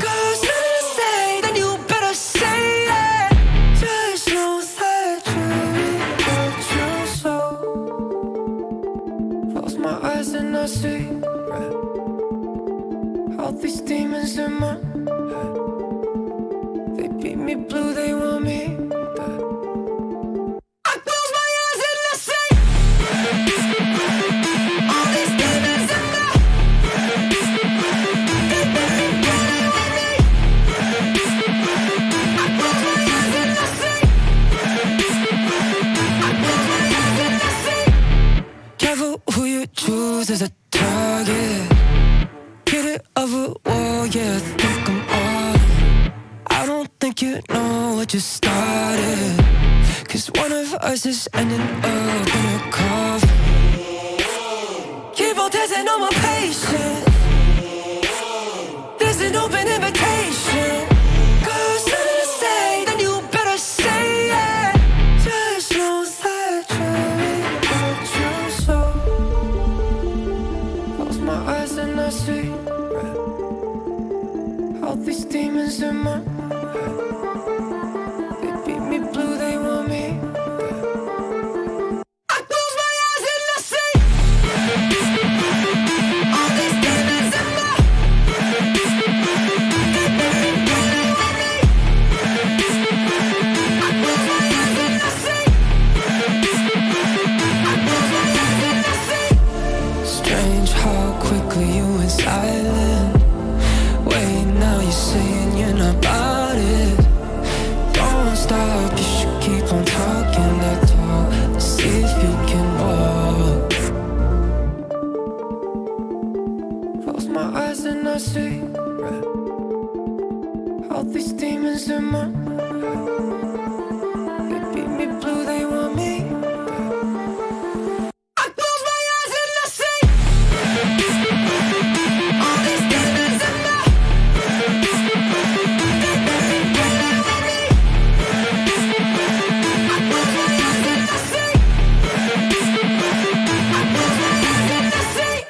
Cause if you say, then you better say it. Just know that you're so. Close my eyes and I see all these demons in my head. They beat me blue, they want me dead. I close my eyes and I see all these demons in my head. They beat me blue, they want me. I close my eyes and I see. I close my eyes and I see. Careful who you choose as a target. Get it over wall, yeah, I think I'm on. I don't think you know what you started. Cause one of us is ending up in a coffin. Keep on testing on my patience. There's an open invitation. Cause if you say, then you better say it. Just know that you're so. Close my eyes and I see all these demons in my head. They beat me blue, they want me dead. I close my eyes and I see all these demons in my head. They beat me blue, they want me. I close my eyes and I see. I close my eyes and I see. Strange how quickly you went silent. Wait, now you're saying you're not about it. Don't stop, you should keep on talking that talk. See if you can walk. Close my eyes and I see all these demons in my head. They beat me blue, they want me dead. I close my eyes and I see all these demons in my head. They beat me blue, they want me. I close my eyes and I see. I close my eyes and I see.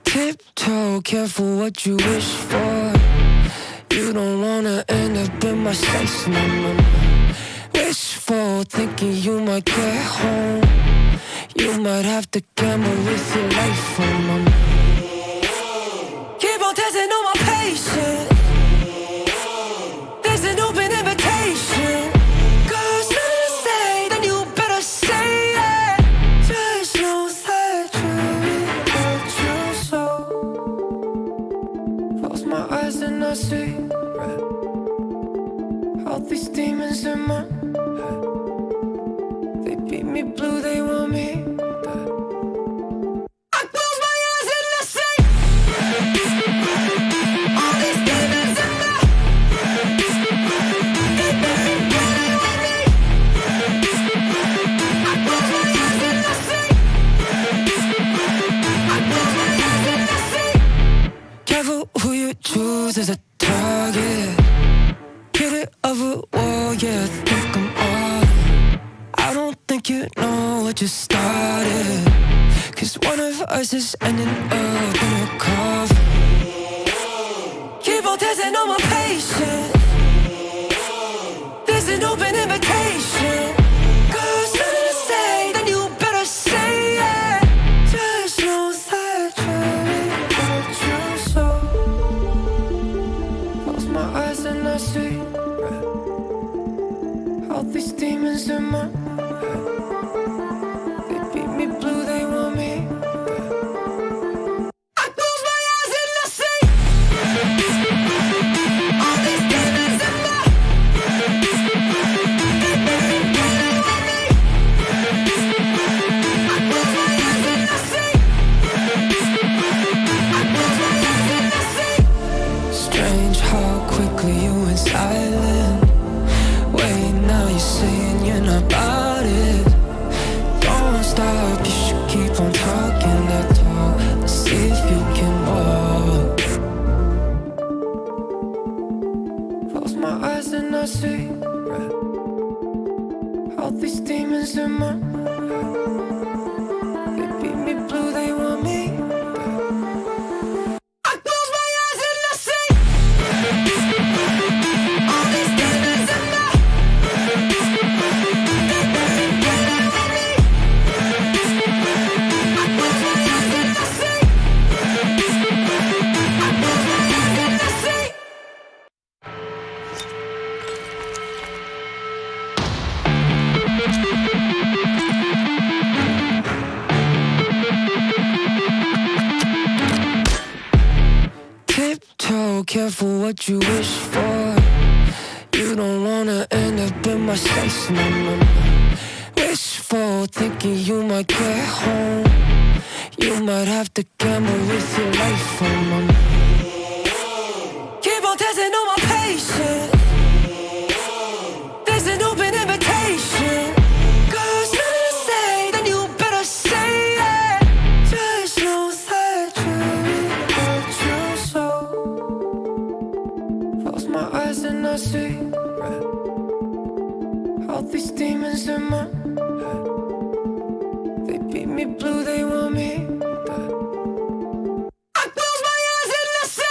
Tiptoe, careful what you wish for. You don't wanna end up in my space, no. Wishful thinking you might get home. You might have to gamble with your life, Keep on testing on my patience. There's an open invitation. Cause if you say, then you better say it. Just know that you're so. Close my eyes and I see all these demons in my head. They beat me blue, they want me dead. I close my eyes and I see all these demons in my head. They beat me blue, they want me. I close my eyes and I see. I close my eyes and I see. Careful who you choose as a target. Get it over wall, yeah, I think I'm on. I don't think you know what you started. Cause one of us is ending up in a coffin. Keep on testing on my patience. There's an open invitation. All these demons in my head. They beat me blue, they want me. I close my eyes and I see all these demons in my head. I close my eyes and I see. I close my eyes and I see. Strange how quickly you went silent. Wait, now you're saying you're not about it. Don't stop, you should keep on talking that talk. Let's see if you can walk. Close my eyes and I see red. All these demons in my head. They beat me blue, they want me dead. I close my eyes and I see all these demons in my tiptoe, careful what you wish for. You don't wanna end up in my space, no, no, no. Wishful thinking you might get home. You might have to gamble with your life, oh, no, no. Keep on testing on my patience. There's an open invitation. 'Cause nothing to say, then you better say it. Just know that you're what you sow. Close my eyes and I see red. All these demons in my head. They beat me blue, they want me